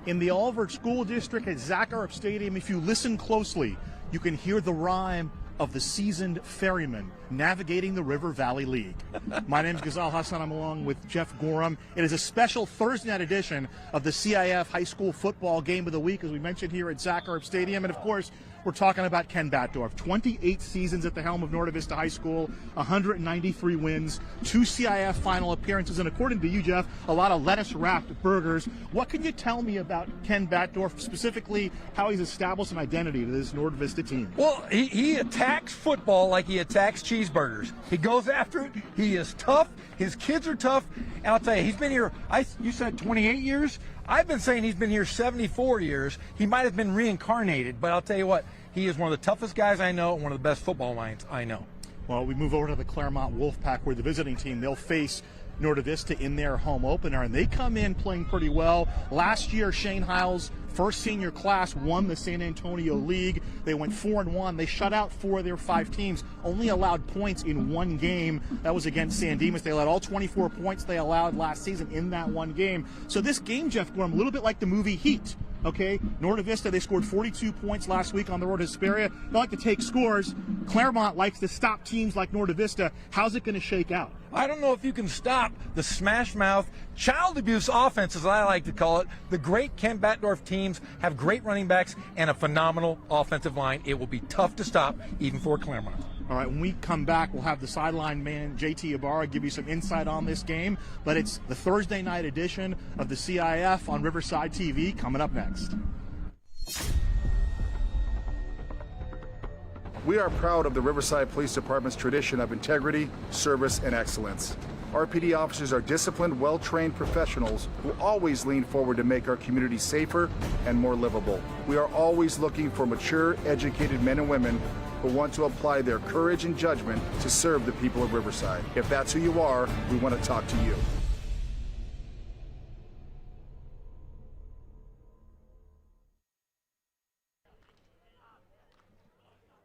In the Oliver School District at Zackarup Stadium, if you listen closely, you can hear the rhyme of the seasoned ferryman navigating the River Valley League. My name is Ghazal Hassan. I'm along with Jeff Gorham. It is a special Thursday night edition of the CIF High School Football Game of the Week, as we mentioned here at Zackarup Stadium. And, of course, we're talking about Ken Batdorf. 28 seasons at the helm of Norte Vista High School, 193 wins, 2 CIF final appearances, and according to you, Jeff, a lot of lettuce-wrapped burgers. What can you tell me about Ken Batdorf, specifically how he's established an identity to this Norte Vista team? Well, he attacks football like he attacks cheeseburgers. He goes after it. He is tough. His kids are tough. And I'll tell you, he's been here, you said 28 years? I've been saying he's been here 74 years. He might have been reincarnated, but I'll tell you what, he is one of the toughest guys I know and one of the best football minds I know. Well, we move over to the Claremont Wolfpack, where the visiting team, they'll face Norte Vista in their home opener, and they come in playing pretty well. Last year, Shane Hiles' first senior class won the San Antonio League. They went 4-1. They shut out 4 of their 5 teams, only allowed points in one game. That was against San Dimas. They allowed all 24 points they allowed last season in that one game. So this game, Jeff Gorham, a little bit like the movie Heat. Okay, Norte Vista, they scored 42 points last week on the road to Hesperia. They like to take scores. Claremont likes to stop teams like Norte Vista. How's it going to shake out? I don't know if you can stop the smash-mouth, child abuse offense, as I like to call it. The great Ken Batdorf teams have great running backs and a phenomenal offensive line. It will be tough to stop, even for Claremont. All right, when we come back, we'll have the sideline man, JT Ibarra, give you some insight on this game. But it's the Thursday night edition of the CIF on Riverside TV coming up next. We are proud of the Riverside Police Department's tradition of integrity, service, and excellence. RPD officers are disciplined, well-trained professionals who always lean forward to make our community safer and more livable. We are always looking for mature, educated men and women who want to apply their courage and judgment to serve the people of Riverside. If that's who you are, we want to talk to you.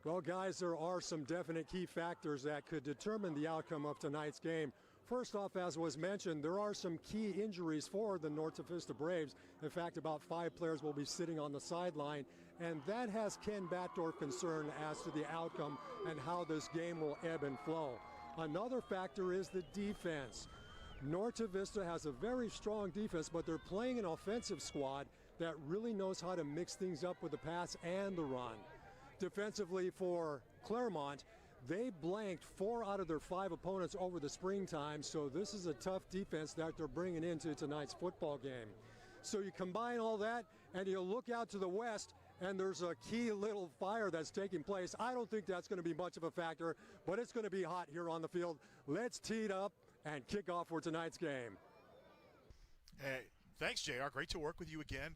Well, guys, there are some definite key factors that could determine the outcome of tonight's game. First off, as was mentioned, there are some key injuries for the Norte Vista Braves. In fact, about 5 players will be sitting on the sideline, and that has Ken Batdorf concerned as to the outcome and how this game will ebb and flow. Another factor is the defense. Norte Vista has a very strong defense, but they're playing an offensive squad that really knows how to mix things up with the pass and the run. Defensively for Claremont, they blanked 4 out of their 5 opponents over the springtime, so this is a tough defense that they're bringing into tonight's football game. So you combine all that, and you look out to the west, and there's a key little fire that's taking place. I don't think that's going to be much of a factor, but it's going to be hot here on the field. Let's tee it up and kick off for tonight's game. Hey, thanks, JR. Great to work with you again.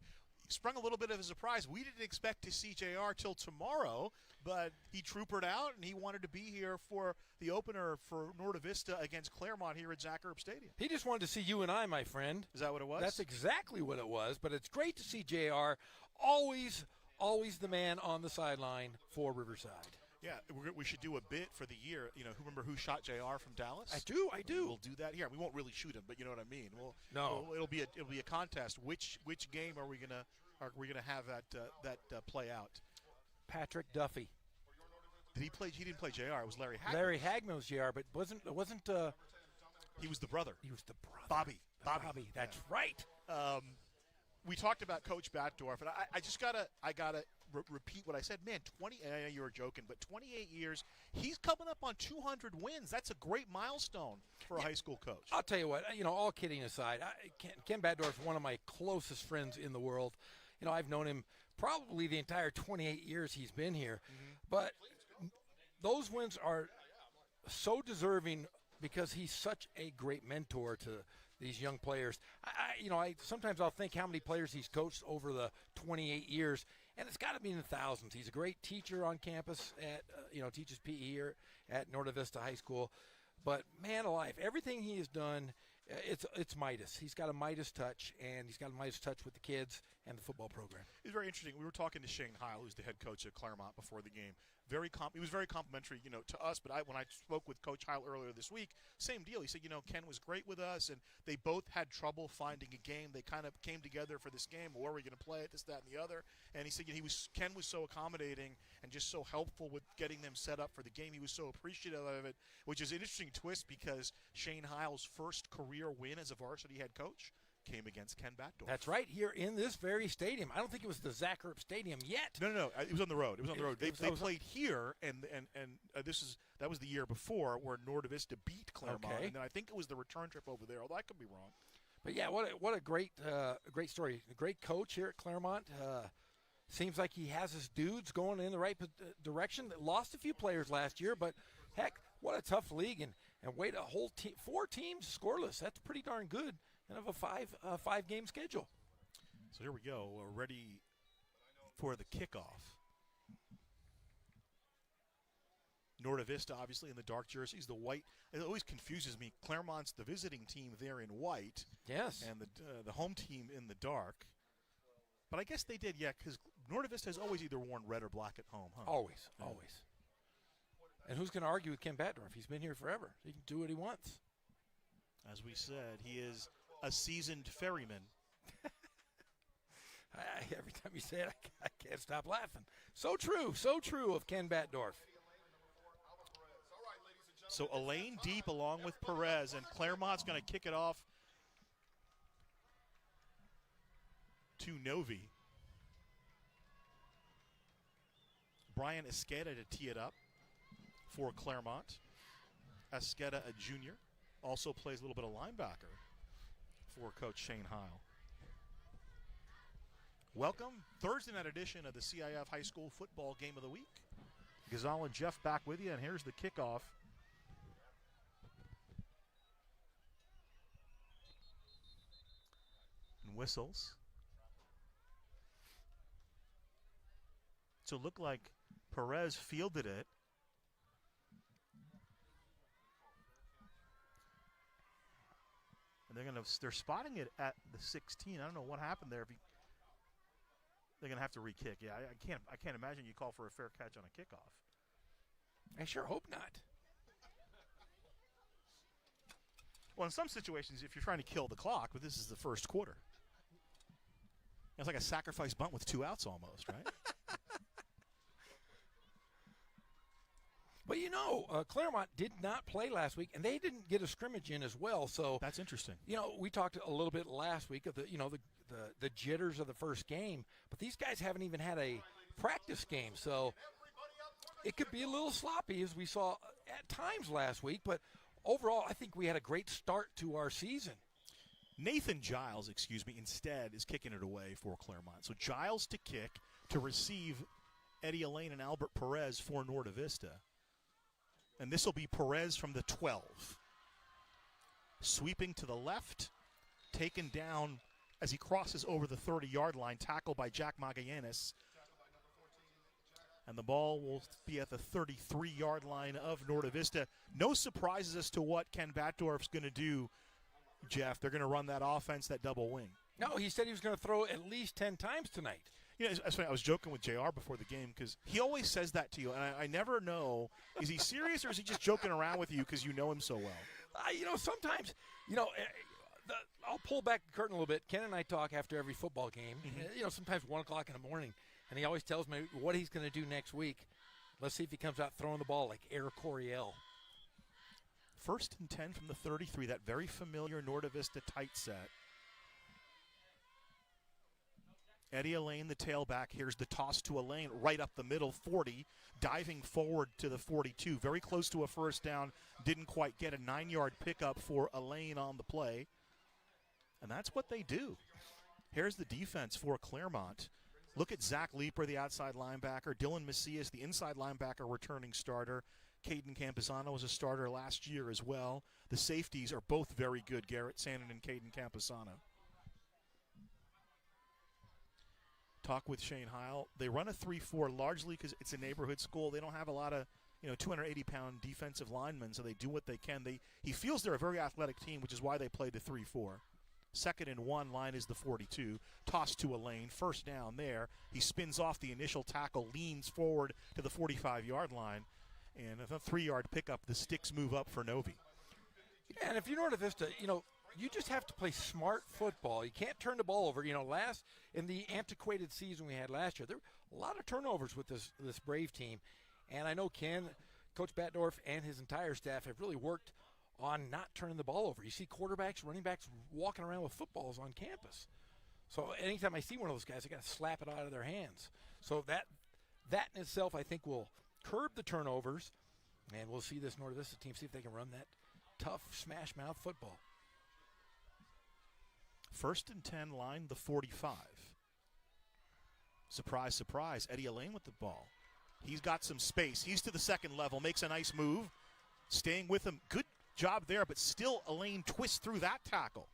Sprung a little bit of a surprise. We didn't expect to see JR till tomorrow, but he troopered out, and he wanted to be here for the opener for Norte Vista against Claremont here at Zackarup Stadium. He just wanted to see you and I, my friend. Is that what it was? That's exactly what it was, but it's great to see JR, always the man on the sideline for Riverside. Yeah, we should do a bit for the year. You know, remember who shot JR from Dallas? I do. We'll do that here. We won't really shoot him, but you know what I mean. It'll be a contest. Which game are we gonna have that play out? Patrick Duffy. Did he play? He didn't play JR. It was Larry Hagman. Larry Hagman was JR, but it wasn't. He was the brother. He was the brother. Bobby. That's right. We talked about Coach Batdorf, and I just gotta repeat what I said. Man, 20. I know you were joking, but 28 years. He's coming up on 200 wins. That's a great milestone for a high school coach. I'll tell you what. All kidding aside, Ken Batdorf is one of my closest friends in the world. I've known him probably the entire 28 years he's been here, but those wins are so deserving because he's such a great mentor to these young players. Sometimes I'll think how many players he's coached over the 28 years, and it's got to be in the thousands. He's a great teacher on campus at, teaches PE here at Norte Vista High School. But man alive, everything he has done, it's Midas. He's got a Midas touch, and he's got a Midas touch with the kids and the football program. It's very interesting. We were talking to Shane Heil, who's the head coach at Claremont, before the game. he was very complimentary, to us. But when I spoke with Coach Heil earlier this week, same deal. He said, Ken was great with us, and they both had trouble finding a game. They kind of came together for this game. Where are we going to play it? This, that, and the other. And he said Ken was so accommodating and just so helpful with getting them set up for the game. He was so appreciative of it, which is an interesting twist because Shane Heil's first career win as a varsity head coach came against Ken Batdorf. That's right, here in this very stadium. I don't think it was the Zach Erb Stadium yet. No. It was on the road. They played here, and that was the year before where Norte Vista beat Claremont, Okay. and then I think it was the return trip over there. Although I could be wrong. But yeah, what a great story. A great coach here at Claremont. Seems like he has his dudes going in the right direction. Lost a few players last year, but heck, what a tough league, and wait, a whole 4 teams scoreless. That's pretty darn good. And of a five-game schedule. So here we go. We're ready for the kickoff. Norte Vista, obviously, in the dark jerseys. The white, it always confuses me. Claremont's the visiting team there in white. Yes. And the home team in the dark. But I guess they did, because Norte Vista has always either worn red or black at home, huh? Always. And who's going to argue with Ken Batdorf? He's been here forever. He can do what he wants. As we said, he is a seasoned ferryman. Every time you say it, I can't stop laughing. So true of Ken Batdorf. So Elaine deep along with Perez, and Claremont's going to kick it off to Novi. Brian Esqueda to tee it up for Claremont. Esqueda, a junior, also plays a little bit of linebacker for Coach Shane Heil. Welcome, Thursday night edition of the CIF High School Football Game of the Week. Gazal and Jeff back with you, and here's the kickoff. And whistles. So it looked like Perez fielded it. And they're spotting it at the 16. I don't know what happened there. They're gonna have to re-kick. Yeah, I can't imagine you call for a fair catch on a kickoff. I sure hope not. Well, in some situations, if you're trying to kill the clock, but this is the first quarter. It's like a sacrifice bunt with 2 outs almost, right? But Claremont did not play last week, and they didn't get a scrimmage in as well. So that's interesting. We talked a little bit last week of the jitters of the first game, but these guys haven't even had a practice game, so it could be a little sloppy as we saw at times last week. But overall, I think we had a great start to our season. Nathan Giles, instead is kicking it away for Claremont. So Giles to kick, to receive Eddie Elaine and Albert Perez for Norte Vista. And this will be Perez from the 12. Sweeping to the left, taken down as he crosses over the 30-yard line, tackled by Jack Magallanes. And the ball will be at the 33-yard line of Norte Vista. No surprises as to what Ken Batdorf's going to do, Jeff. They're going to run that offense, that double wing. No, he said he was going to throw at least 10 times tonight. That's funny. I was joking with JR before the game because he always says that to you, and I never know, is he serious or is he just joking around with you because you know him so well? Sometimes, I'll pull back the curtain a little bit. Ken and I talk after every football game, sometimes 1 o'clock in the morning, and he always tells me what he's going to do next week. Let's see if he comes out throwing the ball like Eric Coryell. 1st and 10 from the 33, that very familiar Norte Vista tight set. Eddie Elaine, the tailback. Here's the toss to Elaine, right up the middle, 40, diving forward to the 42. Very close to a first down. Didn't quite get a 9-yard pickup for Elaine on the play. And that's what they do. Here's the defense for Claremont. Look at Zach Leeper, the outside linebacker. Dylan Macias, the inside linebacker, returning starter. Caden Camposano was a starter last year as well. The safeties are both very good, Garrett Sandin and Caden Camposano. Talk with Shane Heil. They run a 3-4 largely because it's a neighborhood school. They don't have a lot of 280-pound defensive linemen, so they do what they can. He feels they're a very athletic team, which is why they play the 3-4. 2nd and 1, line is the 42. Toss to Elaine, first down there. He spins off the initial tackle, leans forward to the 45-yard line, and a 3-yard pickup. The sticks move up for Novi. Yeah, and if you're Norte Vista, you just have to play smart football. You can't turn the ball over. In the antiquated season we had last year, there were a lot of turnovers with this Brave team. And I know Coach Batdorf and his entire staff have really worked on not turning the ball over. You see quarterbacks, running backs walking around with footballs on campus. So anytime I see one of those guys, I got to slap it out of their hands. So that in itself, I think, will curb the turnovers. And we'll see this Norte Vista team, see if they can run that tough smash mouth football. 1st and 10, line the 45. Surprise, surprise, Eddie Elaine with the ball. He's got some space. He's to the second level, makes a nice move. Staying with him. Good job there, but still Elaine twists through that tackle.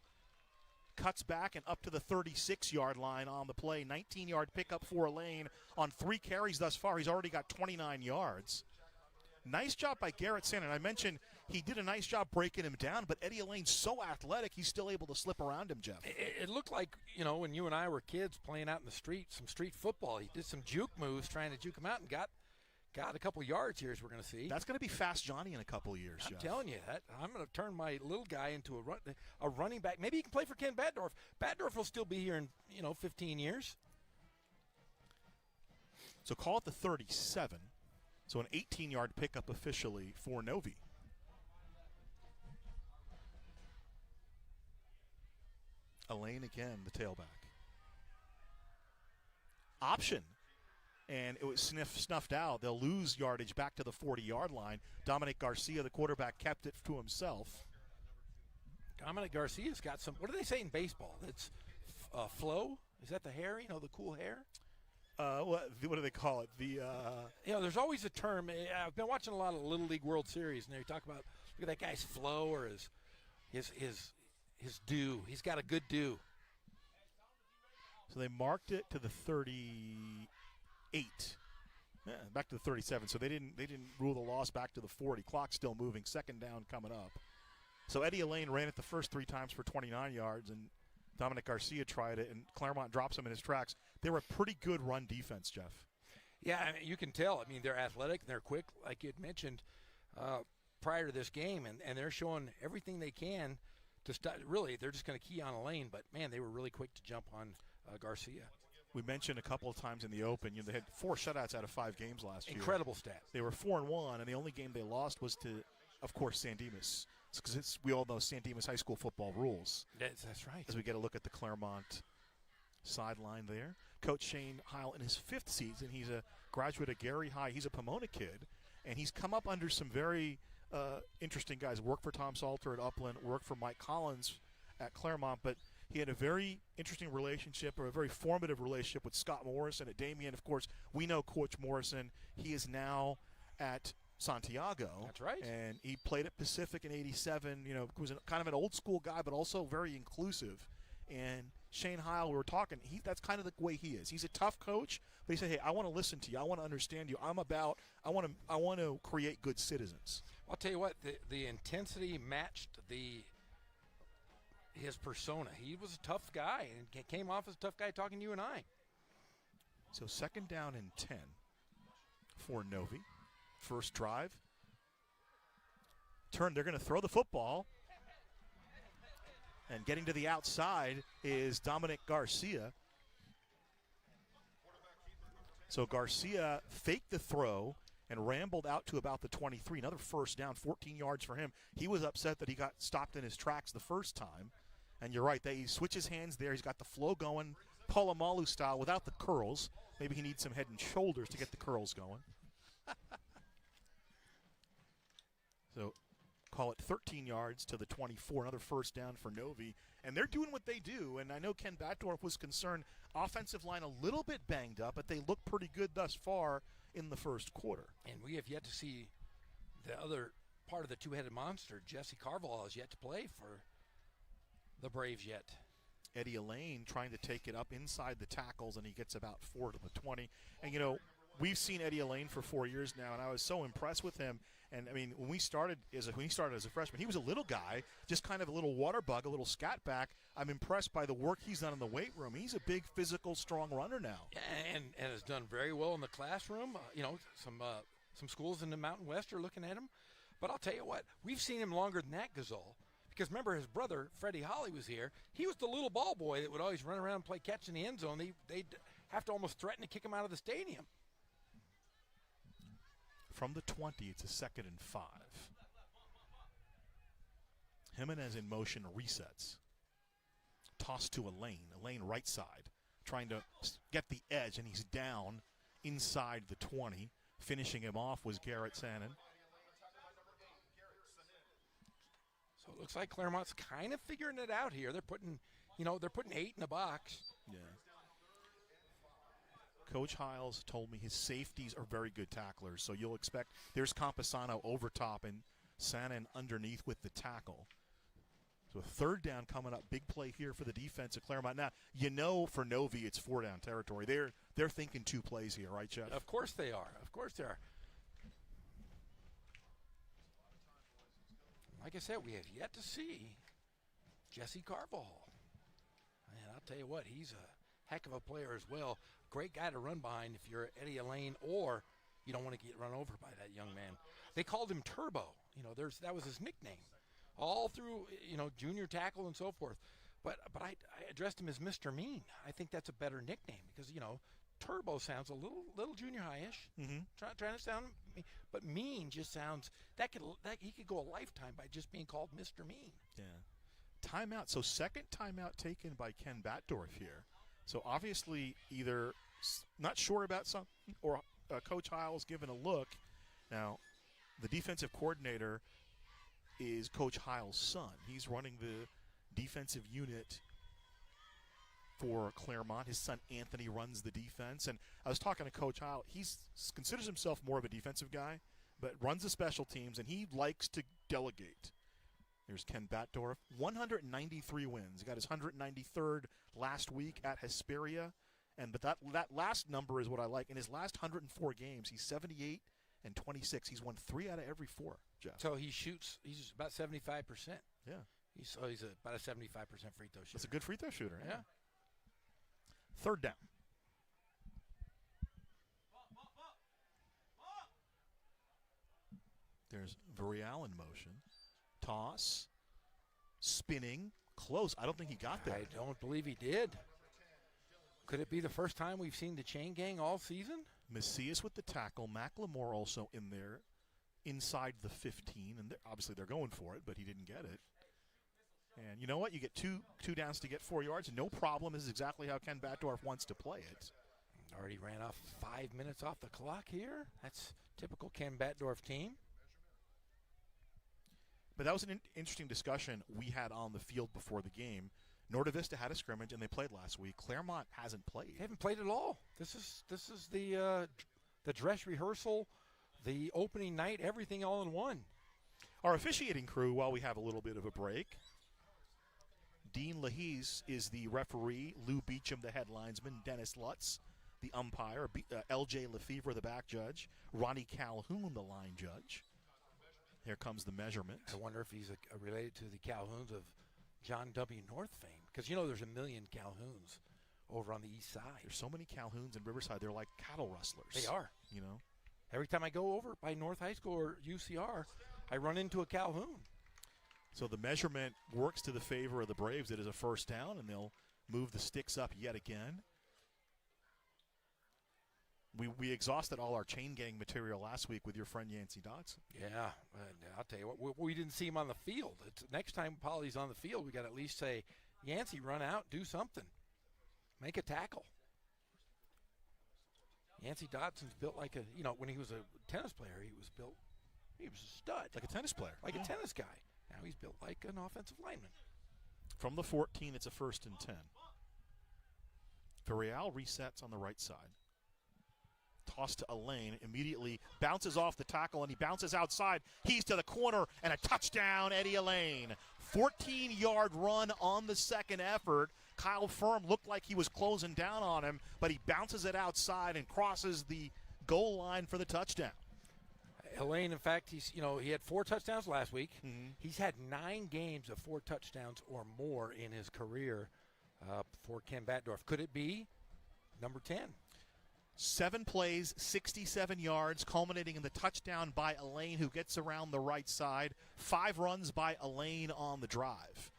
Cuts back and up to the 36-yard line on the play. 19-yard pickup for Elaine on 3 carries thus far. He's already got 29 yards. Nice job by Garrett Sandin. I mentioned he did a nice job breaking him down, but Eddie Elaine's so athletic, he's still able to slip around him, Jeff. It looked like, when you and I were kids playing out in the street, some street football. He did some juke moves trying to juke him out and got a couple yards here, as we're going to see. That's going to be Fast Johnny in a couple of years, I'm Jeff. telling you that. I'm going to turn my little guy into a running back. Maybe he can play for Ken Batdorf. Batdorf will still be here in, 15 years. So call it the 37. So an 18-yard pickup officially for Novi. Elaine again, the tailback. Option. And it was snuffed out. They'll lose yardage back to the 40-yard line. Dominic Garcia, the quarterback, kept it to himself. Dominic Garcia's got some, what do they say in baseball? It's flow? Is that the hair, the cool hair? What do they call it? There's always a term. I've been watching a lot of Little League World Series, and they talk about, look at that guy's flow or his dew. He's got a good dew. So they marked it to the 38. Back to the 37. So they didn't rule the loss back to the 40. Clock still moving. 2nd down coming up. So Eddie Elaine ran it the first 3 times for 29 yards, and Dominic Garcia tried it, and Claremont drops him in his tracks. They were a pretty good run defense, Jeff. Yeah, you can tell. They're athletic and they're quick, like you had mentioned prior to this game, and they're showing everything they can to really, they're just going to key on Elaine, but, man, they were really quick to jump on Garcia. We mentioned a couple of times in the Open, they had 4 shutouts out of 5 games last year. Incredible stat. They were 4-1, and the only game they lost was to, of course, San Dimas. Because we all know San Dimas high school football rules. That's right. As we get a look at the Claremont sideline there. Coach Shane Heil in his 5th season. He's a graduate of Gary High. He's a Pomona kid, and he's come up under some very interesting guys. Worked for Tom Salter at Upland, worked for Mike Collins at Claremont, but he had a very interesting relationship, or a very formative relationship with Scott Morrison at Damien. Of course, we know Coach Morrison. He is now at Santiago. That's right. And he played at Pacific in '87. Was kind of an old school guy, but also very inclusive. And Shane Heil, we were talking, that's kind of the way he is. He's a tough coach, but he said, hey, I want to listen to you. I want to understand you. I want to create good citizens. I'll tell you what, the intensity matched his persona. He was a tough guy and came off as a tough guy talking to you and I. So 2nd down and 10 for Novi. First drive. They're going to throw the football. And getting to the outside is Dominic Garcia. So Garcia faked the throw and rambled out to about the 23. Another first down, 14 yards for him. He was upset that he got stopped in his tracks the first time. And you're right, he switches hands there. He's got the flow going, Polamalu style, without the curls. Maybe he needs some head and shoulders to get the curls going. So call it 13 yards to the 24, another first down for Novi. And they're doing what they do. And I know Ken Batdorf was concerned. Offensive line a little bit banged up, but they look pretty good thus far in the first quarter. And we have yet to see the other part of the two-headed monster. Jesse Carvalho has yet to play for the Braves yet. Eddie Elaine trying to take it up inside the tackles, and he gets about 4 to the 20. And, we've seen Eddie Elaine for 4 years now, and I was so impressed with him. And I mean, when he started as a freshman, he was a little guy, just kind of a little water bug, a little scat back. I'm impressed by the work he's done in the weight room. He's a big, physical, strong runner now. And has done very well in the classroom. Some schools in the Mountain West are looking at him. But I'll tell you what, we've seen him longer than that, Gazal. Because remember, his brother, Freddie Holly, was here. He was the little ball boy that would always run around and play catch in the end zone. They'd have to almost threaten to kick him out of the stadium. From the 20, it's a 2nd and 5. Jimenez in motion, resets. Toss to Elaine right side, trying to get the edge, and he's down inside the 20. Finishing him off was Garrett Sanin. So it looks like Claremont's kind of figuring it out here. They're putting 8 in the box. Yeah. Coach Hiles told me his safeties are very good tacklers, so you'll expect there's Camposano over top and Sanin underneath with the tackle. So a 3rd down coming up, big play here for the defense of Claremont. Now, for Novi, it's 4-down territory. They're thinking 2 plays here, right, Jeff? Of course they are. Of course they are. Like I said, we have yet to see Jesse Carvajal. And I'll tell you what, he's a heck of a player as well. Great guy to run behind if you're Eddie Elaine or you don't want to get run over by that young man. They called him Turbo. That was his nickname. All through, junior tackle and so forth. But I addressed him as Mr. Mean. I think that's a better nickname because, Turbo sounds a little junior high-ish. Mm-hmm. Trying to sound mean. But Mean just sounds he could go a lifetime by just being called Mr. Mean. Yeah. Timeout. So 2nd timeout taken by Ken Batdorf here. So obviously either not sure about something or Coach Hiles giving a look. Now, the defensive coordinator is Coach Hiles' son. He's running the defensive unit for Claremont. His son Anthony runs the defense. And I was talking to Coach Hiles. He considers himself more of a defensive guy, but runs the special teams, and he likes to delegate. Here's Ken Batdorf, 193 wins. He got his 193rd last week at Hesperia. But that last number is what I like. In his last 104 games, he's 78-26. He's won 3 out of every 4, Jeff. So he's about 75%. Yeah. He's about a 75% free throw shooter. That's a good free throw shooter. Yeah. 3rd down. There's Varial in motion. Toss. Spinning. Close. I don't think he got there. I don't believe he did. Could it be the first time we've seen the chain gang all season? Macias with the tackle. McLemore also in there inside the 15. And obviously they're going for it, but he didn't get it. And you know what? You get two downs to get 4 yards. No problem. This is exactly how Ken Batdorf wants to play it. Already ran off 5 minutes off the clock here. That's typical Ken Batdorf team. But that was an interesting discussion we had on the field before the game. Norte Vista had a scrimmage, and they played last week. Claremont hasn't played. They haven't played at all. This is the dress rehearsal, the opening night, everything all in one. Our officiating crew, while we have a little bit of a break, Dean Lahise is the referee, Lou Beecham the head linesman, Dennis Lutz the umpire, L.J. Lefevre the back judge, Ronnie Calhoun the line judge. Here comes the measurement. I wonder if he's related to the Calhouns of John W. North fame. Because, there's a million Calhouns over on the east side. There's so many Calhouns in Riverside. They're like cattle rustlers. They are. Every time I go over by North High School or UCR, I run into a Calhoun. So the measurement works to the favor of the Braves. It is a 1st down, and they'll move the sticks up yet again. We exhausted all our chain gang material last week with your friend Yancey Dodson. Yeah, I'll tell you what, we didn't see him on the field. Next time Polly's on the field, we got to at least say, Yancey, run out, do something. Make a tackle. Yancey Dodson's built like when he was a tennis player, he was a stud. Like a tennis player. Like a tennis guy. Now he's built like an offensive lineman. From the 14, it's a 1st and 10. Varial resets on the right side. Toss to Elaine, immediately bounces off the tackle, and he bounces outside. He's to the corner, and a touchdown, Eddie Elaine. 14-yard run on the 2nd effort. Kyle Firm looked like he was closing down on him, but he bounces it outside and crosses the goal line for the touchdown. Elaine, in fact, he had 4 touchdowns last week. Mm-hmm. He's had 9 games of 4 touchdowns or more in his career for Ken Batdorf. Could it be number 10? 7 plays, 67 yards, culminating in the touchdown by Elaine, who gets around the right side. 5 runs by Elaine on the drive.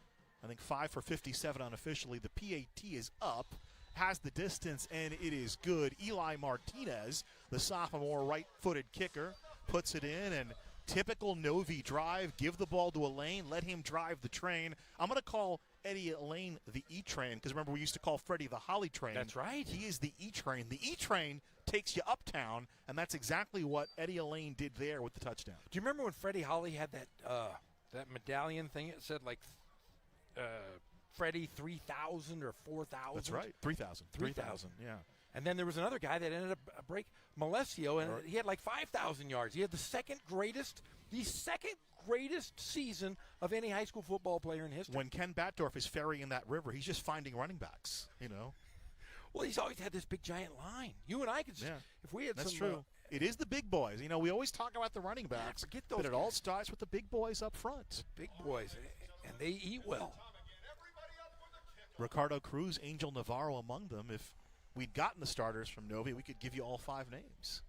I think 5 for 57 unofficially. The PAT is up, has the distance, and it is good. Eli Martinez, the sophomore right-footed kicker, puts it in, and typical Novi drive. Give the ball to Elaine. Let him drive the train. I'm going to call Eddie Elaine the E-Train, because remember we used to call Freddie the Holly Train. That's right. He is the E-Train. The E-Train takes you uptown, and that's exactly what Eddie Elaine did there with the touchdown. Do you remember when Freddie Holly had that medallion thing? It said like Freddie 3,000 or 4,000. That's right. 3,000. 3,000. Yeah. And then there was another guy that ended up Malesio, and he had like 5,000 yards. He had the second greatest season of any high school football player in history. When Ken Batdorf is ferrying that river, he's just finding running backs, Well, he's always had this big giant line. You and I could just, if we had that's some. true. It is the big boys. We always talk about the running backs, forget those but it all guys. starts with the big boys up front. Big boys, and they eat well. Ricardo Cruz, Angel Navarro among them. If we'd gotten the starters from Novi, we could give you all 5 names.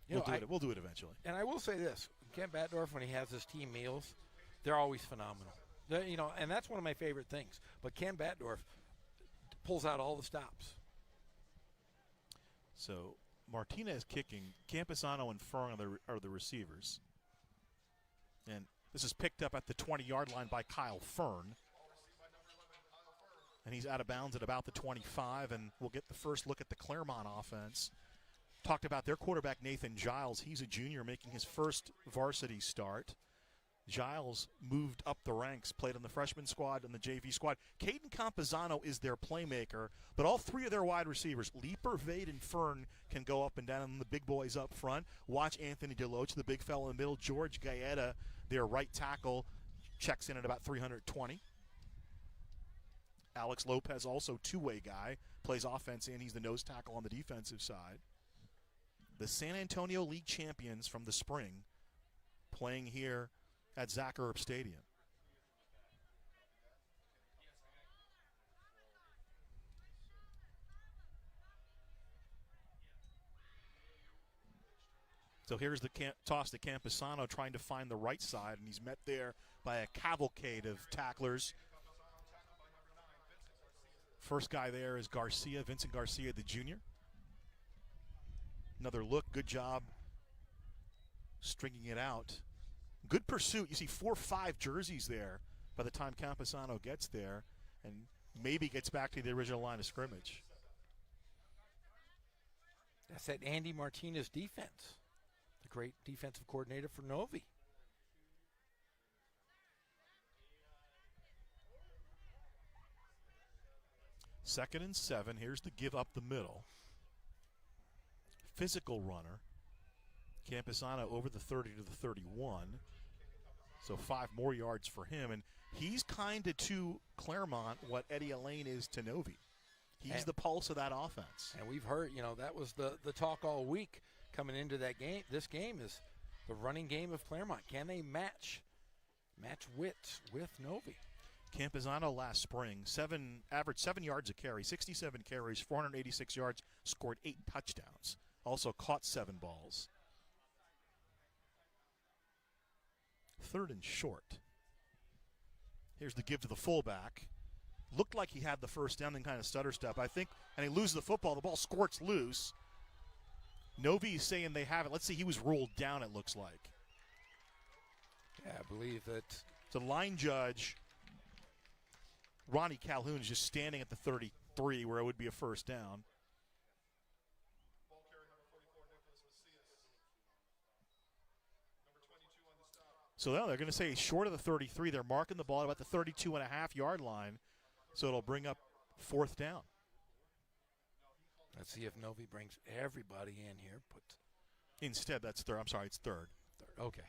We'll do it eventually. And I will say this: Ken Batdorf, when he has his team meals, they're always phenomenal. And that's one of my favorite things. But Ken Batdorf pulls out all the stops. So Martinez kicking, Camposano and Fern are the receivers. And this is picked up at the 20-yard line by Kyle Fern. And he's out of bounds at about the 25, and we'll get the first look at the Claremont offense. Talked about their quarterback, Nathan Giles. He's a junior making his first varsity start. Giles moved up the ranks, played on the freshman squad and the JV squad. Caden Camposano is their playmaker, but all 3 of their wide receivers, Leaper, Vade, and Fern, can go up and down, and the big boys up front. Watch Anthony DeLoach, the big fellow in the middle. George Gaeta, their right tackle, checks in at about 320. Alex Lopez, also two-way guy, plays offense and he's the nose tackle on the defensive side. The San Antonio League champions from the spring playing here at Zach Erb Stadium. So here's the toss to Camposano trying to find the right side, and he's met there by a cavalcade of tacklers. First guy there is Garcia, Vincent Garcia, the junior. Another look, good job stringing it out. Good pursuit. You see 4-5 jerseys there by the time Camposano gets there and maybe gets back to the original line of scrimmage. That's that Andy Martinez defense, the great defensive coordinator for Novi. Second and 7. Here's the give up the middle. Physical runner. Camposano over the 30 to the 31. So 5 more yards for him. And he's kind of to Claremont what Eddie Elaine is to Novi. He's the pulse of that offense. And we've heard, that was the talk all week coming into that game. This game is the running game of Claremont. Can they match wits with Novi? Camposano last spring, averaged 7 yards a carry, 67 carries, 486 yards, scored 8 touchdowns. Also caught 7 balls. Third and short. Here's the give to the fullback. Looked like he had the first down, then kind of stutter step, I think, and he loses the football. The ball squirts loose. Novi is saying they have it. Let's see, he was rolled down, it looks like. Yeah, I believe that. The line judge, Ronnie Calhoun, is just standing at the 33 where it would be a first down. So now they're going to say short of the 33. They're marking the ball at about the 32.5-yard line. So it'll bring up fourth down. Let's see if Novi brings everybody in here. Instead, that's third. I'm sorry, it's third. Okay.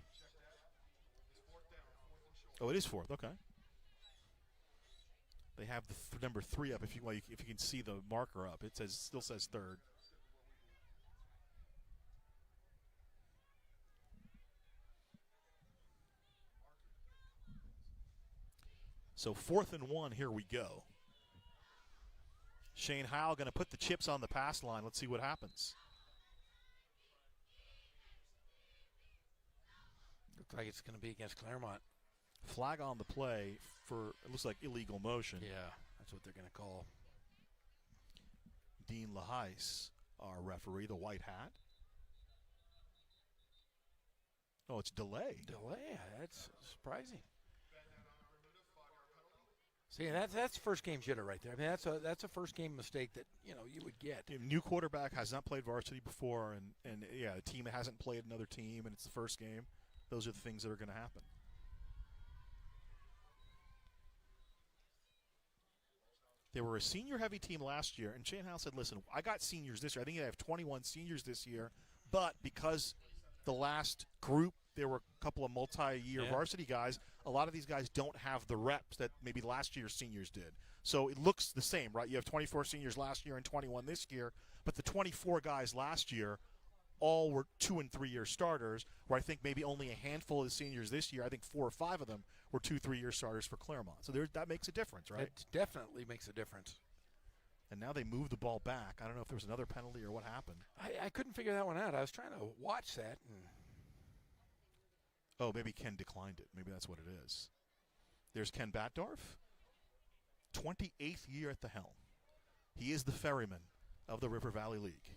Oh, it is fourth. Okay. They have the number 3 up. If you can see the marker up, it still says third. So 4th and 1, here we go. Shane Howell going to put the chips on the pass line. Let's see what happens. Looks like it's going to be against Claremont. Flag on the play for, it looks like illegal motion. Yeah, that's what they're going to call. Dean LaHeis, our referee, the white hat. Oh, it's delay. Delay? That's surprising. See, that's first game jitter right there. I mean, that's a first game mistake that you would get. New quarterback, has not played varsity before, and yeah, a team that hasn't played another team, and it's the first game. Those are the things that are going to happen. They were a senior-heavy team last year, and Shane Howell said, listen, I got seniors this year. I think I have 21 seniors this year, but because the last group, there were a couple of multi-year varsity guys, a lot of these guys don't have the reps that maybe last year's seniors did. So it looks the same, right? You have 24 seniors last year and 21 this year, but the 24 guys last year all were 2- and 3-year starters, where I think maybe only a handful of the seniors this year, I think 4 or 5 of them were 2- 3-year starters for Claremont. So that makes a difference, right? It definitely makes a difference. And now they move the ball back. I don't know if there was another penalty or what happened. I couldn't figure that one out. I was trying to watch that. Oh, maybe Ken declined it. Maybe that's what it is. There's Ken Batdorf, 28th year at the helm. He is the ferryman of the River Valley League.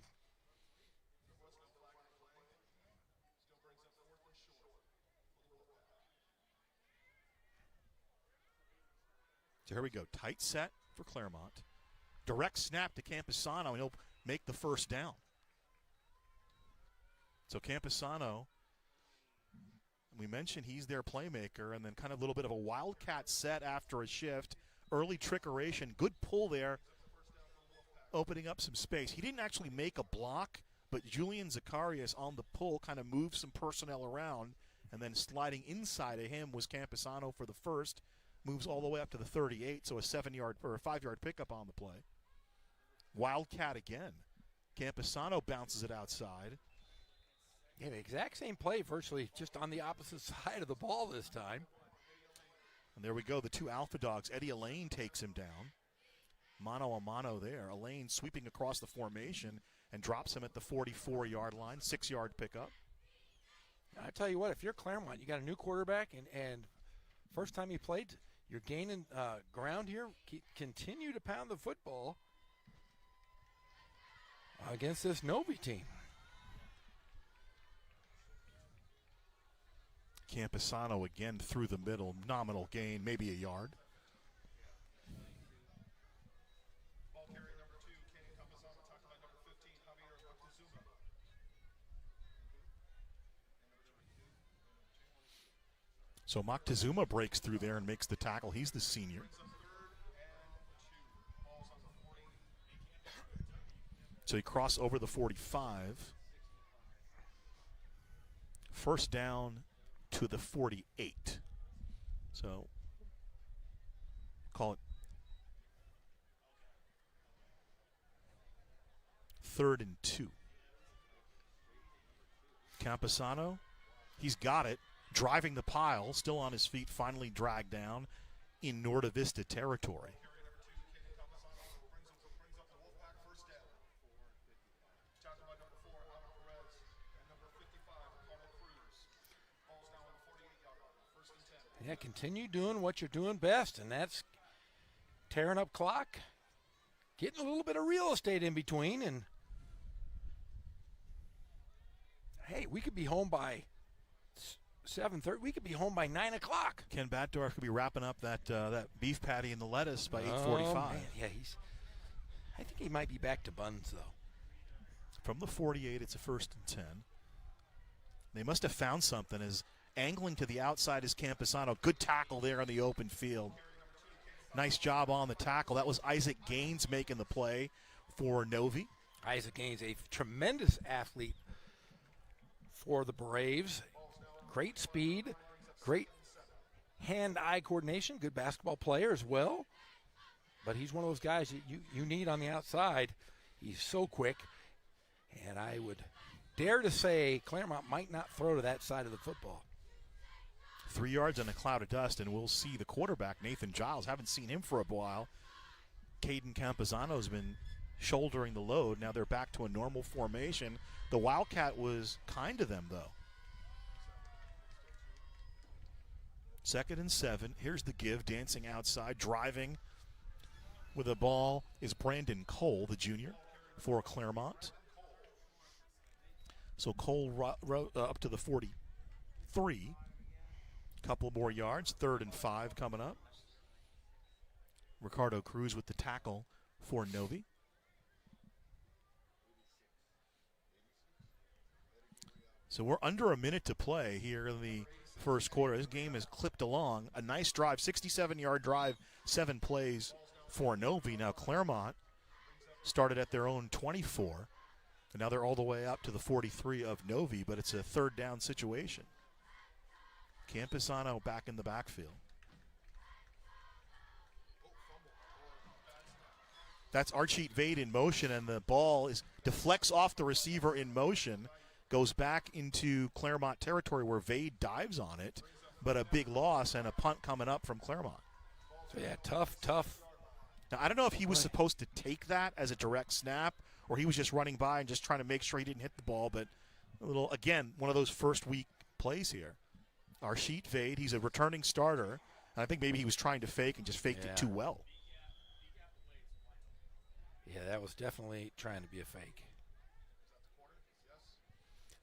So here we go. Tight set for Claremont. Direct snap to Camposano, and he'll make the first down. So Camposano, we mentioned he's their playmaker, and then kind of a little bit of a wildcat set after a shift. Early trickeration. Good pull there, opening up some space. He didn't actually make a block, but Julian Zacharias on the pull kind of moved some personnel around, and then sliding inside of him was Camposano for the first. Moves all the way up to the 38, so a 7-yard or a 5-yard pickup on the play. Wildcat again. Camposano bounces it outside. Yeah, the exact same play, virtually just on the opposite side of the ball this time. And there we go, the 2 Alpha Dogs. Eddie Elaine takes him down. Mano a mano there. Elaine sweeping across the formation and drops him at the 44-yard line. 6-yard pickup. I tell you what, if you're Claremont, you got a new quarterback, and first time you played, you're gaining ground here. Continue to pound the football against this Novi team. Camposano again through the middle. Nominal gain, maybe a yard. Ball carrier number 2, Kenny Camposano, tackled by number 15, Javier Moctezuma. So Moctezuma breaks through there and makes the tackle. He's the senior. So he crossed over the 45. First down to the 48. So call it 3rd and 2. Camposano, he's got it. Driving the pile, still on his feet, finally dragged down in Norte Vista territory. Yeah, continue doing what you're doing best, and that's tearing up clock, getting a little bit of real estate in between, and hey, we could be home by 7:30. We could be home by 9 o'clock. Ken Batdorf could be wrapping up that beef patty and the lettuce by 8:45. Man. Yeah, I think he might be back to buns, though. From the 48, it's a 1st and 10. They must have found something as angling to the outside is Camposano. Good tackle there on the open field. Nice job on the tackle. That was Isaac Gaines making the play for Novi. Isaac Gaines, a tremendous athlete for the Braves. Great speed, great hand-eye coordination, good basketball player as well. But he's one of those guys that you need on the outside. He's so quick. And I would dare to say Claremont might not throw to that side of the football. 3 yards in a cloud of dust, and we'll see the quarterback, Nathan Giles. Haven't seen him for a while. Caden Campuzano's been shouldering the load. Now they're back to a normal formation. The Wildcat was kind to them, though. 2nd and 7. Here's the give, dancing outside, driving with the ball is Brandon Cole, the junior, for Claremont. So Cole up to the 43. Couple more yards, 3rd and 5 coming up. Ricardo Cruz with the tackle for Novi. So we're under a minute to play here in the first quarter. This game is clipped along. A nice drive, 67-yard drive, 7 plays for Novi. Now Claremont started at their own 24, and now they're all the way up to the 43 of Novi, but it's a 3rd down situation. Campusano back in the backfield. That's Archie Vade in motion, and the ball deflects off the receiver in motion, goes back into Claremont territory where Vade dives on it, but a big loss and a punt coming up from Claremont. So, yeah, tough. Now, I don't know if he was supposed to take that as a direct snap or he was just running by and just trying to make sure he didn't hit the ball, but again, one of those first week plays here. Archie Vade, he's a returning starter, and I think maybe he was trying to fake and just faked it too well. Yeah, that was definitely trying to be a fake.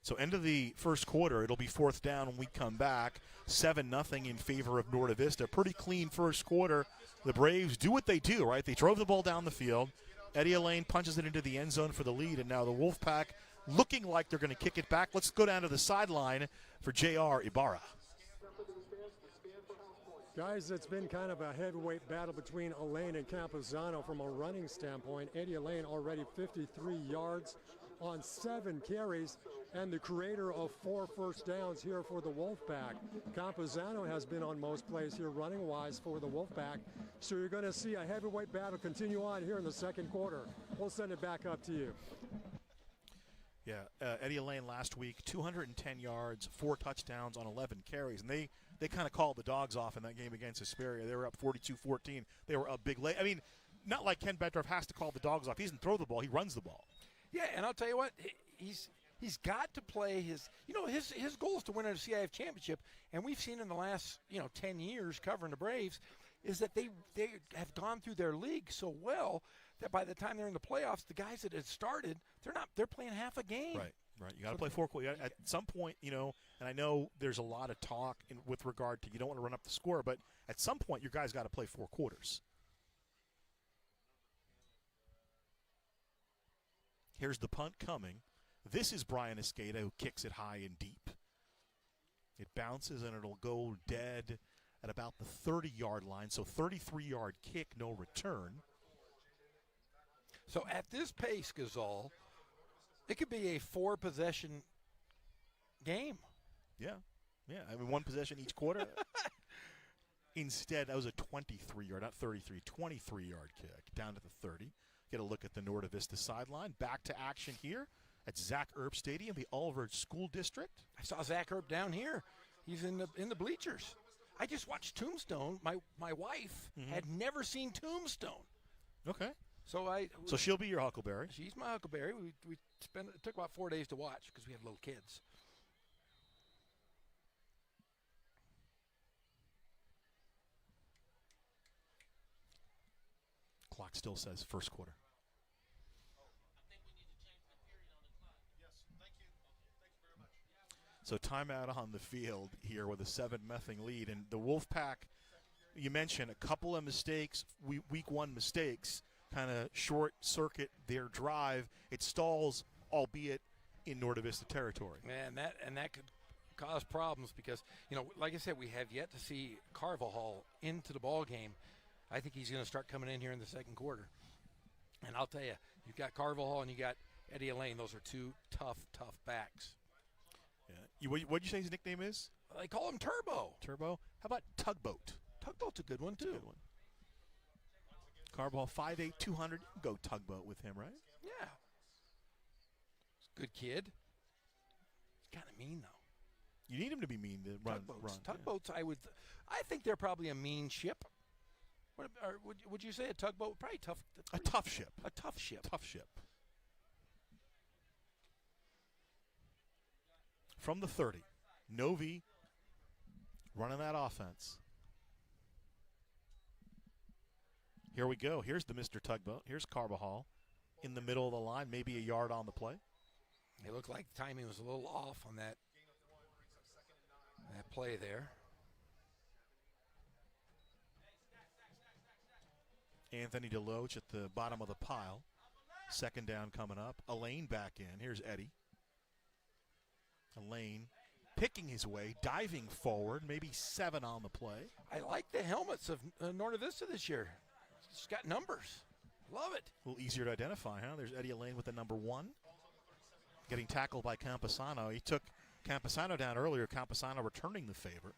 So end of the first quarter, it'll be 4th down when we come back. 7-0 in favor of Norte Vista. Pretty clean first quarter. The Braves do what they do, right? They drove the ball down the field. Eddie Elaine punches it into the end zone for the lead, and now the Wolfpack looking like they're going to kick it back. Let's go down to the sideline for J.R. Ibarra. Guys, it's been kind of a heavyweight battle between Elaine and Campuzano from a running standpoint. Eddie Elaine already 53 yards on 7 carries, and the creator of 4 first downs here for the Wolfpack. Campuzano has been on most plays here running-wise for the Wolfpack. So you're going to see a heavyweight battle continue on here in the second quarter. We'll send it back up to you. Yeah, Eddie Elaine last week, 210 yards, 4 touchdowns on 11 carries, and they kind of called the dogs off in that game against Hesperia. They were up 42-14. They were up big late. I mean, not like Ken Bedroff has to call the dogs off. He doesn't throw the ball. He runs the ball. Yeah, and I'll tell you what, he's got to play his goal is to win a CIF championship, and we've seen in the last 10 years covering the Braves is that they have gone through their league so well that by the time they're in the playoffs, the guys that had started, they're playing half a game. Right. You got to play 4 quarters. At some point, and I know there's a lot of talk with regard to you don't want to run up the score, but at some point your guys got to play 4 quarters. Here's the punt coming. This is Brian Escada who kicks it high and deep. It bounces and it'll go dead at about the 30-yard line. So 33-yard kick, no return. So at this pace, Gazal, it could be a 4-possession game. Yeah. I mean, 1 possession each quarter. Instead, that was a 23-yard, not 33, 23-yard kick down to the 30. Get a look at the Norte Vista sideline. Back to action here at Zach Erb Stadium, the Oliver School District. I saw Zach Erb down here. He's in the bleachers. I just watched Tombstone. My wife had never seen Tombstone. Okay. So she'll be your Huckleberry. She's my Huckleberry. It took about 4 days to watch because we had little kids. Clock still says first quarter. So timeout on the field here with a 7-0 lead. And the Wolfpack, you mentioned a couple of mistakes, week 1 mistakes, kind of short-circuit their drive. It stalls, albeit in Norte Vista territory. Man, that could cause problems because, like I said, we have yet to see Carvajal into the ball game. I think he's going to start coming in here in the second quarter. And I'll tell you, you've got Carvajal and you got Eddie Elaine. Those are 2 tough backs. Yeah. What'd you say his nickname is? They call him Turbo. Turbo? How about Tugboat? Tugboat's a good one, too. Good one. Carvajal, 5'8", 200. Go Tugboat with him, right? Yeah. Good kid. He's kind of mean, though. You need him to be mean to run. Tugboats. I think they're probably a mean ship. Or would you say a tugboat? Probably tough. A tough ship. A tough ship. Tough ship. From the 30, Novi running that offense. Here we go. Here's the Mr. Tugboat. Here's Carbajal in the middle of the line, maybe a yard on the play. It looked like the timing was a little off on that play there. Anthony DeLoach at the bottom of the pile. Second down coming up. Elaine back in. Here's Eddie. Elaine picking his way, diving forward, maybe 7 on the play. I like the helmets of Norte Vista this year. It's got numbers. Love it. A little easier to identify, huh? There's Eddie Elaine with the number 1. Getting tackled by Camposano. He took Camposano down earlier. Camposano returning the favor.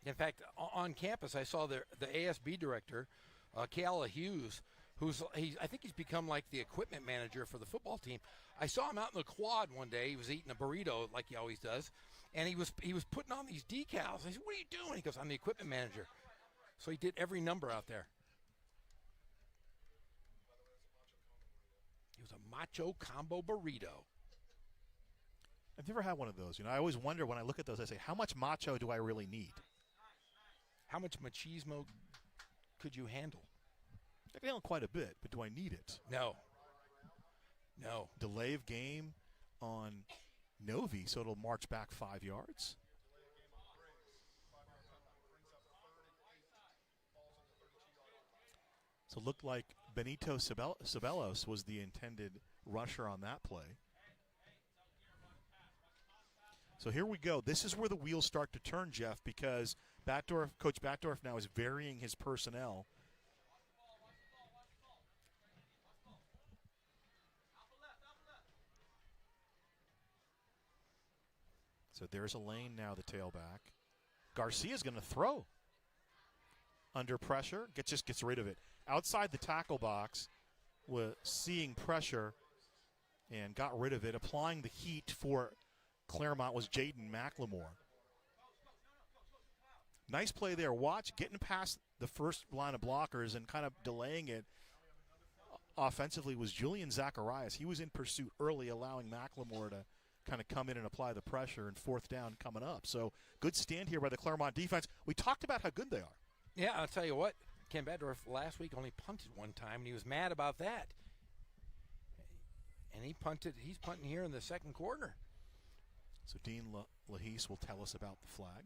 In fact, on campus, I saw the ASB director, Keala Hughes, I think he's become like the equipment manager for the football team. I saw him out in the quad one day. He was eating a burrito like he always does, and he was putting on these decals. I said, "What are you doing?" He goes, "I'm the equipment manager." So he did every number out there. It was a macho combo burrito. I've never had one of those. I always wonder when I look at those, I say, how much macho do I really need? How much machismo could you handle? I can handle quite a bit, but do I need it? No. Delay of game on Novi, so it'll march back 5 yards. So it looked like Benito Ceballos was the intended rusher on that play. So here we go. This is where the wheels start to turn, Jeff, because Coach Batdorf now is varying his personnel. So there's Elaine now, the tailback. Garcia's going to throw. Under pressure, just gets rid of it. Outside the tackle box, was seeing pressure and got rid of it. Applying the heat for Claremont was Jaden McLemore. Nice play there. Watch, getting past the first line of blockers and kind of delaying it offensively was Julian Zacharias. He was in pursuit early, allowing McLemore to kind of come in and apply the pressure, and 4th down coming up. So good stand here by the Claremont defense. We talked about how good they are. Yeah, I'll tell you what. Ken Batdorf last week only punted one time, and he was mad about that. And he's punting here in the second quarter. So Dean Lahise will tell us about the flag.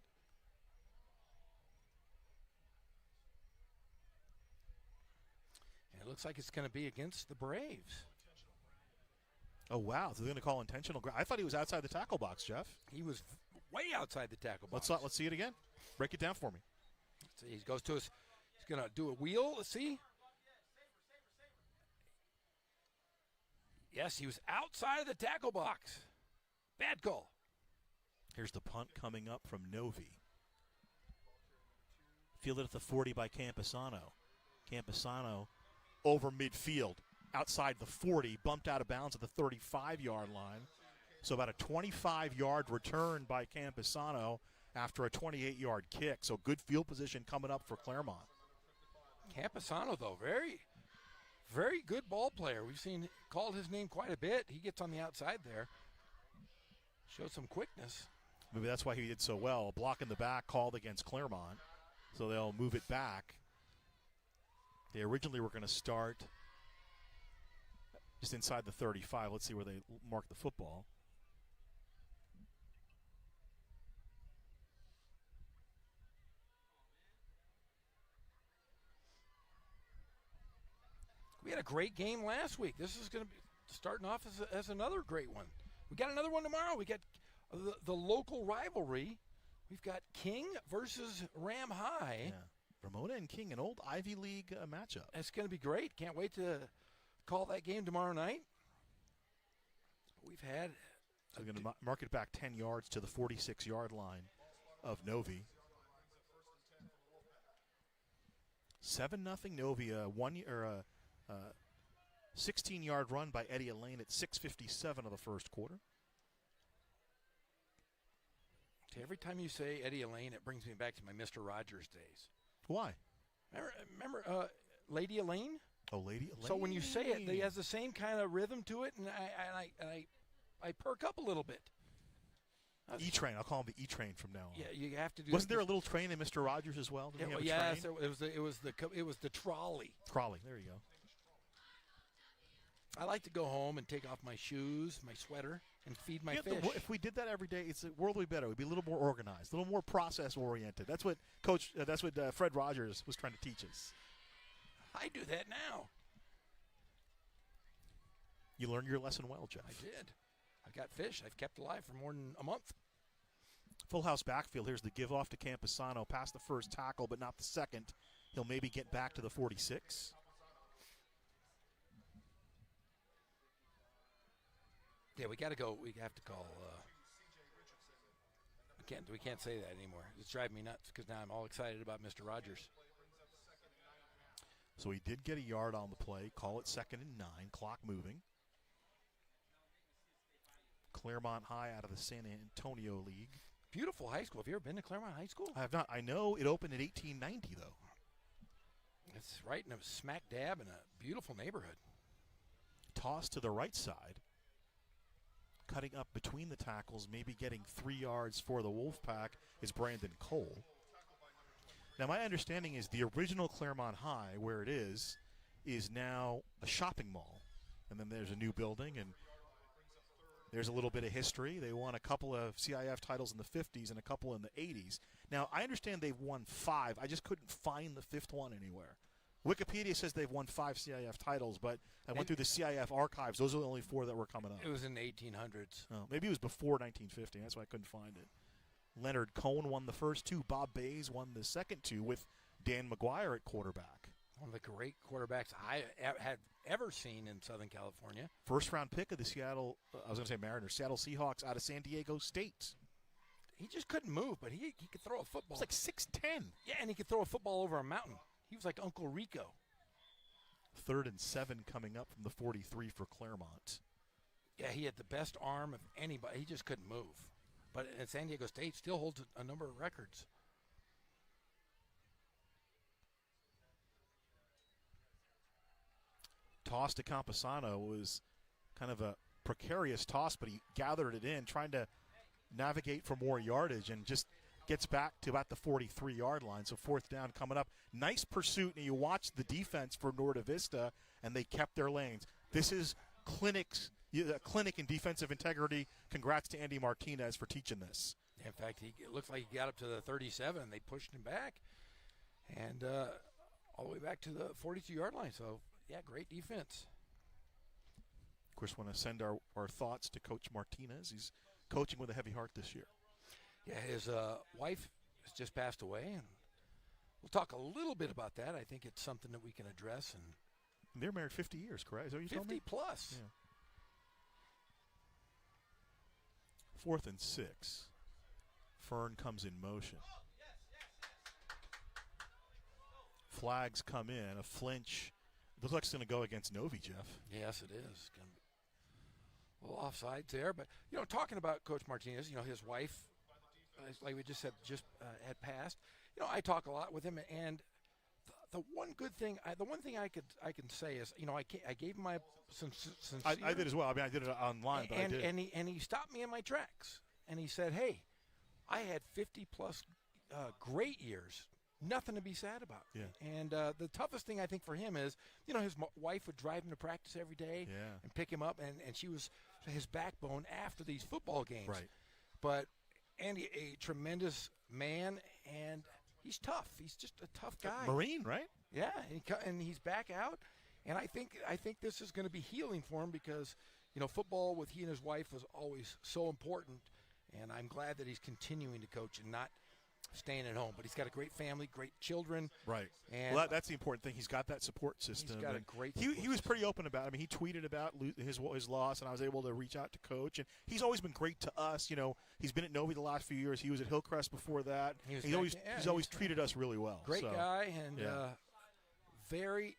And it looks like it's going to be against the Braves. Oh, wow. So they're going to call intentional. I thought he was outside the tackle box, Jeff. He was way outside the tackle box. Let's see it again. Break it down for me. See, he goes to us. He's going to do a wheel. Let's see. Yes, he was outside of the tackle box. Bad call. Here's the punt coming up from Novi. Fielded at the 40 by Camposano. Camposano over midfield. Outside the 40, bumped out of bounds at the 35-yard line. So about a 25-yard return by Camposano after a 28-yard kick. So good field position coming up for Claremont. Camposano, though, very, very good ball player. We've called his name quite a bit. He gets on the outside there. Showed some quickness. Maybe that's why he did so well. A block in the back called against Claremont. So they'll move it back. They originally were going to start just inside the 35. Let's see where they mark the football. We had a great game last week. This is going to be starting off as another great one. We got another one tomorrow. We got the local rivalry. We've got King versus Ram High. Yeah. Ramona and King, an old Ivy League matchup. It's going to be great. Can't wait to call that game tomorrow night. We've had. So we're going to mark it back 10 yards to the 46-yard line of Novi. 7-0 Novi. A 16-yard run by Eddie Elaine at 6:57 of the first quarter. See, every time you say Eddie Elaine, it brings me back to my Mr. Rogers days. Why? Remember Lady Elaine? Oh, Lady Elaine. So when you say it, it has the same kind of rhythm to it, and I perk up a little bit. E-Train. I'll call him the E-Train from now on. Yeah, you have to do. Wasn't there a little train in Mr. Rogers as well? Didn't he have a yes, train? it was the trolley. Trolley. There you go. I like to go home and take off my shoes, my sweater, and feed my fish. If we did that every day, the world would be better. We'd be a little more organized, a little more process-oriented. That's what Fred Rogers was trying to teach us. I do that now. You learned your lesson well, Jeff. I did. I've got fish I've kept alive for more than a month. Full house backfield. Here's the give off to Campusano. Past the first tackle, but not the second. He'll maybe get back to the 46. Yeah, we got to go. We have to call. We can't say that anymore. It's driving me nuts because now I'm all excited about Mr. Rogers. So he did get a yard on the play. Call it 2nd and 9. Clock moving. Claremont High out of the San Antonio League. Beautiful high school. Have you ever been to Claremont High School? I have not. I know it opened in 1890, though. It's right in a smack dab in a beautiful neighborhood. Toss to the right side. Cutting up between the tackles, maybe getting 3 yards for the Wolfpack is Brandon Cole. Now, my understanding is the original Claremont High, where it is now a shopping mall. And then there's a new building, and there's a little bit of history. They won a couple of CIF titles in the 50s and a couple in the 80s. Now, I understand they've won 5. I just couldn't find the 5th one anywhere. Wikipedia says they've won 5 CIF titles, but I went through the CIF archives. Those are the only 4 that were coming up. It was in the 1800s. Oh, maybe it was before 1950. That's why I couldn't find it. Leonard Cohn won the first 2. Bob Bays won the second 2 with Dan McGuire at quarterback. One of the great quarterbacks I had ever seen in Southern California. First-round pick of the Seattle Seattle Seahawks out of San Diego State. He just couldn't move, but he could throw a football. It's like 6'10". Yeah, and he could throw a football over a mountain. He was like Uncle Rico. 3rd and 7 coming up from the 43 for Claremont. Yeah, he had the best arm of anybody. He just couldn't move. But at San Diego State still holds a number of records. Toss to Campusano was kind of a precarious toss, but he gathered it in, trying to navigate for more yardage, and just gets back to about the 43-yard line. So 4th down coming up. Nice pursuit, and you watch the defense for Norte Vista, and they kept their lanes. This is clinic in defensive integrity. Congrats to Andy Martinez for teaching this. In fact, it looks like he got up to the 37, and they pushed him back, and all the way back to the 42-yard line. So, yeah, great defense. Of course, want to send our thoughts to Coach Martinez. He's coaching with a heavy heart this year. Yeah, his wife has just passed away, and we'll talk a little bit about that. I think it's something that we can address. And they're married 50 years, correct? Is that what you told me? 50 plus. Yeah. 4th and 6. Fern comes in motion. Flags come in. A flinch. Looks like it's going to go against Novi, Jeff. Yes, it is. Going to be a little offsides there. But, talking about Coach Martinez, his wife, like we just said, had passed. I talk a lot with him, and the one good thing, the one thing I can say is, I gave him my sincere. I did as well. I mean, I did it online, but I did. And he stopped me in my tracks, and he said, "Hey, I had 50 plus great years, nothing to be sad about." Yeah. And the toughest thing I think for him is, his wife would drive him to practice every day, and pick him up, and she was his backbone after these football games. Right. But Andy, a tremendous man, and he's tough. He's just a tough guy. Marine, right? Yeah, and he's back out, and I think this is going to be healing for him because, football with he and his wife was always so important, and I'm glad that he's continuing to coach and not staying at home. But he's got a great family, great children. Right. And well, that's the important thing. He's got that support system. He's got a great He was pretty open about it. I mean, he tweeted about his loss, and I was able to reach out to Coach. And he's always been great to us. He's been at Novi the last few years. He was at Hillcrest before that. He's always treated us really well. Great guy, and very,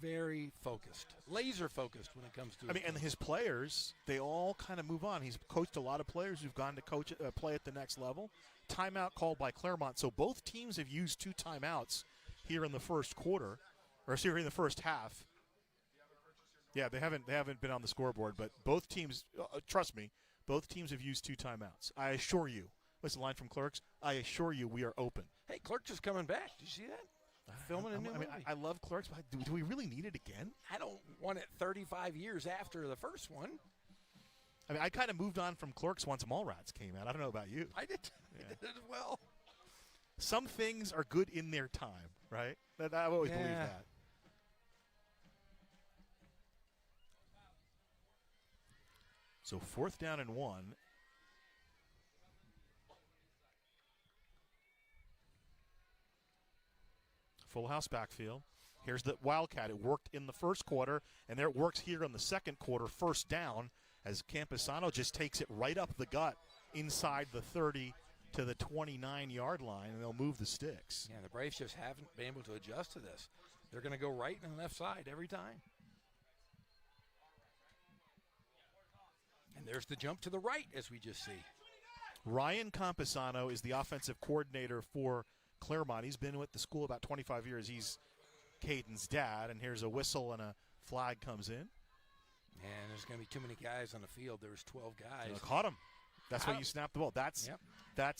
very focused, laser focused when it comes to. I mean, and his players, they all kind of move on. He's coached a lot of players who've gone to play at the next level. Timeout called by Claremont. So both teams have used 2 timeouts here in the first quarter, or here in the first half. Yeah, they haven't been on the scoreboard, but both teams, trust me, both teams have used 2 timeouts. I assure you. What's the line from Clerks? I assure you we are open. Hey, Clerks is coming back. Did you see that? Filming a new movie. I love Clerks, but do we really need it again? I don't want it 35 years after the first one. I mean, I kind of moved on from Clerks once Mallrats came out. I don't know about you. I did. I did as well. Some things are good in their time, right? I've always believed that. So 4th down and 1. Full house backfield. Here's the Wildcat. It worked in the first quarter, and there it works here in the second quarter. 1st down as Campusano just takes it right up the gut inside the 30 to the 29-yard line, and they'll move the sticks. Yeah, the Braves just haven't been able to adjust to this. They're going to go right and left side every time. And there's the jump to the right, as we just see. Ryan Campusano is the offensive coordinator for Claremont. He's been with the school about 25 years. He's Caden's dad, and here's a whistle and a flag comes in. And there's going to be too many guys on the field. There's 12 guys. Caught him. That's why you snap the ball. That's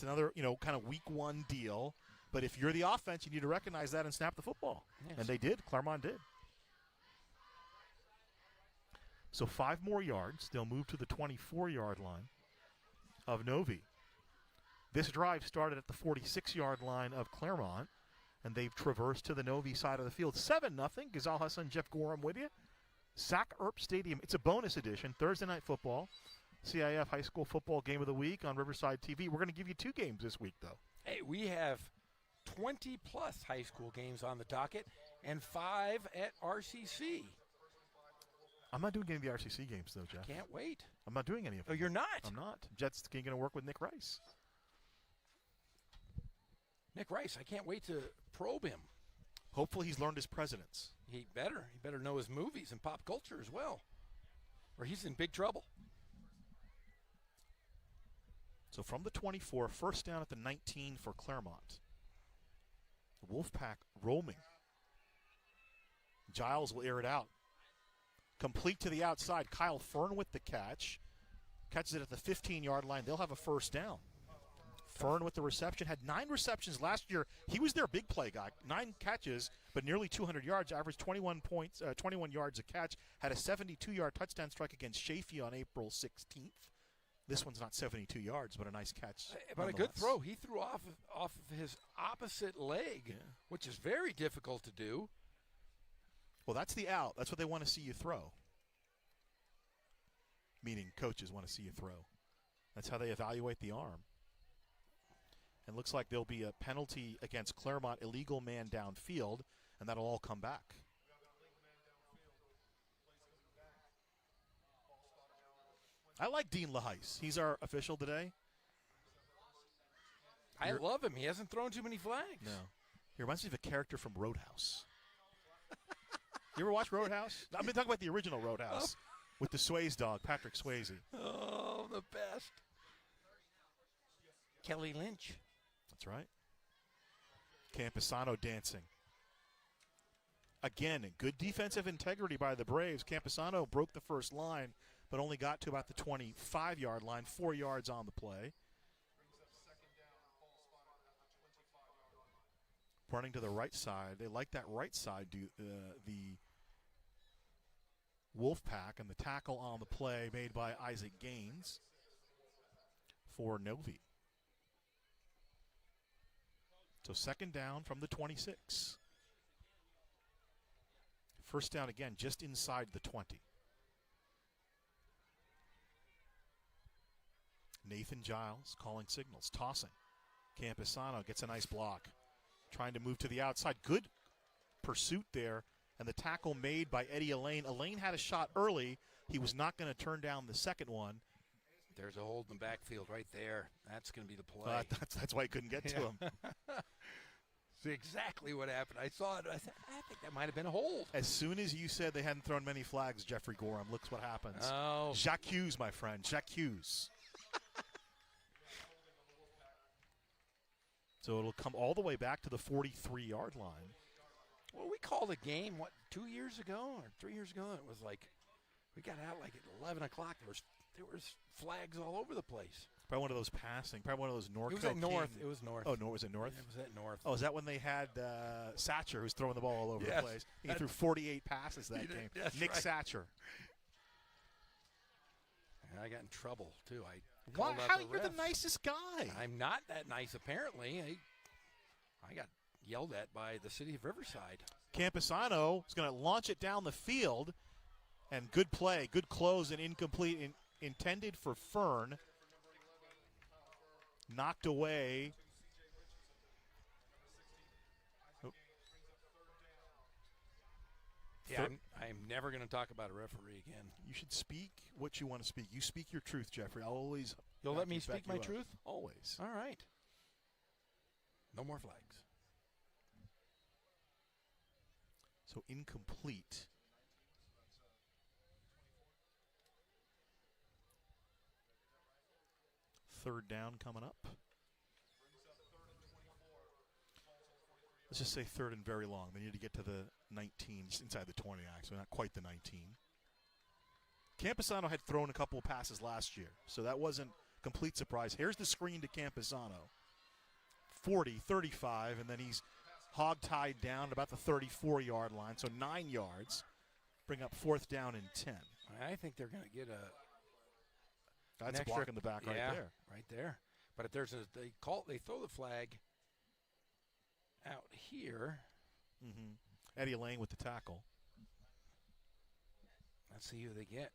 another, kind of week 1 deal. But if you're the offense, you need to recognize that and snap the football. Yes. And they did. Claremont did. So 5 more yards. They'll move to the 24-yard line of Novi. This drive started at the 46-yard line of Claremont, and they've traversed to the Novi side of the field. 7-0. Ghazal Hassan, Jeff Gorham with you. Sac Earp Stadium. It's a bonus edition. Thursday Night Football. CIF High School Football Game of the Week on Riverside TV. We're going to give you 2 games this week, though. Hey, we have 20-plus high school games on the docket and 5 at RCC. I'm not doing any of the RCC games, though, Jeff. Can't wait. I'm not doing any of them. Oh, you're not? I'm not. Jets going to work with Nick Rice. Nick Rice, I can't wait to probe him. Hopefully he's learned his presidents. He better know his movies and pop culture as well, or he's in big trouble. So from the 24, 1st down at the 19 for Claremont. Wolfpack roaming. Giles will air it out. Complete to the outside. Kyle Fern with the catch. Catches it at the 15-yard line. They'll have a 1st down. Fern with the reception. Had 9 receptions last year. He was their big play guy. 9 catches, but nearly 200 yards. Averaged 21 yards a catch. Had a 72-yard touchdown strike against Chaffee on April 16th. This one's not 72 yards, but a nice catch. But a good throw. He threw off of his opposite leg, which is very difficult to do. Well, that's the out. That's what they want to see you throw. Meaning coaches want to see you throw. That's how they evaluate the arm. And looks like there'll be a penalty against Claremont, illegal man downfield, and that'll all come back. I like Dean LaHeis. He's our official today. I love him. He hasn't thrown too many flags. No. He reminds me of a character from Roadhouse. You ever watch Roadhouse? I've been talking about the original Roadhouse with the Swayze dog, Patrick Swayze. Oh, the best. Kelly Lynch. That's right. Campusano dancing. Again, good defensive integrity by the Braves. Campusano broke the first line, but only got to about the 25-yard line, 4 yards on the play. Running to the right side. They like that right side, the Wolfpack, and the tackle on the play made by Isaac Gaines for Novi. So 2nd down from the 26. 1st down again, just inside the 20. Nathan Giles calling signals, tossing. Campusano gets a nice block. Trying to move to the outside. Good pursuit there. And the tackle made by Eddie Elaine. Elaine had a shot early. He was not going to turn down the second one. There's a hold in the backfield right there. That's going to be the play. That's why he couldn't get to him. That's exactly what happened. I saw it. I said, I think that might have been a hold. As soon as you said they hadn't thrown many flags, Jeffrey Gorham, looks what happens. Oh. Jacques Hughes, my friend. Jacques Hughes. So it'll come all the way back to the 43-yard line. Well, we called a game, 2 years ago or 3 years ago? It was like, we got out like at 11 o'clock. There was flags all over the place. Probably one of those passing. Probably one of those North. It was at North. It was North. Oh, no, was it North? It was at North. Oh, is that when they had Satcher, who's throwing the ball all over Yes. the place? He threw 48 passes that game. That's Nick right. Satcher. And I got in trouble, too. I Why? called out How? the You're the refs. nicest guy. I'm not that nice, apparently. I got yelled at by the city of Riverside. Camposano is going to launch it down the field. And good play, good close and incomplete, intended for Fern. Knocked away. Oh. Yeah, I'm never going to talk about a referee again. You should speak what you want to speak. You speak your truth, Jeffrey. I'll always. You'll let me back speak you my up. truth? Always. All right. No more flags. So incomplete. Third down coming up. Let's just say third and very long. They need to get to the 19, just inside the 20, actually, not quite the 19. Camposano had thrown a couple of passes last year, so that wasn't complete surprise. Here's the screen to Camposano. 40, 35, and then he's hog-tied down at about the 34-yard line, so 9 yards. Bring up fourth down and 10. I think they're going to get That's a extra- block in the back right there. right there. But if there's they throw the flag out here. Mm-hmm. Eddie Lane with the tackle. Let's see who they get.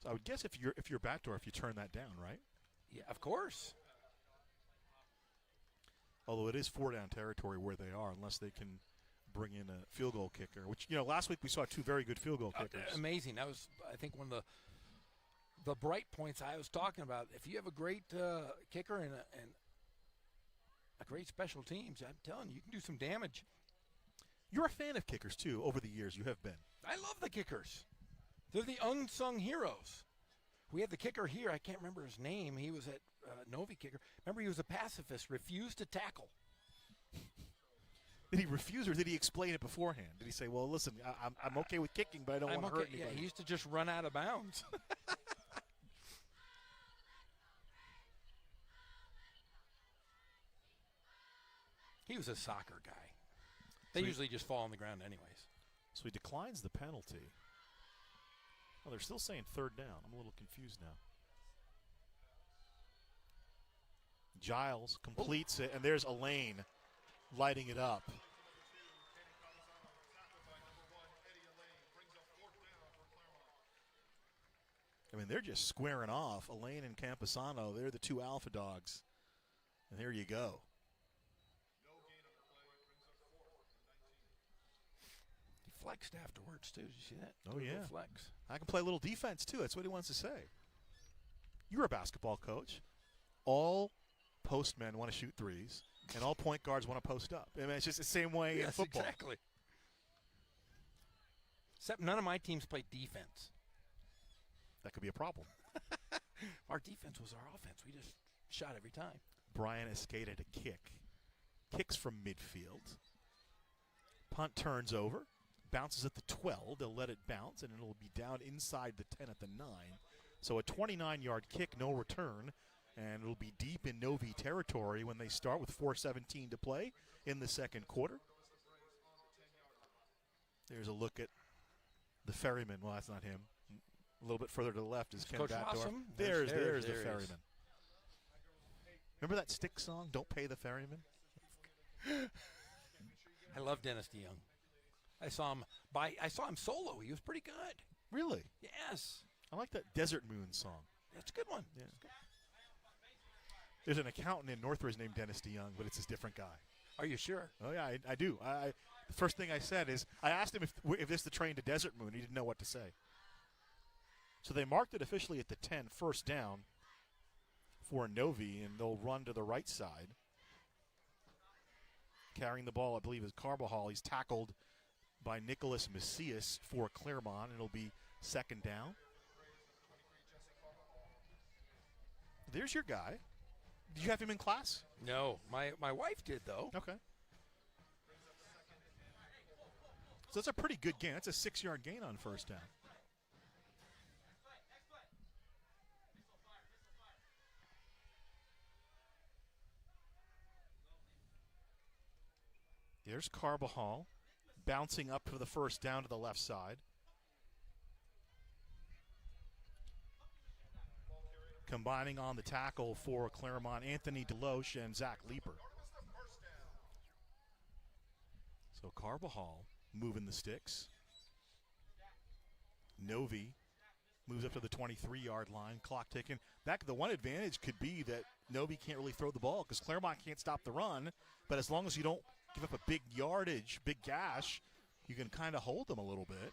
So I would guess if you're Batdorf, you turn that down, right? Yeah, of course. Although it is 4-down territory where they are, unless they can bring in a field goal kicker. Which, last week we saw 2 very good field goal kickers. Amazing. That was, I think, one of the bright points I was talking about. If you have a great kicker and a great special teams, I'm telling you, you can do some damage. You're a fan of kickers, too, over the years. You have been. I love the kickers. They're the unsung heroes. We had the kicker here. I can't remember his name. He was at Novi kicker. Remember, he was a pacifist, refused to tackle. Did he refuse, or did he explain it beforehand? Did he say, well, listen, I'm okay with kicking, but I don't want to hurt anybody? Yeah, he used to just run out of bounds. He was a soccer guy. They usually just fall on the ground anyways. So he declines the penalty. Well, they're still saying third down. I'm a little confused now. Giles completes it, and there's Elaine lighting it up. I mean, they're just squaring off. Elaine and Camposano, they're the 2 alpha dogs. And there you go. He flexed afterwards, too. Did you see that? Oh, Did a little yeah. flex. I can play a little defense, too. That's what he wants to say. You're a basketball coach. All postmen want to shoot threes, and all point guards want to post up. I mean, it's just the same way in Yes, football. exactly. Except none of my teams played defense. That could be a problem. Our defense was our offense. We just shot every time. Brian Escada to kick. Kicks from midfield. Punt turns over. Bounces at the 12. They'll let it bounce, and it'll be down inside the 10 at the 9. So a 29-yard kick, no return. And it'll be deep in Novi territory when they start with 4:17 to play in the second quarter. There's a look at the ferryman. Well, that's not him. A little bit further to the left is Ken Coach Batdorf. Awesome. There's There the he is. ferryman. Remember that Styx song, Don't Pay the Ferryman? I love Dennis DeYoung. I saw him solo. He was pretty good. Really? Yes. I like that Desert Moon song. That's a good one. Yeah. There's an accountant in Northridge named Dennis DeYoung, but it's a different guy. Are you sure? Oh, yeah, I do. The first thing I said is, I asked him if this is the train to Desert Moon. He didn't know what to say. So they marked it officially at the 10, first down. for Novi, and they'll run to the right side. Carrying the ball, I believe, is Carbajal. He's tackled by Nicholas Macias for Claremont, and it'll be second down. There's your guy. Did you have him in class? No, my wife did, though. Okay. So that's a pretty good gain. That's a 6-yard gain on first down. There's Carbajal bouncing up for the first down to the left side. Combining on the tackle for Claremont, Anthony Deloche and Zach Leeper. So Carbajal moving the sticks. Novi moves up to the 23-yard line, clock ticking. The one advantage could be that Novi can't really throw the ball because Claremont can't stop the run, but as long as you don't give up a big yardage, big gash, you can kind of hold them a little bit.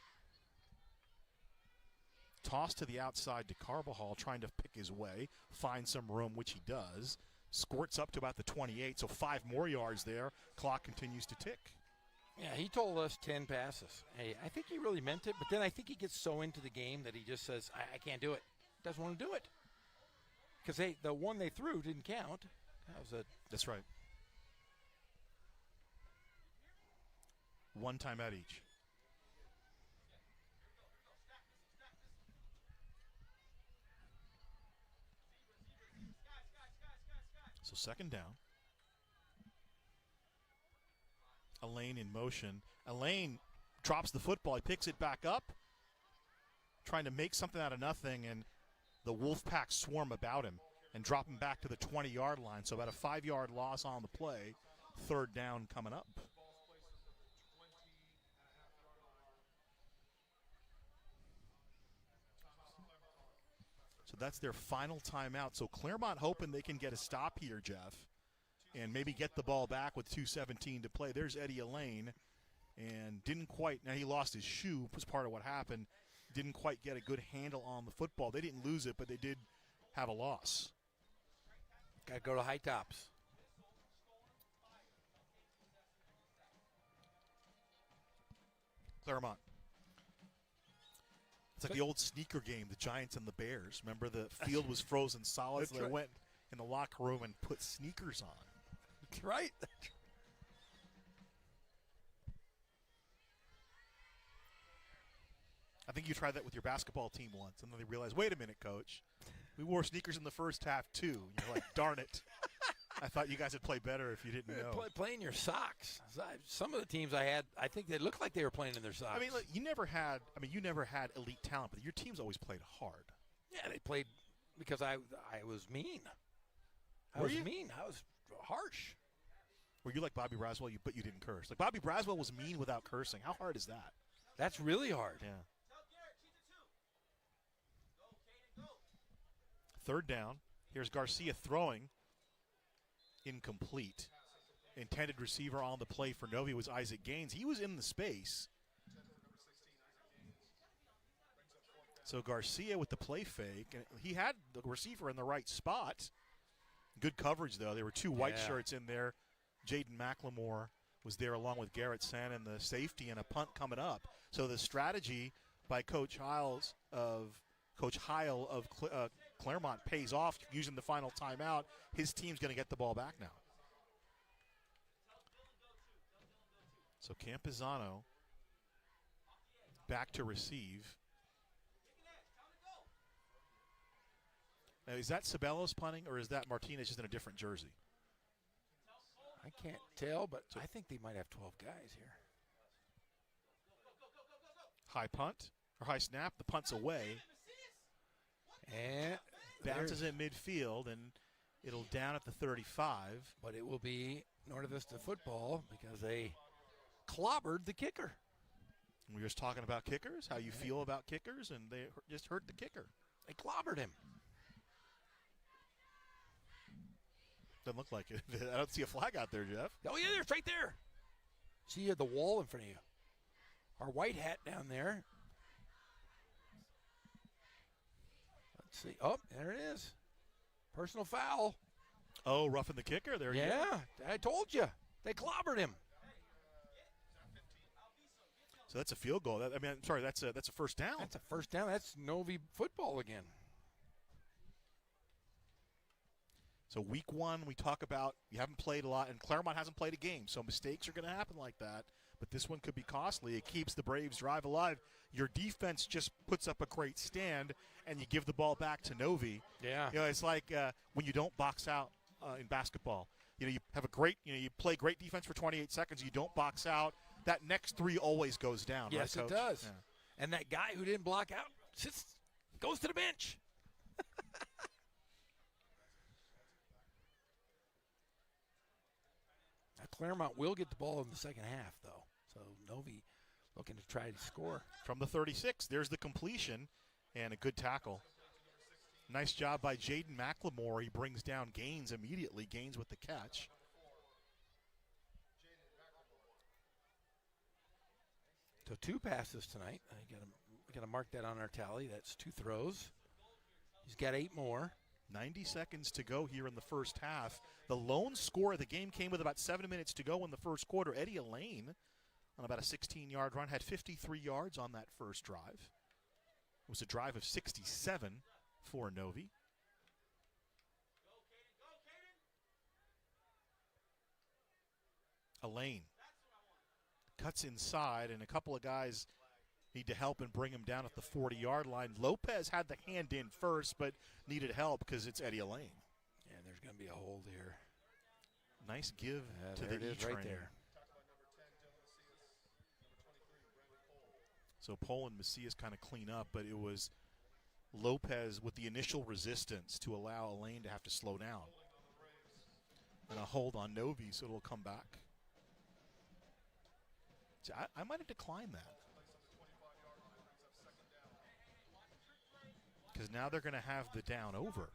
Toss to the outside to Carbajal, trying to pick his way, find some room, which he does. Squirts up to about the 28, so 5 more yards there. Clock continues to tick. Yeah, he told us 10 passes. Hey, I think he really meant it, but then I think he gets so into the game that he just says, I can't do it. Doesn't want to do it. Because the one they threw didn't count. That's right. One timeout each. So second down. Elaine in motion. Elaine drops the football. He picks it back up, trying to make something out of nothing, and the Wolfpack swarm about him and drop him back to the 20-yard line. So about a 5-yard loss on the play. Third down coming up. So that's their final timeout. So Claremont hoping they can get a stop here, Jeff, and maybe get the ball back with 2:17 to play. There's Eddie Elaine, and didn't quite. Now he lost his shoe, was part of what happened. Didn't quite get a good handle on the football. They didn't lose it, but they did have a loss. Got to go to high tops. Claremont. It's like the old sneaker game, the Giants and the Bears. Remember, the field was frozen solid, so they went in the locker room and put sneakers on. That's right. I think you tried that with your basketball team once, and then they realized, wait a minute, coach. We wore sneakers in the first half, too. You're like, darn it. I thought you guys would play better if you didn't know. Playing your socks. Some of the teams I had, I think they looked like they were playing in their socks. I mean, look, you never had elite talent, but your teams always played hard. Yeah, they played because I was mean. I was harsh. Were you like Bobby Braswell, but you didn't curse? Like Bobby Braswell was mean without cursing. How hard is that? That's really hard. Yeah. Third down. Here's Garcia throwing. Incomplete. Intended receiver on the play for Novi was Isaac Gaines. He was in the space. So Garcia with the play fake. And he had the receiver in the right spot. Good coverage, though. There were 2 white shirts in there. Jaden McLemore was there along with Garrett San and the safety and a punt coming up. So the strategy by Coach Heil of Claremont pays off using the final timeout. His team's going to get the ball back now. So Campizano back to receive. Now, is that Sabello's punting, or is that Martinez just in a different jersey? I can't tell, but I think they might have 12 guys here. High punt, or high snap. The punt's away. And bounces in midfield, and it'll down at the 35. But it will be Norte Vista football because they clobbered the kicker. We were just talking about kickers, how you feel about kickers, and they just hurt the kicker. They clobbered him. Doesn't look like it. I don't see a flag out there, Jeff. Oh, yeah, it's right there. See, you have the wall in front of you. Our white hat down there. Let's see. Oh, there it is. Personal foul. Oh, roughing the kicker. There you go. Yeah, I told you. They clobbered him. So that's a field goal. That's a first down. That's a first down. That's Novi football again. So week one, we talk about you haven't played a lot, and Claremont hasn't played a game, so mistakes are going to happen like that. But this one could be costly. It keeps the Braves' drive alive. Your defense just puts up a great stand, and you give the ball back to Novi. Yeah. It's like when you don't box out in basketball. You have you play great defense for 28 seconds. You don't box out. That next 3 always goes down. Yes, right, it Coach? does. Yeah. And that guy who didn't block out goes to the bench. Now, Claremont will get the ball in the second half, though. So Novi looking to try to score. From the 36, there's the completion and a good tackle. Nice job by Jaden McLemore. He brings down Gaines immediately. Gaines with the catch. So 2 passes tonight. We got to mark that on our tally. That's 2 throws. He's got 8 more. 90 seconds to go here in the first half. The lone score of the game came with about 7 minutes to go in the first quarter. Eddie Elaine, on about a 16-yard run, had 53 yards on that first drive. It was a drive of 67 for Novi. Elaine cuts inside, and a couple of guys need to help and bring him down at the 40-yard line. Lopez had the hand in first, but needed help because it's Eddie Elaine. Yeah, there's going to be a hold here. Nice give to there the it is E-train. right there. So Pohl and Macias kind of clean up, but it was Lopez with the initial resistance to allow Elaine to have to slow down. And a hold on Novi, so it'll come back. So I might have declined that. Because now they're going to have the down over.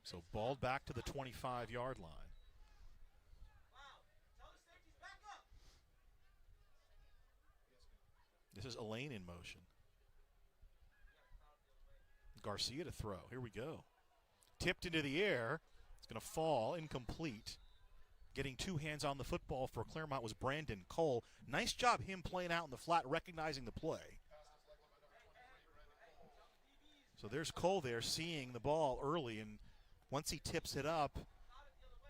So ball back to the 25-yard line. This is Elaine in motion. Garcia to throw. Here we go. Tipped into the air. It's going to fall, incomplete. Getting 2 hands on the football for Claremont was Brandon Cole. Nice job him playing out in the flat, recognizing the play. So there's Cole there seeing the ball early, and once he tips it up,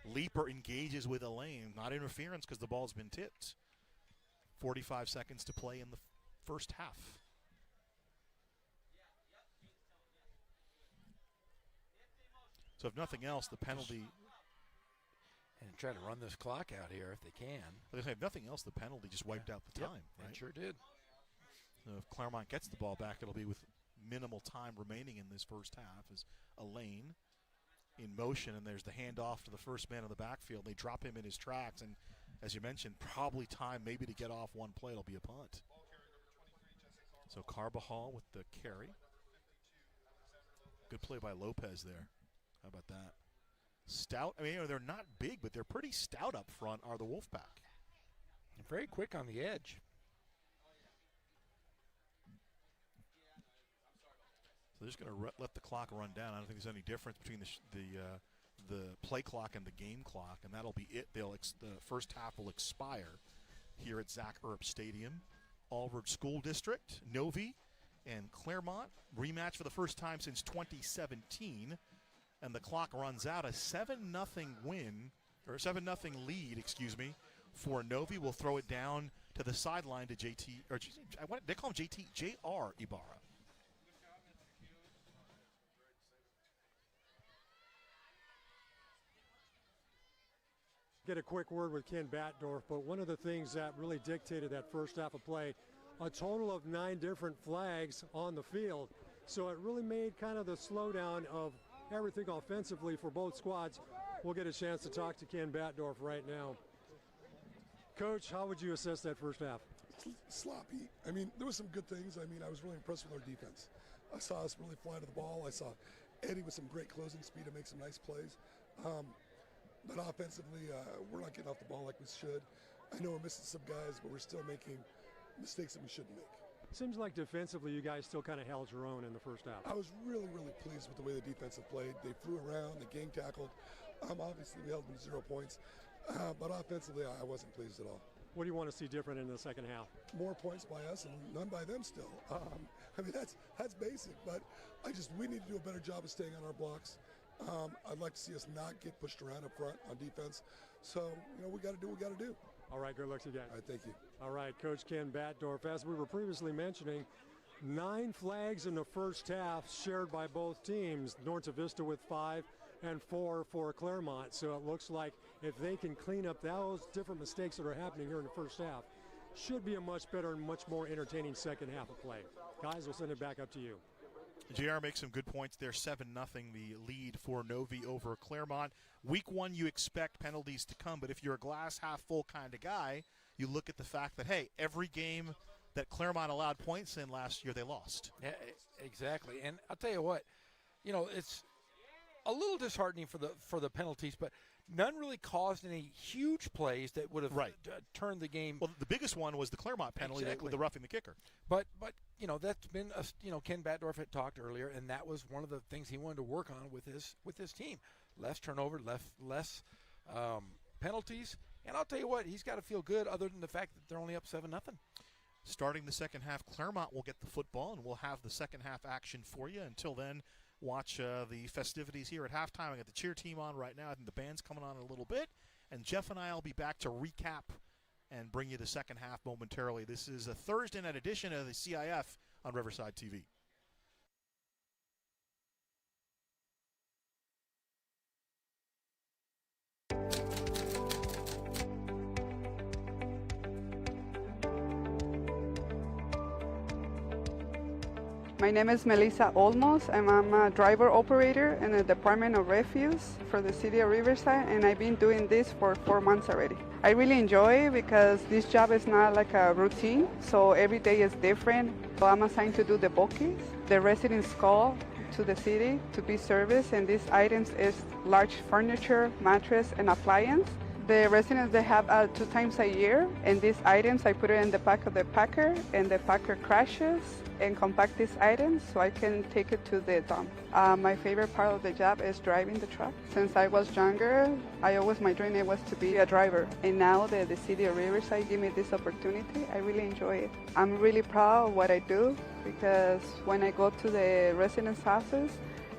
Leaper engages with Elaine. Not interference because the ball's been tipped. 45 seconds to play in the first half. So if nothing else, the penalty... And try to run this clock out here if they can. If nothing else, the penalty just wiped out the time, right? It sure did. So if Claremont gets the ball back, it'll be with minimal time remaining in this first half as Elaine in motion, and there's the handoff to the first man in the backfield. They drop him in his tracks, and as you mentioned, probably time maybe to get off one play. It'll be a punt. So Carbajal with the carry. Good play by Lopez there. How about that? Stout. I mean, they're not big, but they're pretty stout up front, are the Wolfpack. Very quick on the edge. So they're just going to let the clock run down. I don't think there's any difference between the play clock and the game clock, and that'll be it. The first half will expire here at Zach Earp Stadium. Allward School District, Novi, and Claremont. Rematch for the first time since 2017. And the clock runs out. A 7-0 win, or 7-0 lead, for Novi. Will throw it down to the sideline to JT, or they call him JT, J.R. Ibarra. Get a quick word with Ken Batdorf, but one of the things that really dictated that first half of play, a total of 9 different flags on the field. So it really made kind of the slowdown of everything offensively for both squads. We'll get a chance to talk to Ken Batdorf right now. Coach, how would you assess that first half? Sloppy. I mean, there was some good things. I mean, I was really impressed with our defense. I saw us really fly to the ball. I saw Eddie with some great closing speed to make some nice plays. But offensively, we're not getting off the ball like we should. I know we're missing some guys, but we're still making mistakes that we shouldn't make. Seems like defensively you guys still kind of held your own in the first half. I was really, really pleased with the way the defense have played. They flew around, they gang tackled. Obviously, we held them to 0 points, but offensively, I wasn't pleased at all. What do you want to see different in the second half? More points by us and none by them still. I mean, that's basic, but we need to do a better job of staying on our blocks. I'd like to see us not get pushed around up front on defense. So, we got to do what we got to do. All right, good luck again. All right, thank you. All right, Coach Ken Batdorf, as we were previously mentioning, 9 flags in the first half shared by both teams, North Vista with 5 and 4 for Claremont. So it looks like if they can clean up those different mistakes that are happening here in the first half, should be a much better and much more entertaining second half of play. Guys, we'll send it back up to you. JR makes some good points there. 7-0 the lead for Novi over Claremont. Week 1, you expect penalties to come, but if you're a glass half full kind of guy, you look at the fact that, hey, every game that Claremont allowed points in last year, they lost. Yeah, exactly. And I'll tell you what, it's a little disheartening for the penalties, but none really caused any huge plays that would have turned the game. Well, the biggest one was the Claremont penalty with the roughing the kicker. But that's been Ken Batdorf had talked earlier, and that was one of the things he wanted to work on with his team. Less turnover, less penalties, and I'll tell you what, he's got to feel good. Other than the fact that they're only up 7-0. Starting the second half, Claremont will get the football, and we'll have the second half action for you. Until then, watch the festivities here at halftime. I got the cheer team on right now. I think the band's coming on in a little bit. And Jeff and I will be back to recap and bring you the second half momentarily. This is a Thursday night edition of the CIF on Riverside TV. My name is Melissa Olmos, and I'm a driver operator in the Department of Refuse for the City of Riverside, and I've been doing this for 4 months already. I really enjoy it because this job is not like a routine, so every day is different. So I'm assigned to do the bookings. The residents call to the city to be serviced, and these items is large furniture, mattress, and appliance. The residents, they have 2 times a year, and these items, I put it in the back of the packer, and the packer crashes and compact these items so I can take it to the dump. My favorite part of the job is driving the truck. Since I was younger, my dream was to be a driver. And now that the City of Riverside gave me this opportunity, I really enjoy it. I'm really proud of what I do because when I go to the residents' houses,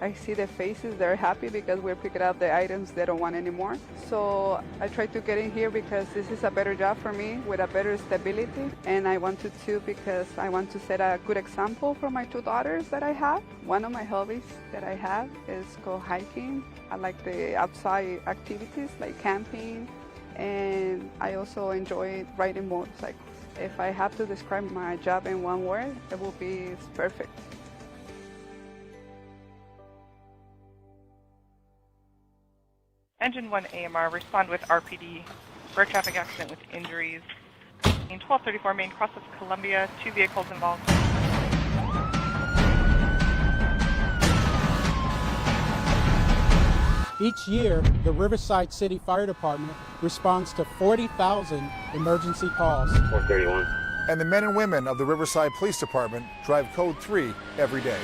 I see the faces, they're happy because we're picking up the items they don't want anymore. So I try to get in here because this is a better job for me with a better stability. And I wanted to because I want to set a good example for my 2 daughters that I have. One of my hobbies that I have is go hiking. I like the outside activities like camping, and I also enjoy riding motorcycles. If I have to describe my job in one word, it will be it's perfect. Engine 1 AMR, respond with RPD for a traffic accident with injuries. In 1234 Main, cross of Columbia, 2 vehicles involved. Each year, the Riverside City Fire Department responds to 40,000 emergency calls. 431. And the men and women of the Riverside Police Department drive Code 3 every day.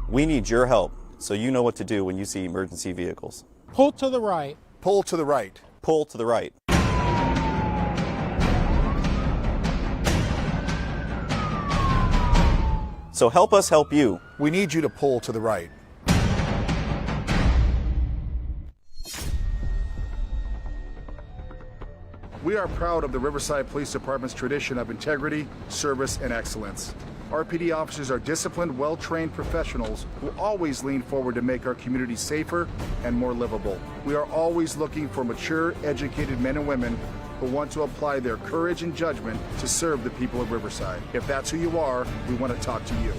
We need your help so you know what to do when you see emergency vehicles. Pull to the right. Pull to the right. Pull to the right. So help us help you. We need you to pull to the right. We are proud of the Riverside Police Department's tradition of integrity, service, and excellence. RPD officers are disciplined, well-trained professionals who always lean forward to make our community safer and more livable. We are always looking for mature, educated men and women who want to apply their courage and judgment to serve the people of Riverside. If that's who you are, we want to talk to you.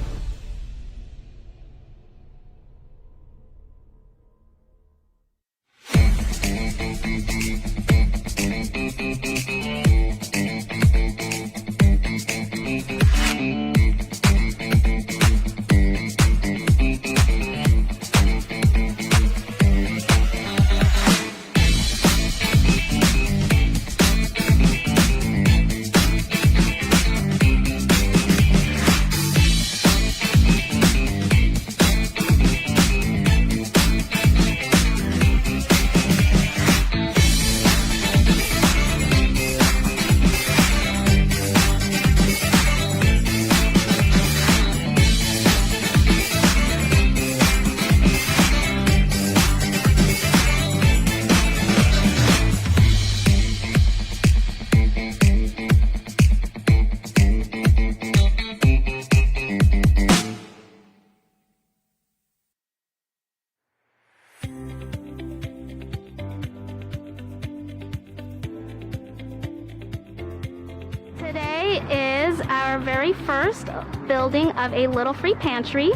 our very first building of a Little Free Pantry.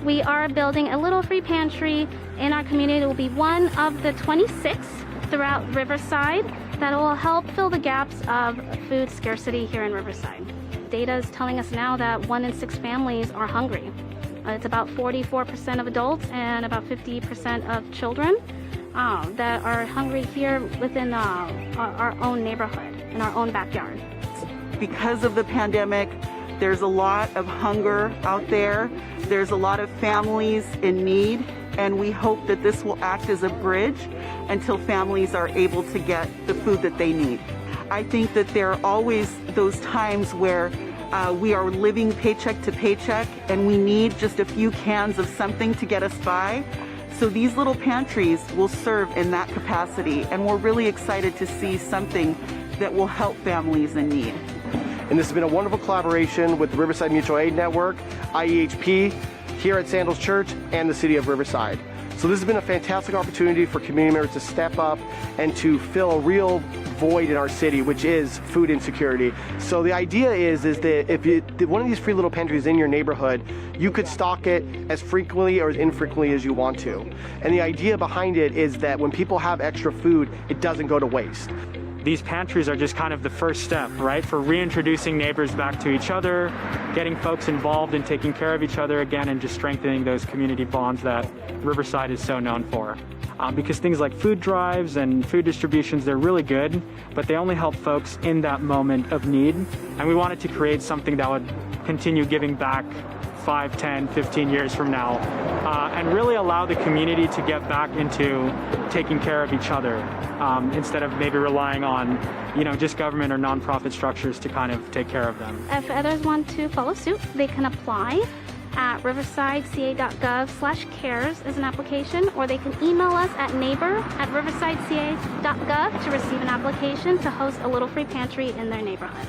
We are building a Little Free Pantry in our community. It will be one of the 26 throughout Riverside that will help fill the gaps of food scarcity here in Riverside. Data is telling us now that 1 in 6 families are hungry. It's about 44% of adults and about 50% of children that are hungry here within our own neighborhood, in our own backyard. Because of the pandemic, there's a lot of hunger out there. There's a lot of families in need, and we hope that this will act as a bridge until families are able to get the food that they need. I think that there are always those times where we are living paycheck to paycheck and we need just a few cans of something to get us by. So these little pantries will serve in that capacity, and we're really excited to see something that will help families in need. And this has been a wonderful collaboration with the Riverside Mutual Aid Network, IEHP, here at Sandals Church, and the City of Riverside. So this has been a fantastic opportunity for community members to step up and to fill a real void in our city, which is food insecurity. So the idea is that if one of these free little pantries in your neighborhood, you could stock it as frequently or as infrequently as you want to. And the idea behind it is that when people have extra food, it doesn't go to waste. These pantries are just kind of the first step, right, for reintroducing neighbors back to each other, getting folks involved in taking care of each other again, and just strengthening those community bonds that Riverside is so known for. Because things like food drives and food distributions, they're really good, but they only help folks in that moment of need. And we wanted to create something that would continue giving back 5, 10, 15 years from now, and really allow the community to get back into taking care of each other, instead of maybe relying on, just government or nonprofit structures to kind of take care of them. If others want to follow suit, they can apply at riversideca.gov/cares as an application, or they can email us at neighbor@riversideca.gov to receive an application to host a Little Free Pantry in their neighborhood.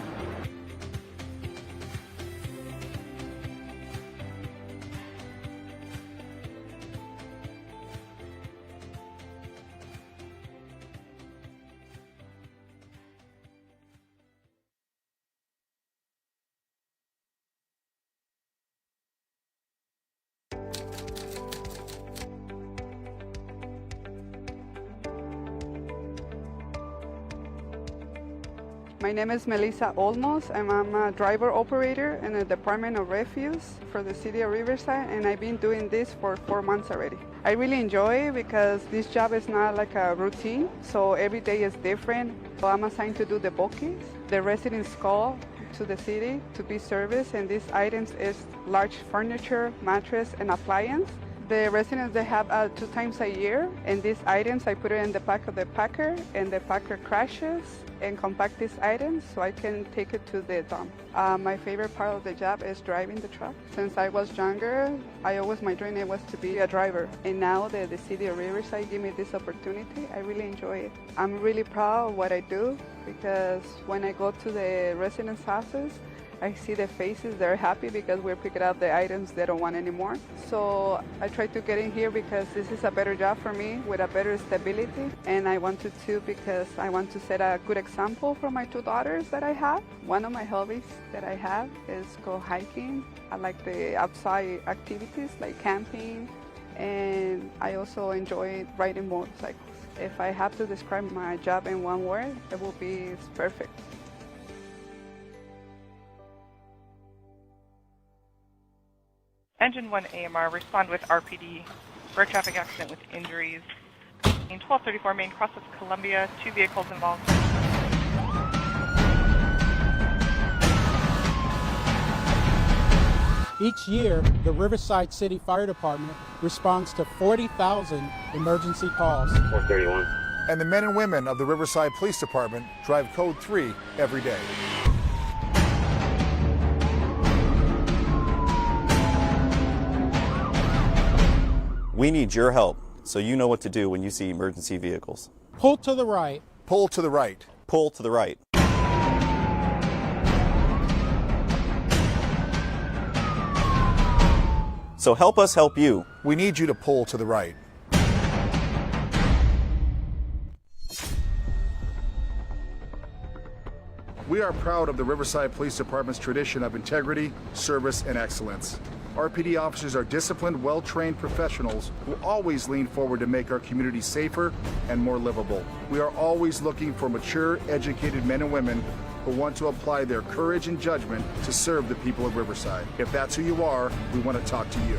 My name is Melissa Olmos, and I'm a driver operator in the Department of Refuse for the City of Riverside, and I've been doing this for 4 months already. I really enjoy it because this job is not like a routine, so every day is different. So I'm assigned to do the bookings. The residents call to the city to be serviced, and these items is large furniture, mattress, and appliance. The residents, they have 2 times a year, and these items, I put it in the back of the packer, and the packer crashes and compact these items so I can take it to the dump. My favorite part of the job is driving the truck. Since I was younger, my dream was to be a driver. And now that the City of Riverside gave me this opportunity, I really enjoy it. I'm really proud of what I do because when I go to the residents' houses, I see the faces, they're happy because we're picking up the items they don't want anymore. So I try to get in here because this is a better job for me with a better stability. And I wanted to because I want to set a good example for my 2 daughters that I have. One of my hobbies that I have is go hiking. I like the outside activities like camping, and I also enjoy riding motorcycles. If I have to describe my job in one word, it will be it's perfect. Engine 1 AMR, respond with RPD for a traffic accident with injuries. In 1234 Main, cross of Columbia, 2 vehicles involved. Each year, the Riverside City Fire Department responds to 40,000 emergency calls. 431. And the men and women of the Riverside Police Department drive Code 3 every day. We need your help, so you know what to do when you see emergency vehicles. Pull to the right. Pull to the right. Pull to the right. So help us help you. We need you to pull to the right. We are proud of the Riverside Police Department's tradition of integrity, service, and excellence. RPD officers are disciplined, well-trained professionals who always lean forward to make our community safer and more livable. We are always looking for mature, educated men and women who want to apply their courage and judgment to serve the people of Riverside. If that's who you are, we want to talk to you.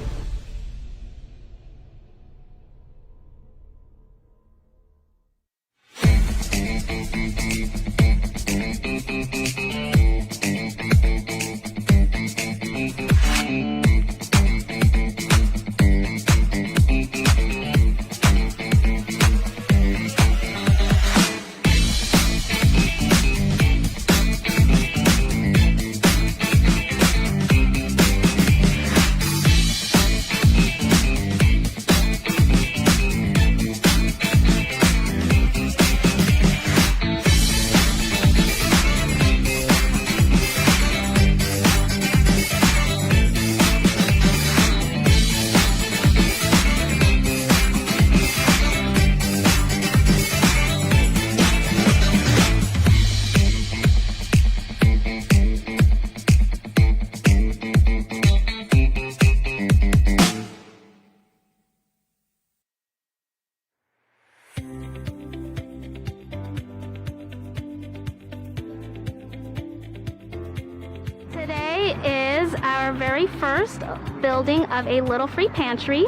Today is our very first building of a little free pantry.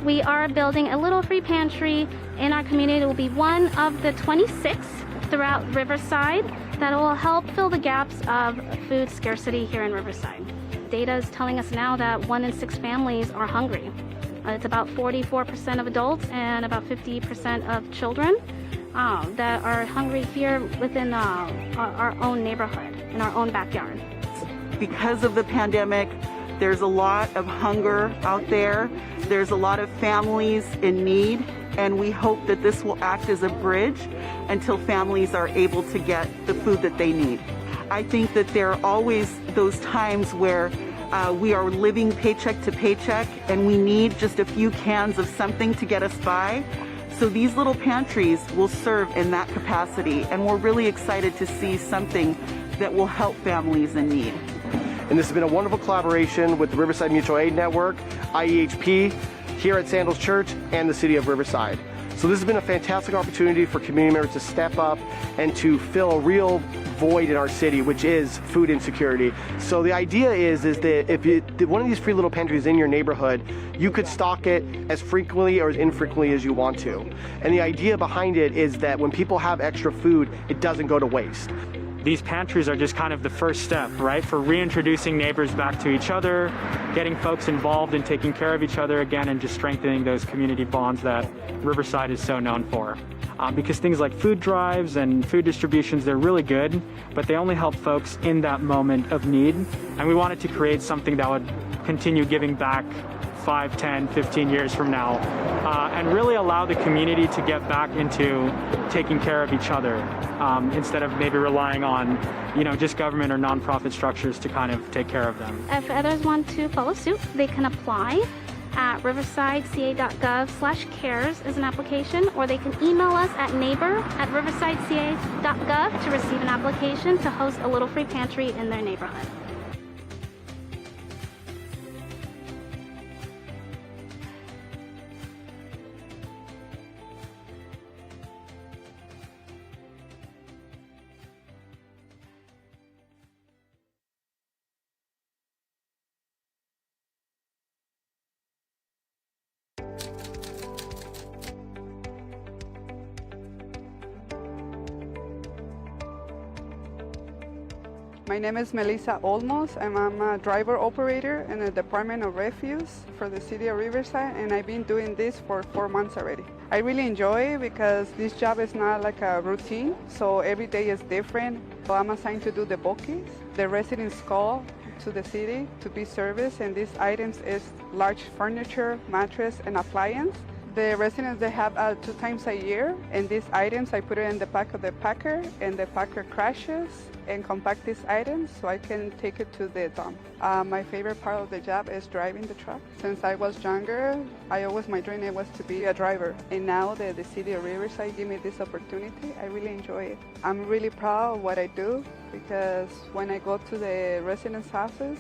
We are building a little free pantry in our community. It will be one of the 26 throughout Riverside that will help fill the gaps of food scarcity here in Riverside. Data is telling us now that 1 in 6 families are hungry. It's about 44% of adults and about 50% of children that are hungry here within our own neighborhood, in our own backyard. Because of the pandemic, there's a lot of hunger out there. There's a lot of families in need, and we hope that this will act as a bridge until families are able to get the food that they need. I think that there are always those times where we are living paycheck to paycheck and we need just a few cans of something to get us by. So these little pantries will serve in that capacity, and we're really excited to see something that will help families in need. And this has been a wonderful collaboration with the Riverside Mutual Aid Network, IEHP, here at Sandals Church, and the City of Riverside. So this has been a fantastic opportunity for community members to step up and to fill a real void in our city, which is food insecurity. So the idea is that if one of these free little pantries in your neighborhood, you could stock it as frequently or as infrequently as you want to. And the idea behind it is that when people have extra food, it doesn't go to waste. These pantries are just kind of the first step, right, for reintroducing neighbors back to each other, getting folks involved in taking care of each other again, and just strengthening those community bonds that Riverside is so known for. Because things like food drives and food distributions, they're really good, but they only help folks in that moment of need. And we wanted to create something that would continue giving back 5, 10, 15 years from now, and really allow the community to get back into taking care of each other instead of maybe relying on, just government or nonprofit structures to kind of take care of them. If others want to follow suit, they can apply at riversideca.gov/cares as an application, or they can email us at neighbor@riversideca.gov to receive an application to host a little free pantry in their neighborhood. My name is Melissa Olmos, and I'm a driver operator in the Department of Refuse for the City of Riverside, and I've been doing this for 4 months already. I really enjoy it because this job is not like a routine, so every day is different. So I'm assigned to do the bookings. The residents call to the city to be serviced, and these items is large furniture, mattress, and appliance. The residents, they have 2 times a year, and these items, I put it in the back of the packer, and the packer crashes and compact these items so I can take it to the dump. My favorite part of the job is driving the truck. Since I was younger, my dream was to be a driver. And now that the City of Riverside gave me this opportunity, I really enjoy it. I'm really proud of what I do, because when I go to the residents' houses,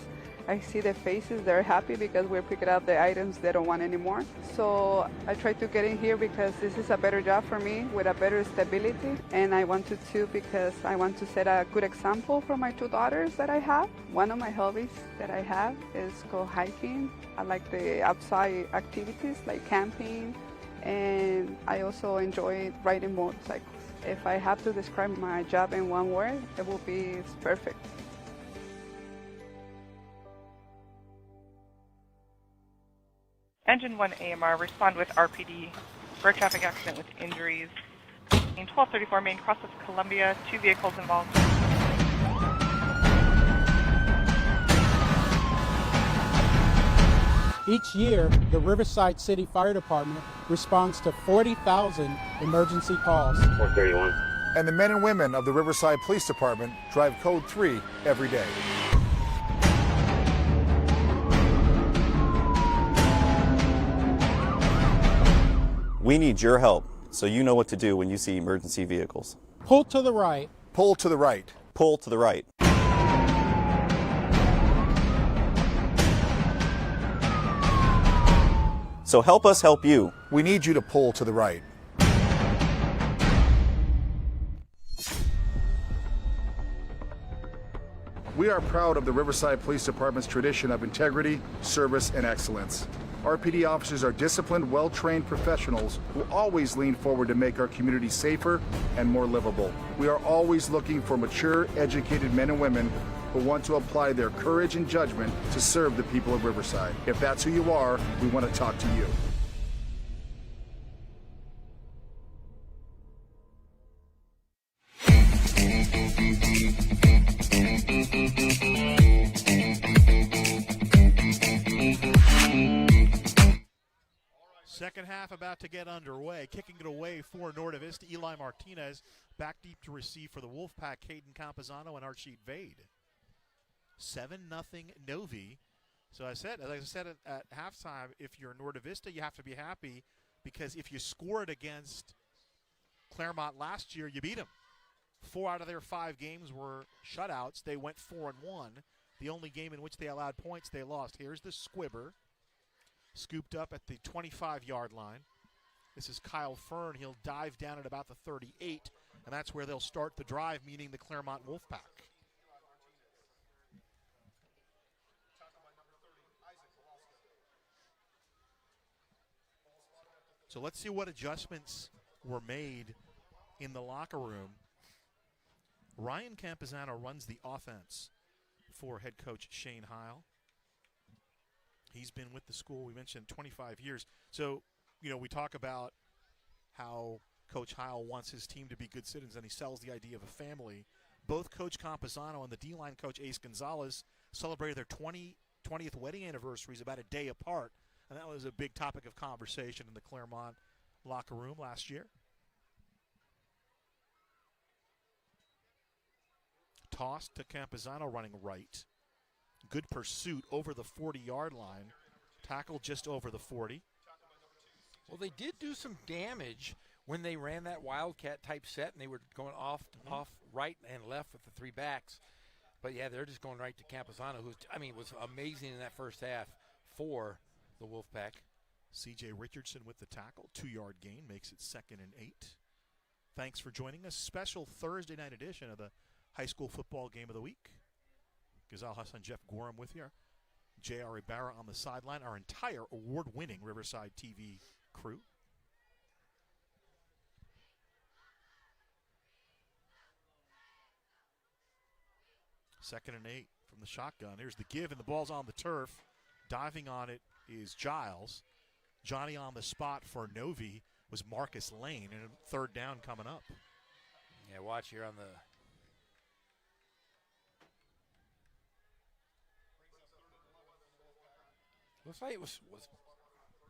I see the faces, they're happy because we're picking up the items they don't want anymore. So I try to get in here because this is a better job for me with a better stability. And I want to too because I want to set a good example for my two daughters that I have. One of my hobbies that I have is go hiking. I like the outside activities like camping, and I also enjoy riding motorcycles. If I have to describe my job in one word, it will be it's perfect. Engine 1 AMR, respond with RPD, road traffic accident with injuries. In 1234 Main, cross of Columbia, 2 vehicles involved. Each year, the Riverside City Fire Department responds to 40,000 emergency calls. 431. And the men and women of the Riverside Police Department drive Code 3 every day. We need your help, so you know what to do when you see emergency vehicles. Pull to the right. Pull to the right. Pull to the right. So help us help you. We need you to pull to the right. We are proud of the Riverside Police Department's tradition of integrity, service, and excellence. RPD officers are disciplined, well-trained professionals who always lean forward to make our community safer and more livable. We are always looking for mature, educated men and women who want to apply their courage and judgment to serve the people of Riverside. If that's who you are, we want to talk to you. Second half about to get underway. Kicking it away for Norte Vista, Eli Martinez. Back deep to receive for the Wolfpack, Caden Campazano and Archie Vade. 7-0 Novi. So as I said at halftime, if you're Norte Vista, you have to be happy because if you scored against Claremont last year, you beat them. 4 out of their 5 games were shutouts. They went 4-1. The only game in which they allowed points, they lost. Here's the squibber. Scooped up at the 25-yard line. This is Kyle Fern. He'll dive down at about the 38, and that's where they'll start the drive, meeting the Claremont Wolfpack. So let's see what adjustments were made in the locker room. Ryan Campazano runs the offense for head coach Shane Heil. He's been with the school, we mentioned, 25 years. So, we talk about how Coach Heil wants his team to be good citizens, and he sells the idea of a family. Both Coach Campazano and the D-line coach Ace Gonzalez celebrated their 20th wedding anniversaries about a day apart, and that was a big topic of conversation in the Claremont locker room last year. Toss to Campazano running right. Good pursuit over the 40-yard line. Tackle just over the 40. Well, they did do some damage when they ran that Wildcat type set, and they were going off right and left with the 3 backs. But, yeah, they're just going right to Campazano, who, was amazing in that first half for the Wolfpack. C.J. Richardson with the tackle. 2-yard gain makes it 2nd and 8. Thanks for joining us. Special Thursday night edition of the high school football game of the week. Ghazal Hassan, Jeff Gorham with you. J.R. Ibarra on the sideline. Our entire award-winning Riverside TV crew. Second and 8 from the shotgun. Here's the give, and the ball's on the turf. Diving on it is Giles. Johnny on the spot for Novi was Marcus Lane, and a 3rd down coming up. Yeah, watch here on the... Looks like it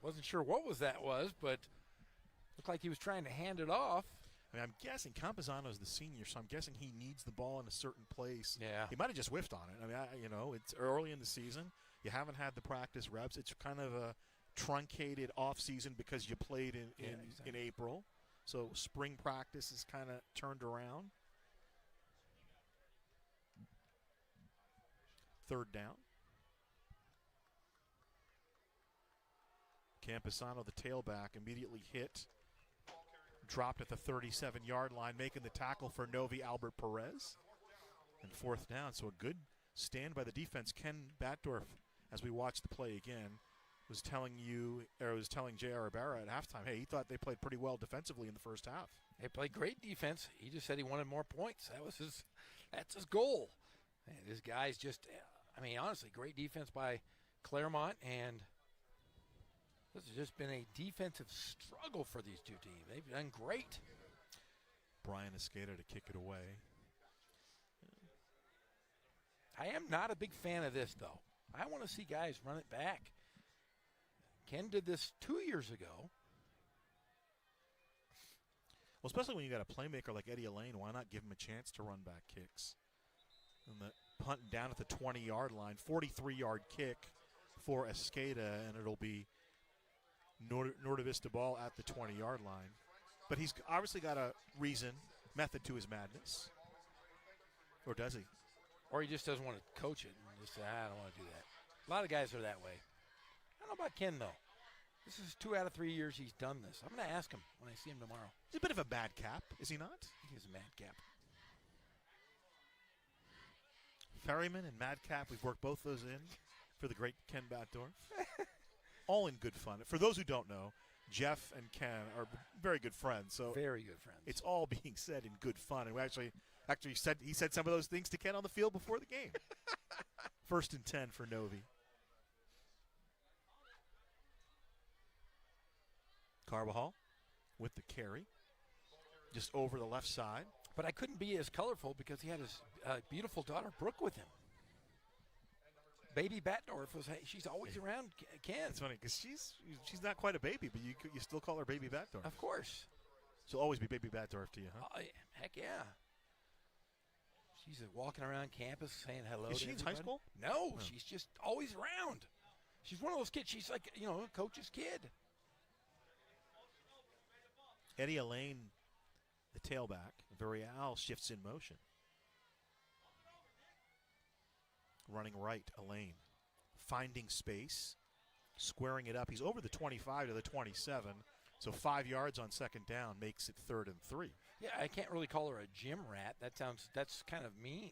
wasn't sure what that was, but looked like he was trying to hand it off. I'm guessing Campazano's the senior, so I'm guessing he needs the ball in a certain place. Yeah. He might have just whiffed on it. It's early in the season. You haven't had the practice reps. It's kind of a truncated off season because you played in April. So spring practice is kind of turned around. 3rd down. Camposano, the tailback, immediately hit. Dropped at the 37-yard line, making the tackle for Novi Albert Perez. And 4th down, so a good stand by the defense. Ken Batdorf, as we watched the play again, was telling J.R. Ibarra at halftime, hey, he thought they played pretty well defensively in the first half. They played great defense. He just said he wanted more points. That's his goal. And this guy's just, I mean, honestly, great defense by Claremont, and this has just been a defensive struggle for these two teams. They've done great. Brian Escada to kick it away. I am not a big fan of this, though. I want to see guys run it back. Ken did this 2 years ago. Well, especially when you got a playmaker like Eddie Elaine, why not give him a chance to run back kicks? And the punt down at the 20-yard line, 43-yard kick for Escada, and it'll be Norte Vista ball at the 20-yard line. But he's obviously got a method to his madness. Or does he? Or he just doesn't want to coach it and just say, I don't want to do that. A lot of guys are that way. I don't know about Ken, though. This is 2 out of 3 years he's done this. I'm going to ask him when I see him tomorrow. He's a bit of a madcap, is he not? He's a madcap. Ferryman and madcap, we've worked both those in for the great Ken Batdorf. All in good fun. For those who don't know, Jeff and Ken are very good friends. So very good friends. It's all being said in good fun. And we actually he said some of those things to Ken on the field before the game. 1st and 10 for Novi. Carbajal with the carry, just over the left side. But I couldn't be as colorful because he had his beautiful daughter, Brooke, with him. Baby Batdorf, she's always around Ken. It's funny because she's not quite a baby, but you still call her Baby Batdorf. Of course. She'll always be Baby Batdorf to you, huh? Heck yeah. She's walking around campus saying hello to Is she in high school? No, she's just always around. She's one of those kids. She's like, a coach's kid. Eddie Elaine, the tailback. Villarreal shifts in motion. Running right, Elaine. Finding space. Squaring it up. He's over the 25 to the 27. So 5 yards on 2nd down makes it 3rd and 3. Yeah, I can't really call her a gym rat. That's kind of mean.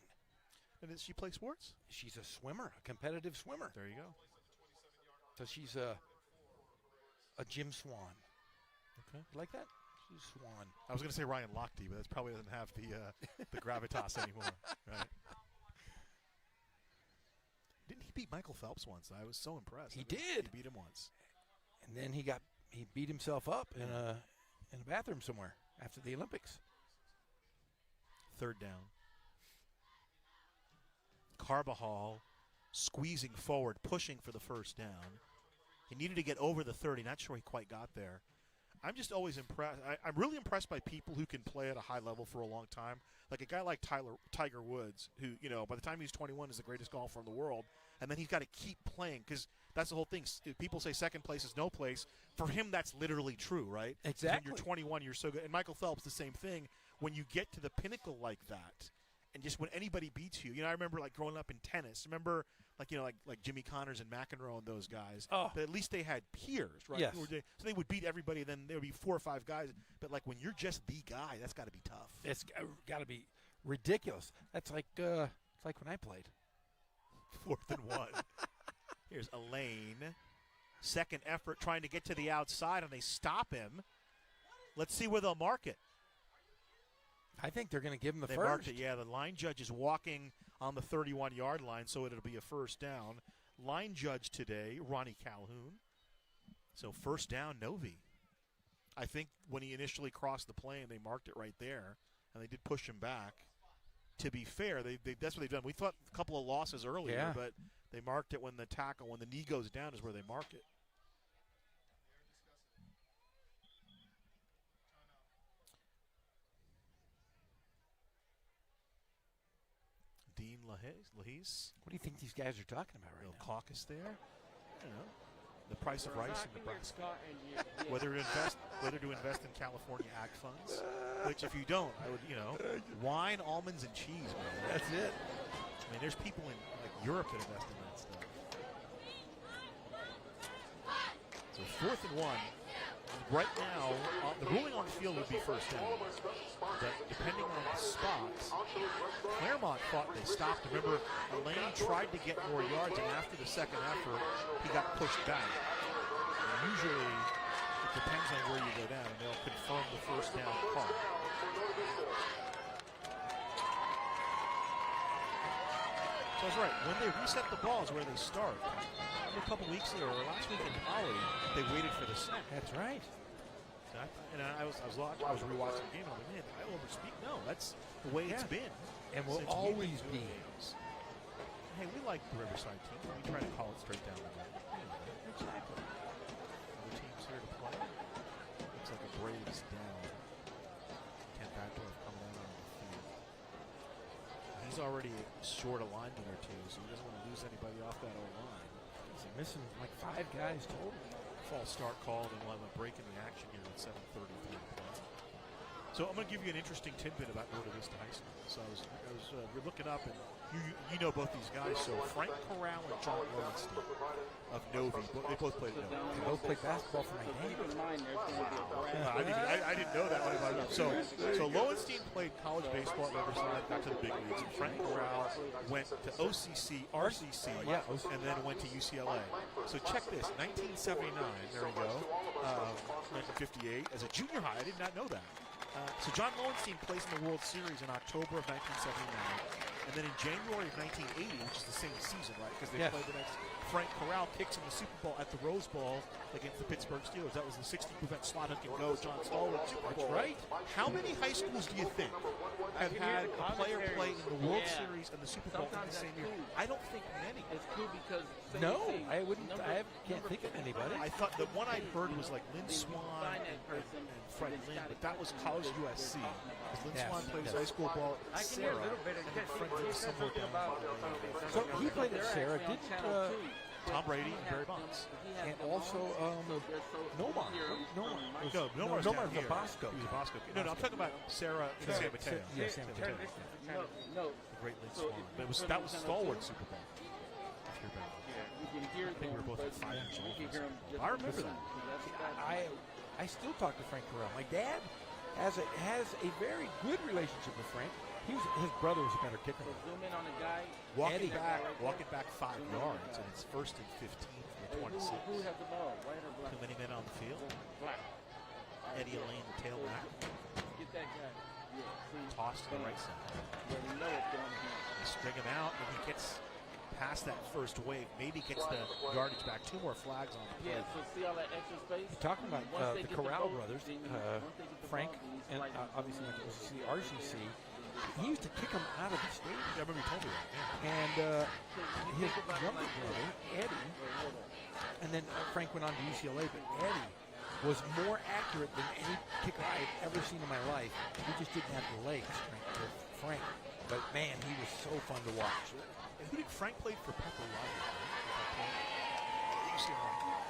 And does she play sports? She's a swimmer, a competitive swimmer. There you go. So she's a gym swan. Okay. You like that? She's a swan. I was going to say Ryan Lochte, but that probably doesn't have the gravitas anymore. Right. Didn't he beat Michael Phelps once? I was so impressed. He did. He beat him once. And then he beat himself up in a bathroom somewhere after the Olympics. 3rd down. Carbajal squeezing forward, pushing for the 1st down. He needed to get over the 30. Not sure he quite got there. I'm just always impressed. I'm really impressed by people who can play at a high level for a long time. Like a guy like Tiger Woods, who, by the time he's 21 is the greatest golfer in the world. And then he's got to keep playing because that's the whole thing. People say second place is no place. For him, that's literally true, right? Exactly. When you're 21, you're so good. And Michael Phelps, the same thing. When you get to the pinnacle like that, and just when anybody beats you, I remember like growing up in tennis. Remember, like Jimmy Connors and McEnroe and those guys. Oh. But at least they had peers, right? Yes. So they would beat everybody. Then there would be 4 or 5 guys. But like when you're just the guy, that's got to be tough. It's got to be ridiculous. That's like it's like when I played. 4th and 1. Here's Elaine. 2nd effort trying to get to the outside, and they stop him. Let's see where they'll mark it. I think they're going to give him the They first. marked it, yeah. The line judge is walking on the 31-yard line, so it'll be a 1st down. Line judge today, Ronnie Calhoun. So 1st down, Novi. I think when he initially crossed the plane, they marked it right there, and they did push him back. To be fair, that's what they've done. We thought a couple of losses earlier, but they marked it when the tackle, when the knee goes down is where they mark it. Dean Lahise. What do you think these guys are talking about right now? Caucus there. I don't know. The price of rice in Nebraska. Whether to invest in California ag funds, which if you don't, I would, wine, almonds, and cheese. Man. That's it. I mean, there's people in like Europe that invest in that stuff. So 4th and 1. Right now, the ruling on the field would be first down. But depending on the spots, Claremont thought they stopped. Remember, Lane tried to get more yards, and after the second effort, he got pushed back. And usually, it depends on where you go down, and they'll confirm the first down call. So I was right. When they reset the ball is where they start. A couple weeks ago, or last week in Holly, they waited for the snap. That's right. And I was rewatching the game. And I'm like, man, I overspeak. No, that's the way it's been, and will since always be. Hey, we like the Riverside team. We try to call it straight down the middle. Exactly. Other teams here to play. Looks like a Braves down. Ken Backdorf coming out on the field. He's already short a lineman or two, so he doesn't want to lose anybody off that O-line. He's missing like 5 guys total. False start called, and we'll have a break in the action here at 7:33 to play. So I'm going to give you an interesting tidbit about Norte Vista High School. So we're looking up, and you know both these guys. So Frank Corral and John Lowenstein of Novi, they both played at Novi. They both played basketball for my dad. I didn't know that. So Lowenstein played college baseball at Riverside, got to the big leagues. And Frank Corral went to RCC, and then went to UCLA. So check this: 1979. There we go. 1958 as a junior high. I did not know that. So John Lowenstein plays in the World Series in October of 1979, and then in January of 1980, which is the same season, right? Because they played the next. Frank Corral kicks in the Super Bowl at the Rose Bowl against the Pittsburgh Steelers. That was the 60% slot hook and go John Stallworth Super Bowl. That's right. How many high schools do you think have had a player play in the World Series and the Super Bowl in the same year? I don't think many. It's cool because no, I wouldn't. Can't think of anybody. I thought the one I heard was like Lynn Swan and Fred Lynn, but that was college USC. Because Lynn Swan plays high school ball at Sarah, and then Fred Lynn somewhere down. So he played at Sarah, didn't Tom Brady and Barry Bonds. And also Nomar. Nomar's the Bosco. He was a Bosco. No, I'm talking about Sarah in San Mateo. Yeah, San Mateo. No. The great Lynn Swan. But that was Stallworth Super Bowl. If you're back. I think we were both at 5 years old. I remember that. I still talk to Frank Corral. My dad has a very good relationship with Frank. His brother was a better kicker. Zoom in on the guy. Walking back 5 yards, and it's 1st and 15 from the 26. Who has the ball? White or black? Too many men on the field. Black. Eddie Elaine, the tailback. Get that guy. Tossed to the right side. We know it's going here. They string him out, and he gets past that first wave. Maybe gets the yardage back. 2 more flags on the play. Yeah, so see all that extra space? You're talking about the Corral brothers, Frank, and obviously like the RCC. He used to kick him out of the stadium. I remember you told me that. Yeah. And his younger brother, Eddie, and then Frank went on to UCLA, but Eddie was more accurate than any kicker I had ever seen in my life. He just didn't have the leg strength of Frank. But, man, he was so fun to watch. And who did Frank play for? Pepper Riley?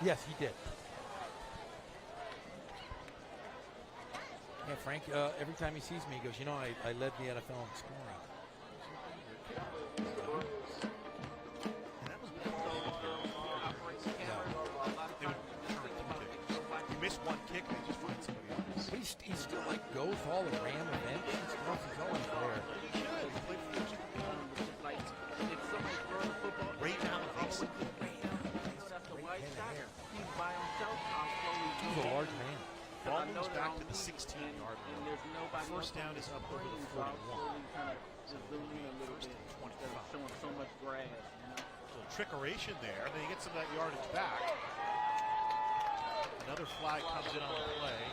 Yes, he did. Yeah, Frank, every time he sees me, he goes, you know, I led the NFL in scoring. You miss one kick, they just find somebody else. But he still, like, goes to all the Ram events and stuff. He's always there. Ray Malavisa. He's a large man. Ball moves back to the 16-yard line. First down is up over the 41. So first and 25. Showing so much grass. So trickeration there. And then he gets some of that yardage back. Another flag comes in on the play.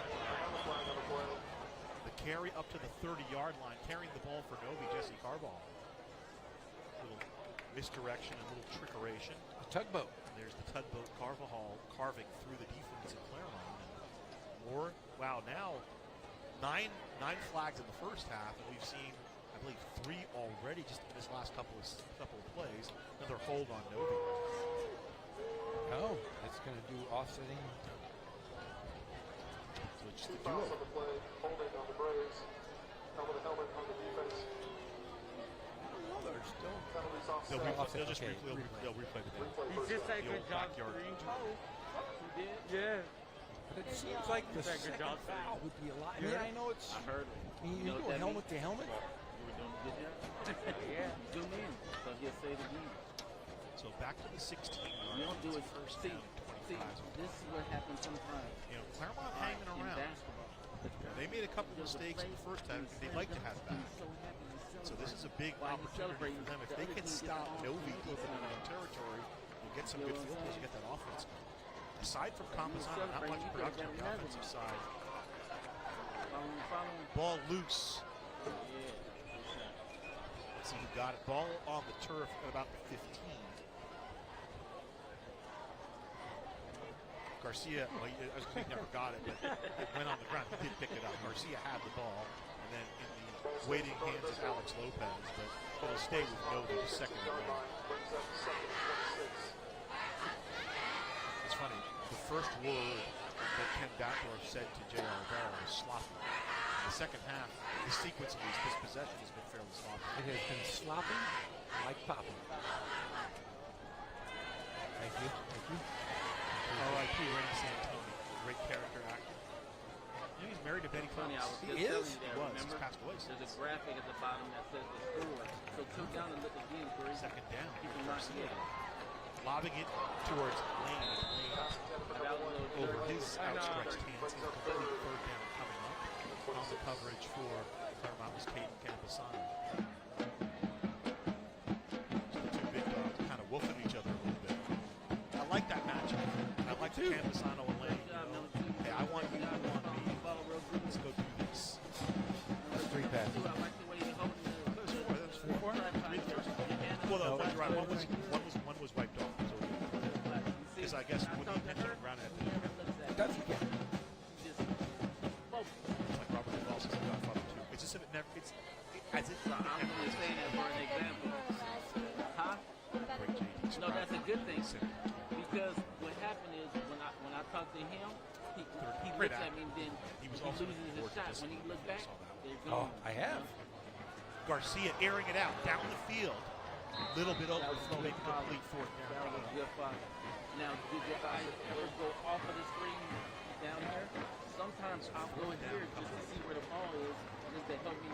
The carry up to the 30-yard line. Carrying the ball for Novi, Jesse Carball. Little misdirection and a little trickeration. The tugboat. And there's the tugboat Carvajal carving through the defense at Claremont. More. Wow, now nine flags in the first half, and we've seen, I believe, 3 already just in this last couple of plays. Another hold on Novi. Oh, it's going to do offsetting. So it's just a duo. know they're still. They'll just replay the day. He just said The good old job. backyard. He did? Yeah. But it seems like the He said good second job, foul Frank. would be a lot. You Yeah, heard I know it's. I heard it. I mean, You know you're what doing that helmet to helmet. You were doing a good job? Yeah, zoom in. So he'll say it again. So back to the 16-yard. You don't do it first see, down, see, 25. this is what happens sometimes. You know, Claremont hanging in around. basketball. They made a couple mistakes in the first half. They'd like to have back. So this is a big opportunity for them. If they can stop Novi deep in their own territory and get some good field goals and get that offense going. Aside from Campazano, not much production on the offensive side. Ball loose. Let's see who got it. Ball on the turf at about the 15. Garcia, well, he never got it, but it went on the ground. He did pick it up. Garcia had the ball, and then in the waiting hands is Alex Lopez, but it'll stay with Novi the second round. It's funny. The first word that Ken Batdorf said to J.R. Rivera was sloppy. In the second half, the sequence of this possession has been fairly sloppy. It has been sloppy like popping. Thank you. Thank you. R.I.P. Randy Santoni, great character actor. You know, he's married to Betty Funny, I Phillips. was just He telling is? you that, He was. remember? He's passed away. There's a graphic at the bottom that says the score. So click down and look again, Bree. Second down. Keep in mind, Garcia. yeah. Lobbing it towards Lane. Lane over his outstretched hands. He's a complete third down coming up. On the coverage for Claremont was Caden Campusano. So the two big dogs kind of wolfing each other a little bit. I like that matchup. I like the Campusano and Lane. Hey, I want you, you want me. Let's go do this. That's 3 passes. Well, no, one's right. One was wiped off. Because I guess with the intention of ground it. Doesn't get it. It's like Robert Duvall says in Godfather 2. It's just if it never. It's as if. I'm only saying that for an example. Huh? No, that's a good thing. Because what happened is when I talked to him, he looks at me and then he loses his shot. When he looks back, they're gone. Oh, I have. Garcia airing it out down the field. Little bit overthrow, maybe complete fourth down. That was good follow. Now, did your eye ever go off of the screen down here? Sometimes I'll go in here just to see where the ball is, just to help me.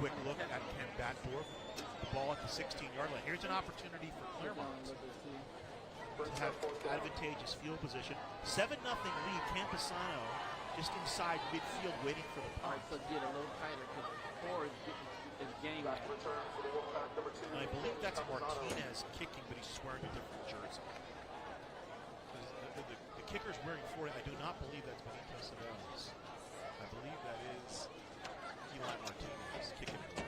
Quick look at Ken Batdorf. The ball at the 16-yard line. Here's an opportunity for Claremont to have advantageous field position. 7-0 lead. Campusano just inside midfield waiting for the All punt. right, so get a little tighter because before it's game. And I believe that's Martinez kicking, but he's wearing a different jersey. The kicker's wearing 40. I do not believe that's Benito Civeles. I believe that is Eli Martinez kicking it.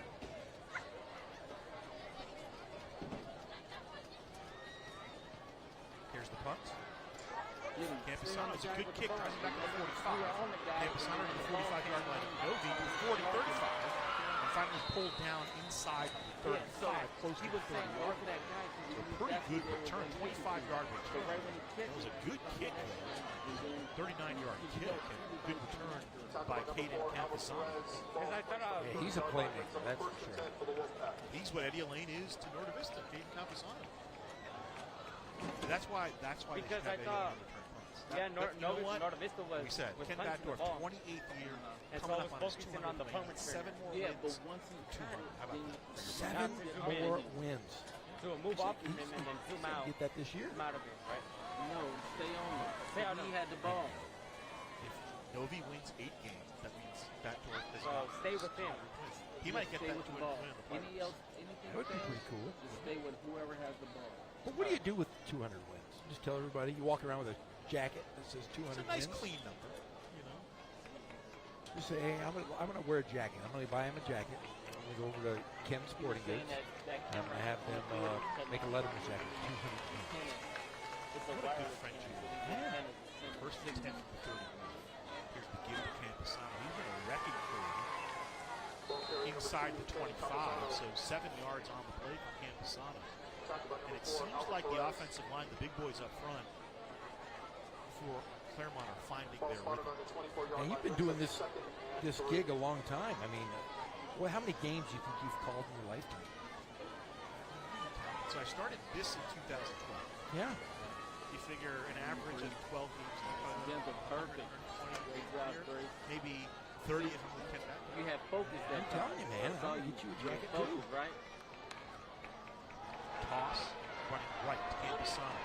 Here's the punt. Campusano's a good kick, drives it back to the 45. Campusano to the 45-yard line. Novi to the 40, 35. And finally pulled down inside the 35, close to the 30-yard line. So pretty good return, 25-yard return. That was a good kick, 39-yard kick, and good return by Caden Campusano. Yeah, he's a playmaker, that's for sure. He's what Eddie Elaine is to Norte Vista, Caden Campusano. That's why Because they I thought, yeah, Norte Vista was. We said was Ken punching the Batdorf, ball. 28th year, And so coming I up was on his focusing 200 on the wins. punt return. 7 more Yeah, wins. but once he got it, How about then 7 more wins. So move off from him and then zoom out. Get that this year? Zoom out of it, right? No, stay on it. Stay on he had the ball. If Novi wins 8 games, that means Batdorf has So stay with him. He might get stay that with to the ball. win the Anything else? Anything That would be pretty cool. Just stay with whoever has the ball. But what do you do with 200 wins? Just tell everybody you walk around with a jacket that says 200 It's a nice wins. clean number, you know. Just say, hey, I'm gonna wear a jacket. I'm gonna buy him a jacket. I'm gonna go over to Ken's Sporting Goods. And I'm gonna have them make a Letterman jacket. 200 wins. What a good friendship. Yeah. First and 10 for 30. Here's the give to Campusano. He's in a wrecking crew. Inside the 25, so 7 yards on the play for Campusano. And it seems like the offensive line, the big boys up front, for Claremont are finding their rhythm. And you've been doing this gig a long time. I mean, well, how many games do you think you've called in your lifetime? So I started this in 2012. Yeah. You figure an average of 12 games. Perfect. Great job, Grace. Maybe 30 if I'm with Ken Baddour. You have focus that I'm telling you, man. I'll get you a jacket too. focus, right? Toss, running right to Gambasano.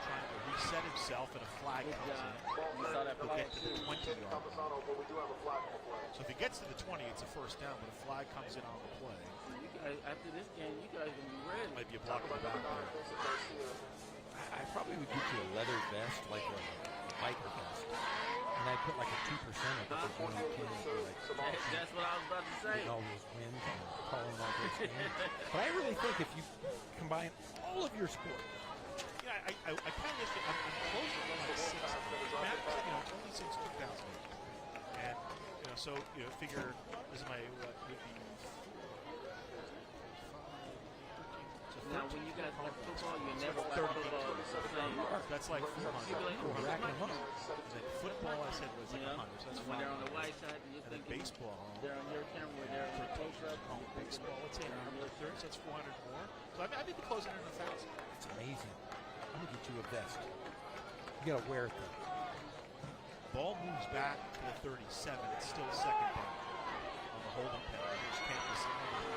Trying to reset himself, and a flag Good comes job. in. You saw that He'll flag? get to the 20-yard line. So if he gets to the 20, it's a first down, but a flag comes in on the play. You guys, after this game, you guys gonna be ready. Might be a block in the back there. I probably would get you a leather vest, like a biker vest. And I put like a 2% of it because you can That's what I was about to say. all those wins and calling all those games. But I really think if you combine all of your sports, Yeah, I kind of I'm closer to like 6. Matt, only since 2008. And, so, figure this is my, what, would be Now, when you guys play football, you never play 30 football the same. That's like 400. racking them up. Football, I said, was like 100, so that's When they're 500. on the white side, you're And then thinking baseball, they're on your camera where they're for close up. baseball, let's say on the third, so that's 400 more. So I'd be closer to 1,000. It's amazing. I'm going to get you a vest. You got to wear it though. Ball moves back to the 37. It's still second down on the holding penalty. There's campus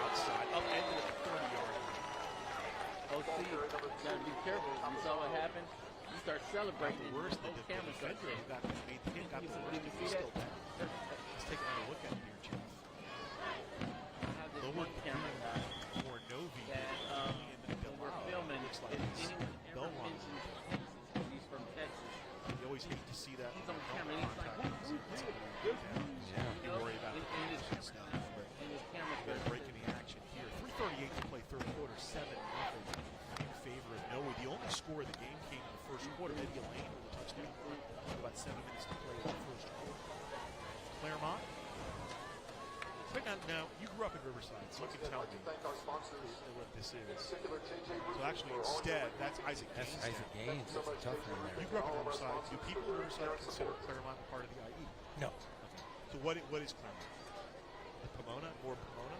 outside, upended at the 30-yard line. OC, gotta be careful. You saw what happened? You start celebrating. The worst, the camera starts defender who made the hit got the worst. Did you see He's that? still down. Let's take another look at it here, Chief. I have this Lowered one the camera guy for Novi that in when we're filming, looks like if it's anyone ever Belmont. mentions Texas, he's from Texas. You always hate to see that. He's on camera. He's like, You worry about the and his stuff. camera They're starts breaking the action here. 3:38 to play third quarter, 7-0 in favor of Noe. The only score of the game came in the first quarter. Eddie Elaine with a touchdown. About 7 minutes to play in the first quarter. Claremont. Now, you grew up in Riverside, so you can tell me what this is. So actually, instead, that's Isaac Gaines. That's Isaac Gaines. That's a tough one there. You grew up in Riverside. Do people in Riverside consider Claremont part of the IE? No. Okay. So what is Claremont? The Pomona? More Pomona?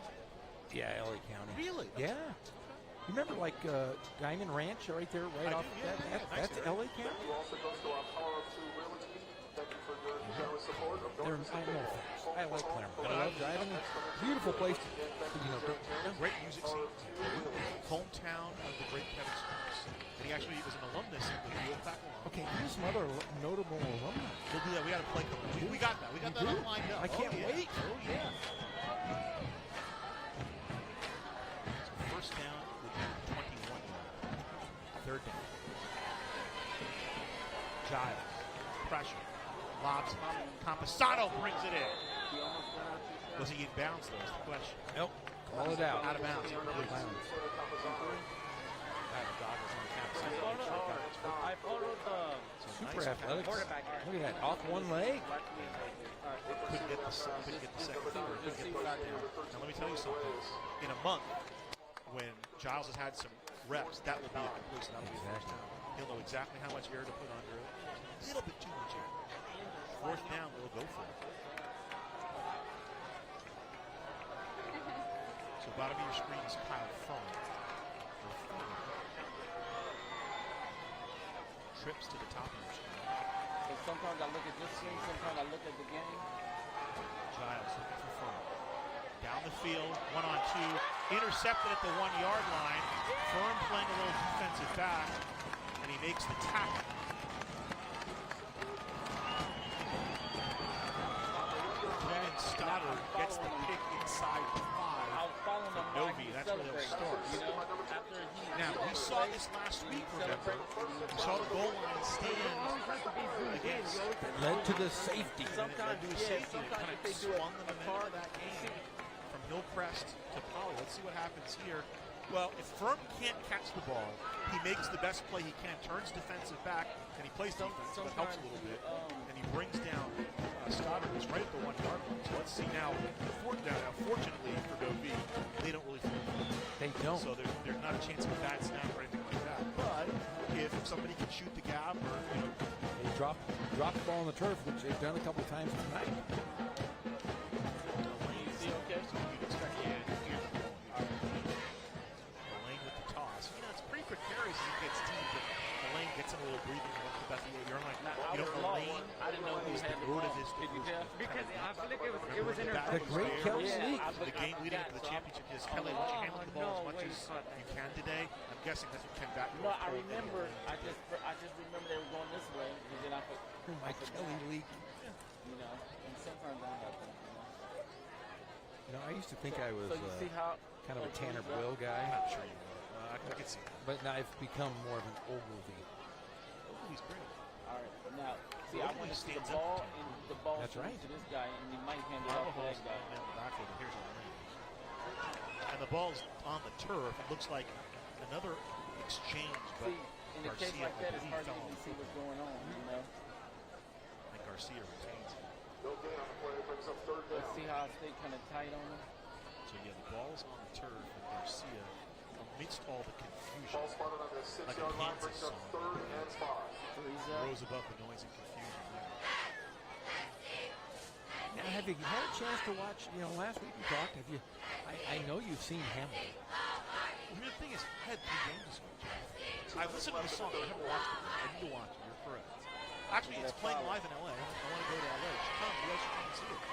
Yeah, LA County. Really? Yeah. You remember like Diamond Ranch right there, right I off do, yeah, that? yeah, That's nice LA County. I know. I like Claremont. I love driving. Beautiful place to, Great music scene. Hometown of the great Kevin Sparks. And he actually was an alumnus of the Real Pack alum. Okay, here's some other notable alumni. We'll do that. We got to play. We got that. We got that all lined up. I can't wait. Oh, yeah. So first down with 21 yards. Third down. Giles. Pressure. Lobs. Campasano brings it in. Was he in bounds, though, is the question. Nope. Call it out. Out of bounds. Out of bounds. I followed Super athletics. Look at that. Off one leg. Couldn't get the second third. Couldn't get the third down. Now, let me tell you something. In a month, when Giles has had some reps, that will be a completion. That will be a first down. He'll know exactly how much air to put under it. A little bit too much air. Fourth down, we'll go for it. So bottom of your screen is Kyle Fung. Trips to the top of your screen. sometimes I look at this screen, sometimes I look at the game. Giles looking for Fung. Down the field, 1-on-2. Intercepted at the 1-yard line. Firm playing a little defensive back, and he makes the tackle. Brennan Stoddard gets the pick inside the 5 from Novi. That's where they'll start. Now, we saw this last week, remember? We saw the goal line stand against. Led to the safety. Led to a safety that kind of swung the momentum of that game from Hillcrest to Poly. Let's see what happens here. Well, if Furman can't catch the ball, he makes the best play he can, turns defensive back, and he plays defense, so it helps a little bit. And he brings down Stoddard, who's right at the 1-yard line. So let's see now, fourth down. Now, fortunately for Novi, they don't really feel it. They don't. So there's not a chance of a bad snap or anything like that. But if somebody can shoot the gap or, They drop the ball on the turf, which they've done a couple of times tonight. So you'd expect, Lane with the toss. for carries as he gets deep, but Elaine gets him a little breathing room about the 8-yard line. I didn't know who is the had the root of ball. his Did you tell? Because I feel like it was the intercepted. great Kelly Sneak. The game leading up to the championship is Kelly, why don't you handle the ball as much as you can today? I'm guessing that's what Ken Batman No, I remember. I just remember they were going this way, and then I put My Kelly Leak. you know. And sometimes I have to. You know, I used to think I was So you see how kind of a Tanner Boyle guy. I'm sure you were. I could see that. But now I've become more of an Ogilvy. He's great. All right, now see, I want to see the stands up ball to and the ball That's right. to this guy, and he might hand it off to that guy. Here's and the ball's on the turf. It looks like another exchange, but See, in a Garcia, case like that, it's I hard to believe, even see what's going on. You know. I think Garcia retains it. Let's see how I stay kind of tight on him. So yeah, the ball's on the turf, and Garcia, amidst all the confusion, like a Kansas song, rose above the noise and confusion there. Now, have you had a chance to watch? You know, last week we talked. Have you? I know you've seen Hamilton. Well, the thing is, I had 3 games this week, Jeff. I listened to the song, but I haven't watched it. I need to watch it. You're correct. Actually, it's playing live in LA. I want to go to LA. Come, you guys should come and see it.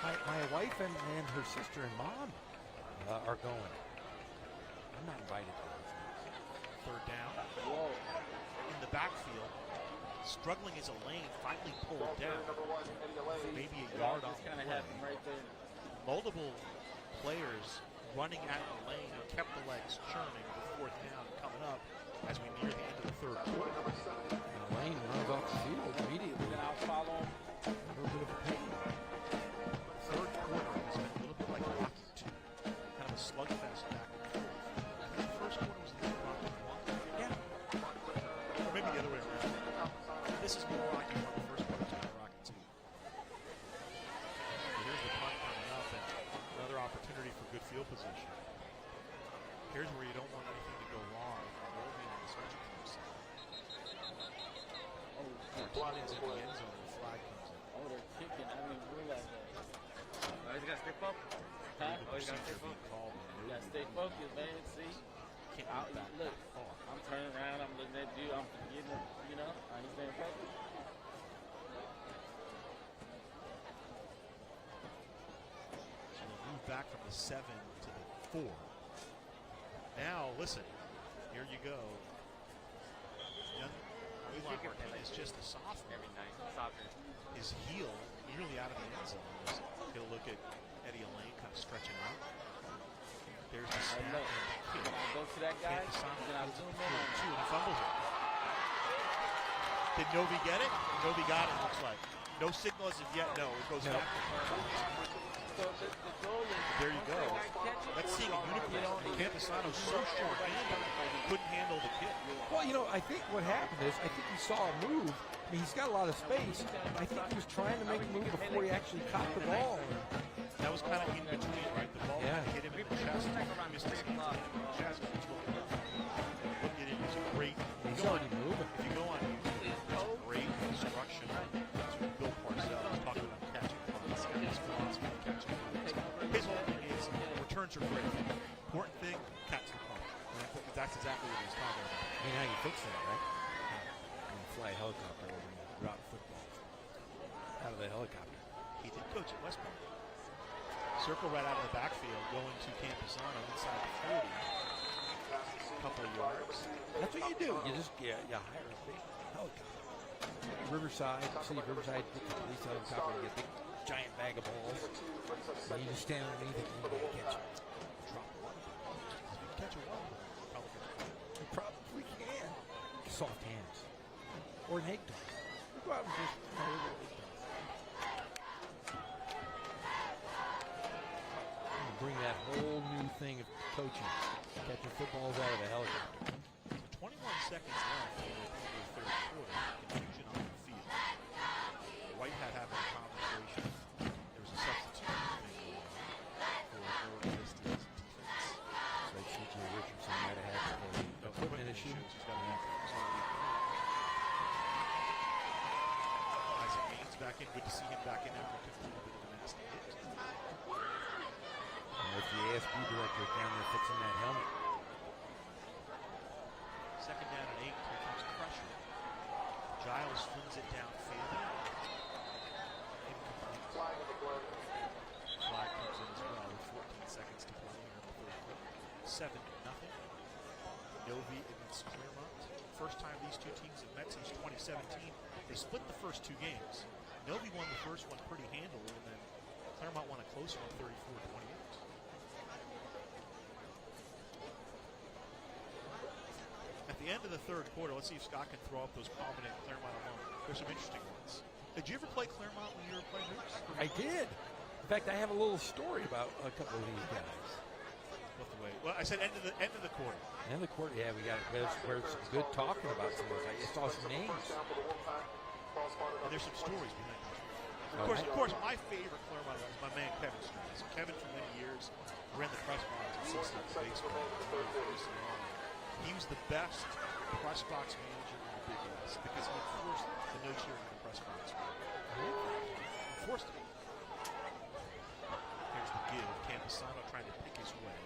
My wife and her sister and mom are going. I'm not invited to those things. Third down. Whoa. In the backfield, struggling as Elaine finally pulled down. Maybe a yard off Just the kind of play. happened right there. Multiple players running at Elaine and kept the legs churning with 4th down coming up as we near the end of the 3rd quarter. And Lane runs off the field immediately. Then I'll follow him. A little bit of a pain. 3rd quarter has been a little bit like Rocky 2, kind of a slugfest back and forth. I think the 1st quarter was a little Rocky 1. Yeah. Or maybe the other way around. This is more Rocky 1. The 1st quarter is kind of Rocky 2. So here's the punt coming up, and another opportunity for good field position. Here's where you don't want anything to go wrong. Rolling on the special teams side. Martinez in the end zone, the flag comes in. Oh, they're kicking. I didn't realize that. Oh, he's got to stay focused. Huh? Oh, he's got to stay focused. You gotta stay focused, man. See? Look, I'm turning around. I'm looking at you. I'm forgetting, you know. I ain't staying focused. So they move back from the 7 to the 4. Now, listen, here you go. Young Elon Martinez, just a sophomore. Every night, soccer. His heel nearly out of the end zone. He'll look at Eddie Elaine kind of stretching out. There's the snap. Look, when I go to that guy, then I zoom in on him. And he fumbles it. Did Novi get it? Novi got it, looks like. No signal as of yet, no. It goes back to So the goal is, there you go. Let's see a unicorn. Campusano's so short-handed, couldn't handle the kick. Well, you know, I think what happened is, I think he saw a move. I mean, he's got a lot of space. I think he was trying to make a move before he actually caught the ball. That was kind of in between, right? The ball hit him in the chest. Missed his chest. Look at him. He's great. He's already moving. If you go on YouTube, there's great instruction to Bill Parcells talking about catching punts. His philosophy of catching punts. His whole thing is returns are great. Important thing, catch the punt. And I think that's exactly what he's talking about. I mean, how you fix that, right? You fly a helicopter over and drop footballs out of the helicopter. He did coach at West Point. Circle right out of the backfield, going to Campusano inside the 40. Couple of yards. That's what you do. You just you hire a big helicopter. Riverside, city of Riverside, get the police helicopter, you get a big giant bag of balls. And you just stand underneath it and you catch it. Drop one. If you catch a one, probably catch a one. You probably can. Soft hands. Or an egg dog. Go out and just bring that whole new thing of coaching. Catching footballs out of a helicopter. So 21 seconds left in the 3rd quarter. Confusion on the field. White Hat having a conversation. There was a substitute for Oregon Vista's defense. So C.J. Richardson might have had a equipment issue. He's got an Isaac Gaines back in. Good to see him back in after a little bit of a nasty hit. And with the ASB director down there fixing that helmet. pressure. Giles flings it downfield. Incomplete. Flag comes in as well with 14 seconds to play here in the third quarter. 7-0. Novi against Claremont. First time these two teams have met since 2017. They split the first two games. Novi won the first one pretty handily, and then Claremont won a close one, 34-28. At the end of the third quarter, let's see if Scott can throw up those prominent Claremont alum. There's some interesting ones. Did you ever play Claremont when you were playing hoops? I did. In fact, I have a little story about a couple of these guys. What the way? Well, I said end of the quarter. End of the quarter, yeah, we got where it's good talking about some of those. I just saw some names. And there's some stories behind it. Of course, my favorite Claremont is my man Kevin Strauss. So Kevin, for many years, ran the press box at Cincinnati baseball. He was the best press box manager in the Big West because he enforced the no cheering in the press box. Enforced it. Here's the give. Campusano trying to pick his way.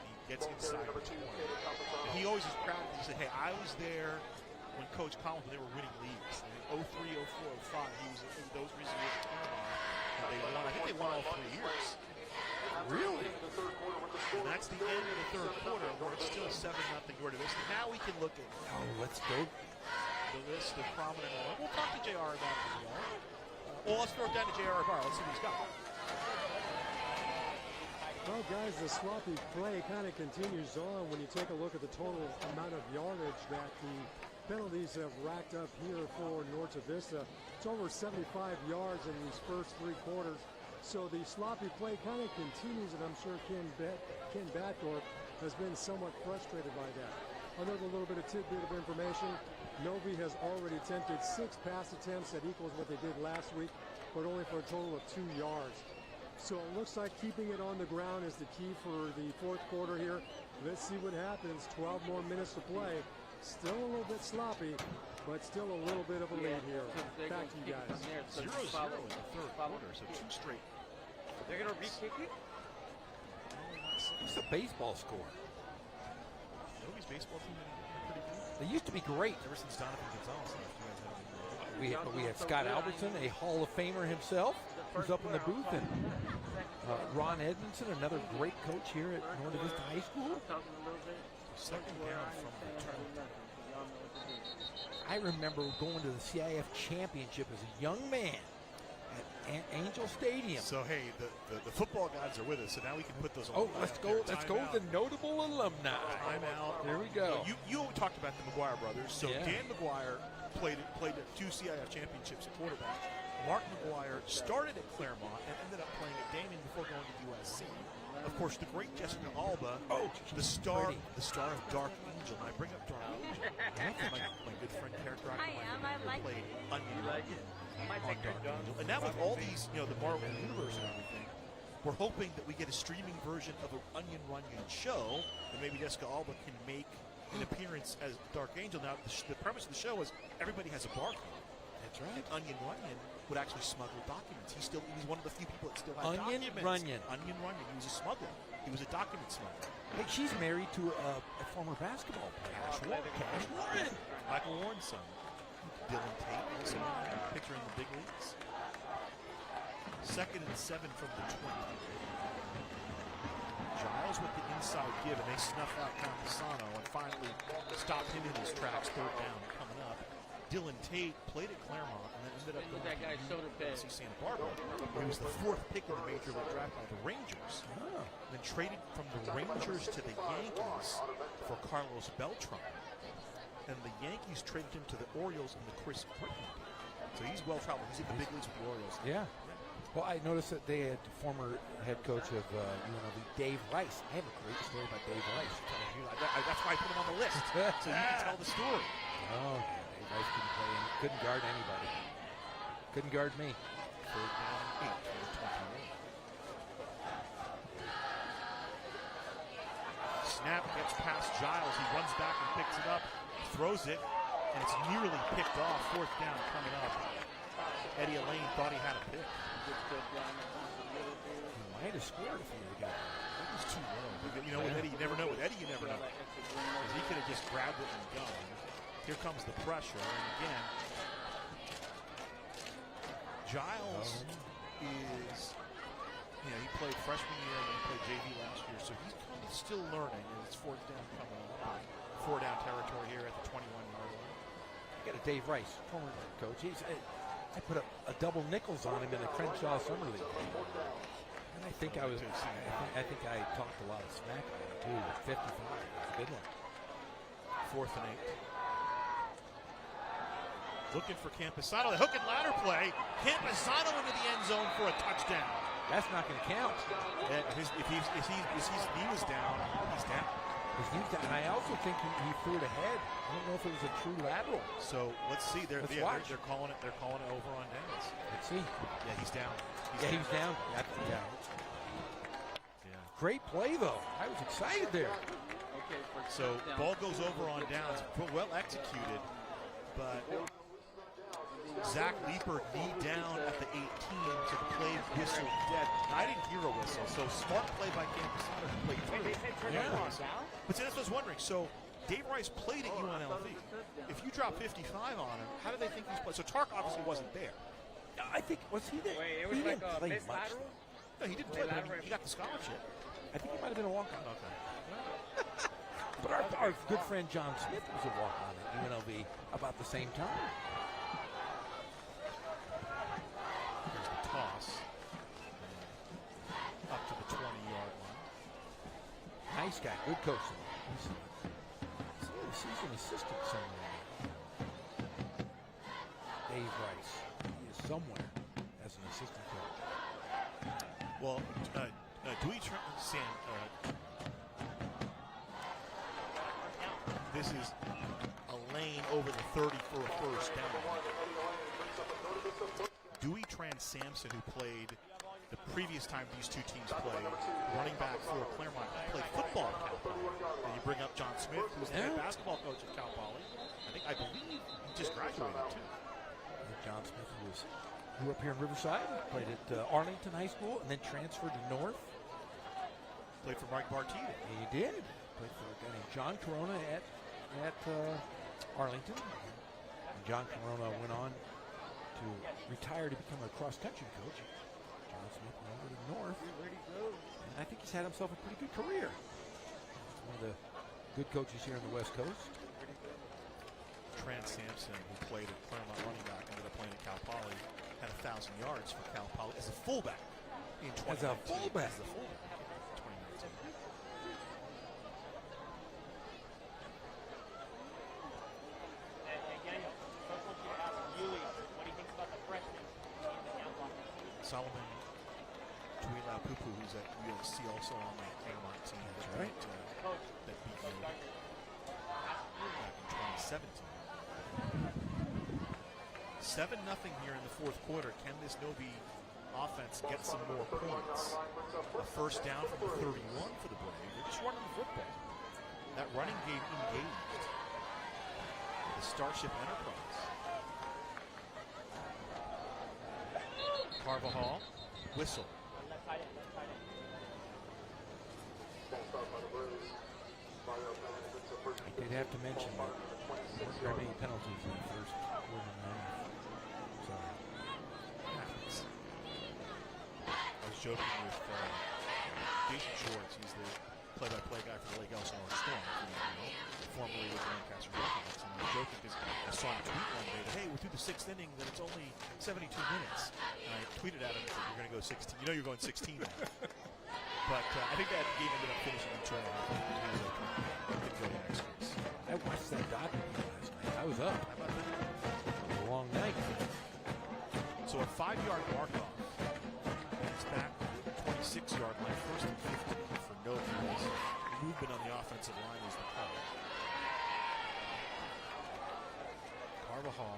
He gets inside the 20. And he always is proud. He said, hey, I was there when Coach Collins, when they were winning leagues. In 03, 04, 05, he was in those recent years at Claremont. And they won. I think they won all 3 years. Really? And that's the end of the third quarter where it's still 7-0 Yorba Vista. Now we can look at let's go. The list of prominent. We'll talk to JR about it as well. Well, let's throw it down to JR Bar. Let's see what he's got. Well, guys, the sloppy play kind of continues on when you take a look at the total amount of yardage that the penalties have racked up here for Norte Vista. It's over 75 yards in these first 3 quarters. So the sloppy play kind of continues, and I'm sure Ken Batdorf has been somewhat frustrated by that. Another little bit of tidbit of information. Novi has already attempted 6 pass attempts. That equals what they did last week, but only for a total of 2 yards. So it looks like keeping it on the ground is the key for the fourth quarter here. Let's see what happens. 12 more minutes to play. Still a little bit sloppy, but still a little bit of a lead here. Back to you guys. 0-0 in the third quarter, so 2 straight. They're going to re-kick it? What's the baseball score? Novi's baseball team pretty good. They used to be great. Ever since Donovan Gonzalez left, we had Scott Albertson, a Hall of Famer himself, who's up in the booth, and Ron Edmondson, another great coach here at Norte Vista High School. Second down from the turn. I remember going to the CIF championship as a young man at Angel Stadium. So hey, the football gods are with us, so now we can put those on. Oh, let's go with the notable alumni. Timeout. There we go. You talked about the McGuire brothers. So yeah. Dan McGuire played at 2 CIF championships at quarterback. Mark McGuire started at Claremont and ended up playing at Damien before going to USC. Of course, the great Jessica Alba, the star of Dark Angel. And I bring up Dark Angel. my good friend characterized played Onion Runyon on Dark Angel. And now with all these, the Marvel Universe and everything, we're hoping that we get a streaming version of an Onion Runyon show, and maybe Jessica Alba can make an appearance as Dark Angel. Now, the premise of the show is everybody has a barcode. That's right. And Onion Runyon would actually smuggle documents. He's one of the few people that still has Onion documents. Runyon. Onion Runyon. He was a smuggler. He was a document smuggler. Hey, she's married to a former basketball player. Cash Warren. Michael Warren's son. Dylan Tate, also a pitcher in the big leagues. 2nd and 7 from the 20. Giles with the inside give, and they snuff out Campusano and finally stopped him in his tracks. 3rd down coming up. Dylan Tate played at Claremont and then ended up going that guy's shoulder pad. to Santa Barbara. He was the 4th pick in the Major League Draft by the Rangers. Then traded from the Rangers to the Yankees for Carlos Beltran. And the Yankees traded him to the Orioles in the Chris Britton. So he's well-traveled. He's in the big leagues with the Orioles. Yeah. Well, I noticed that they had former head coach of UNLV, Dave Rice. I have a great story about Dave Rice. That's why I put him on the list, so you can tell the story. Oh, Dave Rice couldn't guard anybody. Couldn't guard me. 3rd down, 8 for the 21. Snap gets past Giles. He runs back and picks it up, throws it, and it's nearly picked off. 4th down coming up. Eddie Elaine thought he had a pick. He might have scored if he would have got it. It was too low. With Eddie, you never know. With Eddie, you never know. Because he could have just grabbed it and gone. Here comes the pressure, and again, Giles is, he played freshman year and he played JV last year, so he's kind of still learning, and it's fourth down coming up. 4 down territory here at the 21-yard line. You got a Dave Rice, former coach. I put a double nickels on him in the Crenshaw Summer League. And I think I talked a lot of smack about him too. 55, it was a good one. 4th and 8. Looking for Camposano. The hook and ladder play. Camposano into the end zone for a touchdown. That's not going to count. His knee was down, he's down. His knee's down. And I also think he threw it ahead. I don't know if it was a true lateral. So let's see. They're calling it over on downs. Let's see. Yeah, he's down. He's down. Yeah. Great play though. I was excited there. So ball goes over on downs. Well executed, but Zach Leeper knee down at the 18, so the play whistle dead. I didn't hear a whistle, so smart play by Camposano to play through. Yeah. But see, that's what I was wondering. So Dave Rice played at UNLV. If you drop 55 on him, how do they think he's playing? So Tark obviously wasn't there. I think, was he there? Wait, it was he like didn't a play missed much. lateral? No, he didn't play, but he got the scholarship. I think he might have been a walk-on. Okay. But our good friend John Smith was a walk-on at UNLV about the same time. Here's the toss. Up to the 20-yard line. Nice guy, good coach. He's an assistant somewhere. Dave Rice. He is somewhere as an assistant coach. Well, this is a lane over the 30 for a first down. Dewey Trans-Sampson, who played the previous time these two teams played, running back for Claremont, played football at Cal Poly. And you bring up John Smith, who's the head basketball coach at Cal Poly. I believe he just graduated too. John Smith grew up here in Riverside, played at Arlington High School, and then transferred to North. Played for Mike Bartita. He did. Played for a guy named John Corona at Arlington. And John Corona went on to retire to become a cross-country coach. John Smith went over to North. And I think he's had himself a pretty good career. He's one of the good coaches here on the West Coast. Trans-Sampson, who played at Claremont running back, ended up playing at Cal Poly, had 1,000 yards for Cal Poly as a fullback in 2019. As a fullback? As a fullback. Solomon Tuilapupu, who's at USC, also on the Claremont team. That's right. That beat you back in 2017. 7-0 here in the fourth quarter. Can this Novi offense get some more points? A first down from the 31 for the Braves. They're just running the football. That running game engaged. The Starship Enterprise. Carvajal, whistle. I did have to mention that there weren't many penalties in the first quarter and a half. So, I was joking with Jason Schwartz. He's the play-by-play guy for the Lake Elsinore Storm, formerly with the Lancaster Blackhawks. And I was joking because I saw him tweet one day that, hey, we're through the 6th inning, that it's only 72 minutes. And I tweeted at him and said, you're going to go 16. You know you're going 16 now. But I think that game ended up finishing in 2 and a half. I watched that Dodger game last night. I was up. How about that? It was a long night. So a 5-yard mark-off. It's back to the 26-yard line. First and 15 for Novi. Movement on the offensive line is the problem. Carvajal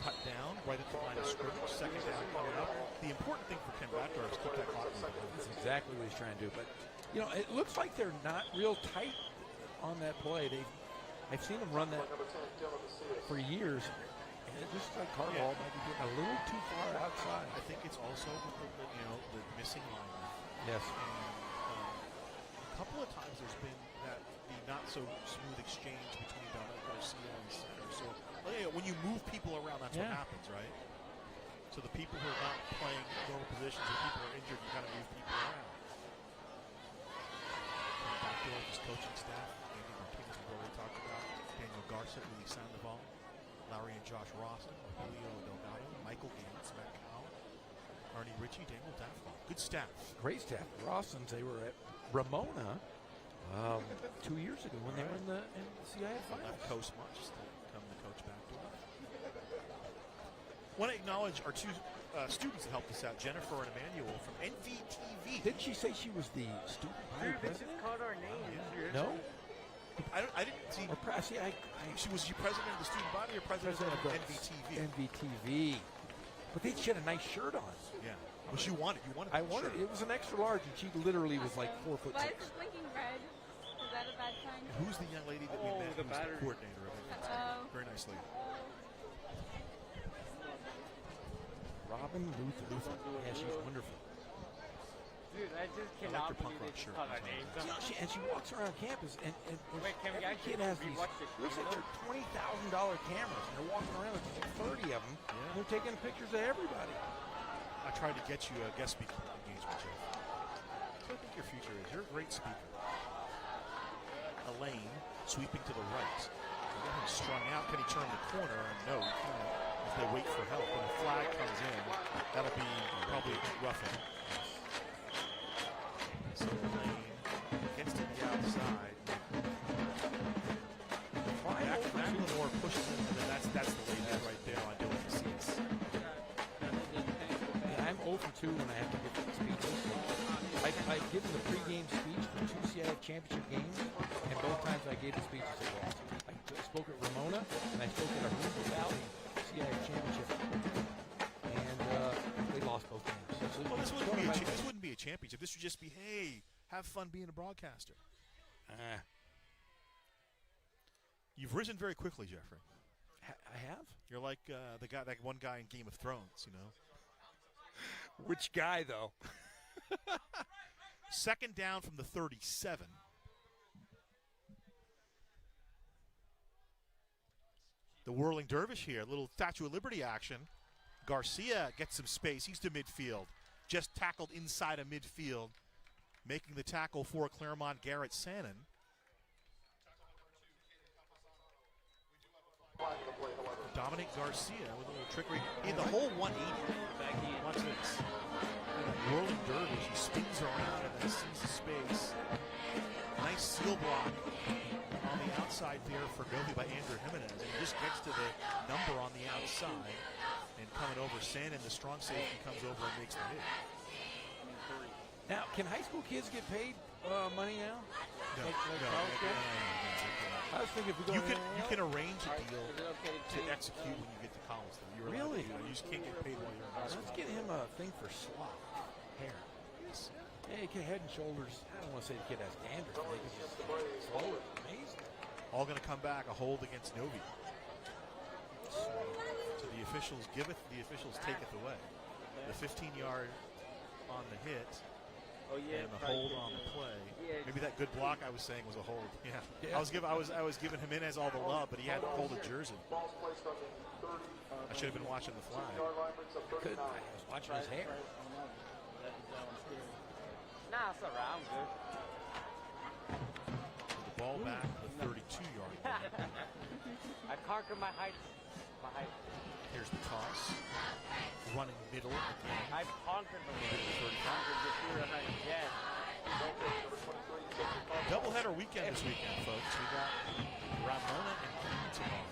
cut down right at the line of scrimmage. Second down coming up. The important thing for Ken Badgar is keep that clock moving. That's exactly what he's trying to do. But, it looks like they're not real tight on that play. I've seen them run that for years. And it just like Carvajal might be getting a little too far outside. I think it's also with the missing lineman. Yes. And couple of times there's been the not so smooth exchange between Dominic Garcia and the center. So when you move people around, that's what happens, right? So the people who are not playing normal positions, or people who are injured, you got to move people around. Back door of his coaching staff, Andy Martinez, we've already talked about, Daniel Garcia, Luis Sandoval, Larry and Josh Rawson, Julio Delgado, Michael Gantz, Matt Cowell, Arnie Ritchie, Daniel Dafflaw. Good staff. Great staff. Rawson's, they were at Ramona 2 years ago when they were in the CIA finals. Left Coast much to come to coach back door. Want to acknowledge our two students that helped us out, Jennifer and Emmanuel from NVTV. Didn't she say she was the student body president? Called our names. No? I didn't see. Was she president of the student body or president of NVTV? NVTV. But she had a nice shirt on. Yeah. Well, she wanted. I wanted. It was an extra large, and she literally was like 4 foot 6. Why is it blinking red? Is that a bad sign? Who's the young lady that we met? Who's the coordinator of it? Very nice lady. Robin Luther. Yeah, she's wonderful. Dude, I just cannot believe they just called our names. And she walks around campus, and wait, can we every kid has these. Looks like they're $20,000 cameras, and they're walking around with 30 of them. Yeah. And they're taking pictures of everybody. I tried to get you a guest speaker engagement, Jeff. What do you think your future is? You're a great speaker. Elaine sweeping to the right. We got him strung out. Can he turn the corner? And no, he can't. If they wait for help, when the flag comes in, that'll be probably roughing. So Elaine gets to the outside. McLemore pushes him, and then that's the lady right there on doing the seats. Yeah, I'm 0 for 2 when I have to give speeches. I've given the pregame speech for 2 CIF championship games, and both times I gave the speeches at lost. I spoke at Ramona, and I spoke at our Hoover Valley CIF championship, and they lost both games. So well, this wouldn't be a championship. This would just be, hey, have fun being a broadcaster. You've risen very quickly, Jeffrey. I have? You're like that one guy in Game of Thrones, you know. Which guy, though? Second down from the 37. The whirling dervish here, a little Statue of Liberty action. Garcia gets some space. He's to midfield. Just tackled inside of midfield. Making the tackle for Claremont, Garrett Sannon. Dominic Garcia with a little trickery. In the whole 180. Watch this. Whirling dervish. He spins around and then sees the space. Nice seal block on the outside there for Novi by Andrew Jimenez. And he just gets to the number on the outside. And coming over, Sannon, the strong safety, comes over and makes the hit. Now, can high school kids get paid money now? No, I was thinking if we go you can arrange a deal to execute when you get to college. Though. Really? You just can't get paid while you're in high school. Let's get him a thing for slop hair. Yes. Hey, Head and Shoulders. I don't want to say the kid has dandruff. They can just slow it. Amazing. All going to come back. A hold against Novi. So the officials giveth, the officials taketh away. The 15-yard on the hit. Oh, yeah, and the hold on the play. Yeah, maybe that good block I was saying was a hold. Yeah. I was giving Jimenez all the love, but he had to hold a jersey. I should have been watching the flag. I was watching his hair. Nah, it's around good. The ball back to the 32-yard line. I conquered my height. Here's the toss. Running middle again. I've conquered the height. Yes. Doubleheader weekend this weekend, folks. We got Ramona and Keene tomorrow.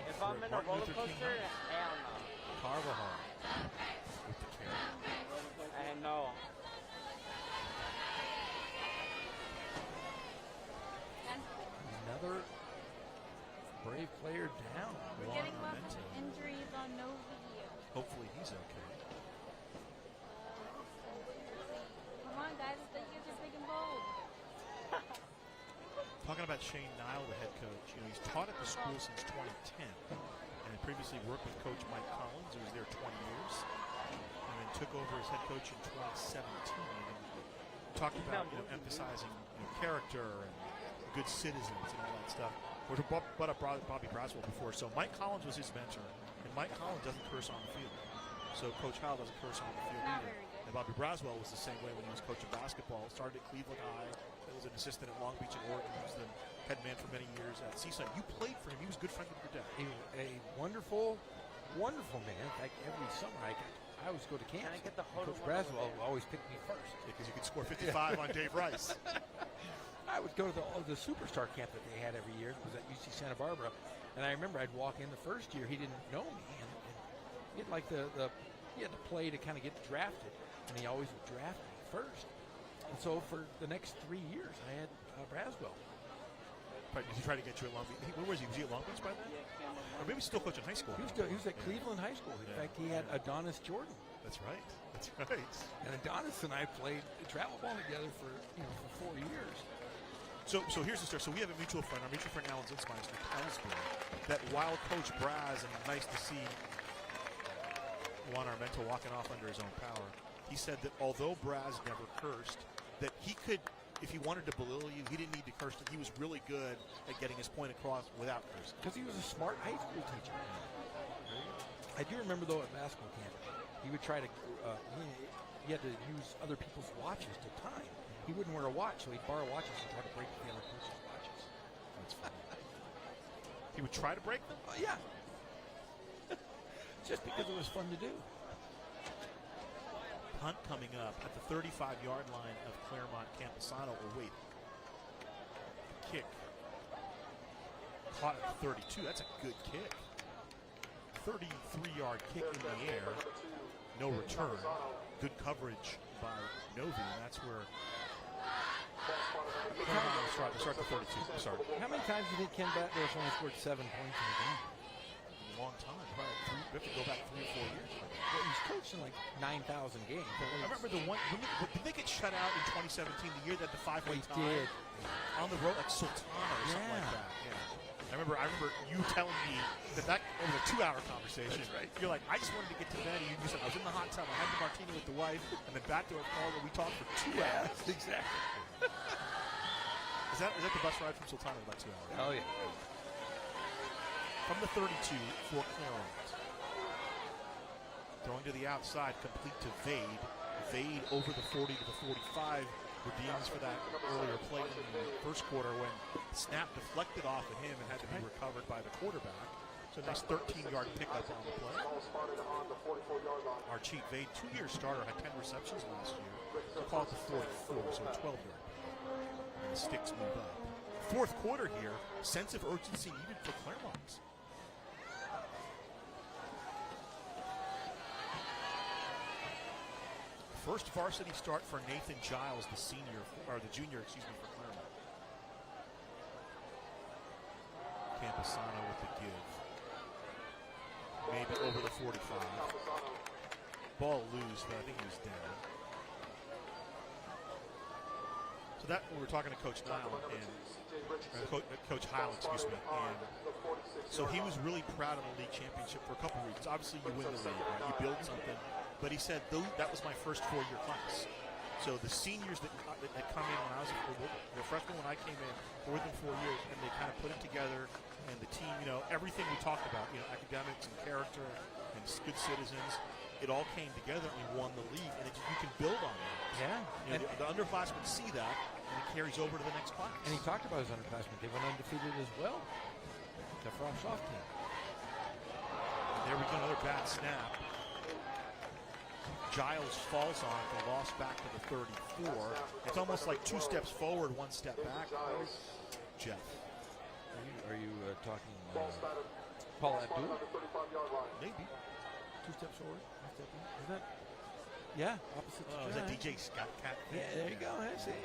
If I'm in a roller coaster, hell no. Carvajal with the carry. I know. Another Brave player down. We're getting lots of injuries on no video. Hopefully he's okay. Come on, guys. The years are big and bold. Talking about Shane Nile, the head coach. You know, he's taught at the school since 2010, and previously worked with Coach Mike Collins, who was there 20 years, and then took over as head coach in 2017. And talked about emphasizing character and good citizens and all that stuff. We brought up Bobby Braswell before. So Mike Collins was his mentor, and Mike Collins doesn't curse on the field. So Coach Howell doesn't curse on the field either. And Bobby Braswell was the same way when he was coaching basketball. Started at Cleveland High. He was an assistant at Long Beach in Oregon. He was the head man for many years at Seaside. You played for him. He was a good friend of your dad. He was a wonderful, wonderful man. In fact, every summer I always go to camp. Coach Braswell always picked me first. Because you could score 55 on Dave Rice. I would go to the superstar camp that they had every year. It was at UC Santa Barbara. And I remember I'd walk in the first year. He didn't know me. And he had like he had to play to kind of get drafted. And he always would draft me first. And so for the next 3 years, I had Braswell. Did he try to get you at Long Beach? Where was he? Was he at Long Beach by then? Or maybe still coaching high school? He was at Cleveland High School. In fact, he had Adonis Jordan. That's right. That's right. And Adonis and I played travel ball together for 4 years. So here's the story. So we have a mutual friend. Our mutual friend Alan Zinsmeister tells me that while Coach Braz, and nice to see Juan Armento walking off under his own power, he said that although Braz never cursed, that he could, if he wanted to belittle you, he didn't need to curse. He was really good at getting his point across without cursing. Because he was a smart high school teacher. I do remember, though, at basketball camp, he would try to, he had to use other people's watches to time. He wouldn't wear a watch, so he'd borrow watches and try to break the other person's watches. That's funny. He would try to break them? Yeah. Just because it was fun to do. Punt coming up at the 35-yard line of Claremont Camposano. Or wait. Kick. Caught at the 32. That's a good kick. 33-yard kick in the air. No return. Good coverage by Novi, and that's where start the 32. Sorry. How many times do you think Ken Batdorf only scored 7 points in a game? A long time. Probably we have to go back 3 or 4 years. Well, he's coached in like 9,000 games. I remember the one. Did they get shut out in 2017, the year that the 5-way tie? Did. On the road, like Sultana or something like that. Yeah. I remember you telling me that was a 2-hour conversation. That's right. You're like, I just wanted to get to bed. You said, I was in the hot tub. I had the martini with the wife, and then Batdorf called, and we talked for 2 hours. Exactly. Is that the bus ride from Sultana? About 2 hours. Oh, yeah. From the 32 for Claremont. Throwing to the outside, complete to Vade. Vade over the 40 to the 45. Redeems for that earlier play in the first quarter when snap deflected off of him and had to be recovered by the quarterback. So a nice 13-yard pickup on the play. Our Cheat Vade, 2-year starter, had 10 receptions last year. So call it the 44, so a 12-yard. And the sticks move up. Fourth quarter here, sense of urgency needed for Claremont. First varsity start for Nathan Giles, the junior, for Claremont. Camposano with the give. Maybe over the 45. Ball loose, but I think he was down. So that, we were talking to Coach Nile Coach Heil, and so he was really proud of the league championship for a couple reasons. Obviously, you win the league, right? You build something. But he said that was my first 4-year class. So the seniors that come in when I was a freshman when I came in, more than 4 years, and they kind of put it together. And the team, everything we talked about, academics and character and good citizens, it all came together and we won the league. And you can build on that. Yeah. The underclassmen see that, and it carries over to the next class. And he talked about his underclassmen. They went undefeated as well. The Frost soft team. And there we go, another bad snap. Giles falls on it, the loss back to the 34. It's almost like 2 steps forward, 1 step back. Jeff. Are you talking Paul Abdul? Maybe. 2 steps forward, 1 step back. Is that? Yeah, opposite. Oh, is that DJ Scott Cat? Yeah, there you go. I see it.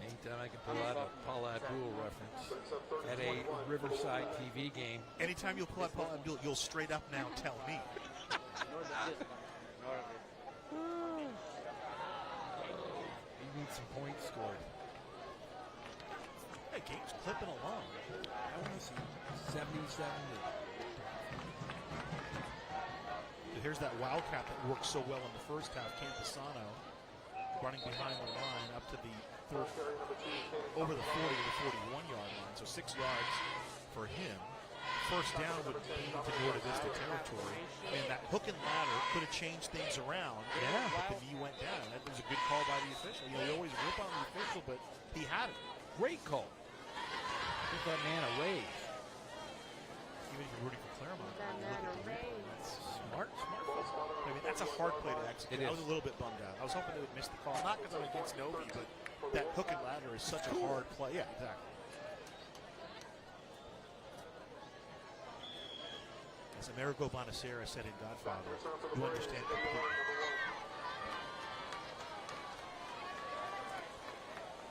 Anytime I can pull out a Paul Abdul reference at a Riverside TV game. Anytime you'll pull out Paul Abdul, you'll straight up now tell me. You need some points scored. Hey, game's clipping along. I want to see 77 to here's that wildcat that worked so well in the first half. Campusano running behind the line up to the over the 40 to the 41-yard line. So 6 yards for him. First down would be into Norte Vista territory. And that hook and ladder could have changed things around. Yeah. But the knee went down. That was a good call by the official. You know, you always rip on the official, but he had it. Great call. Give that man a raise. Even if you're rooting for Claremont. That man a raise. That's smart. I mean, that's a hard play to execute. I was a little bit bummed out. I was hoping they would miss the call. Not because I'm against Novi, but that hook and ladder is such a hard play. Yeah, exactly. As Amerigo Bonacera said in Godfather, you understand completely.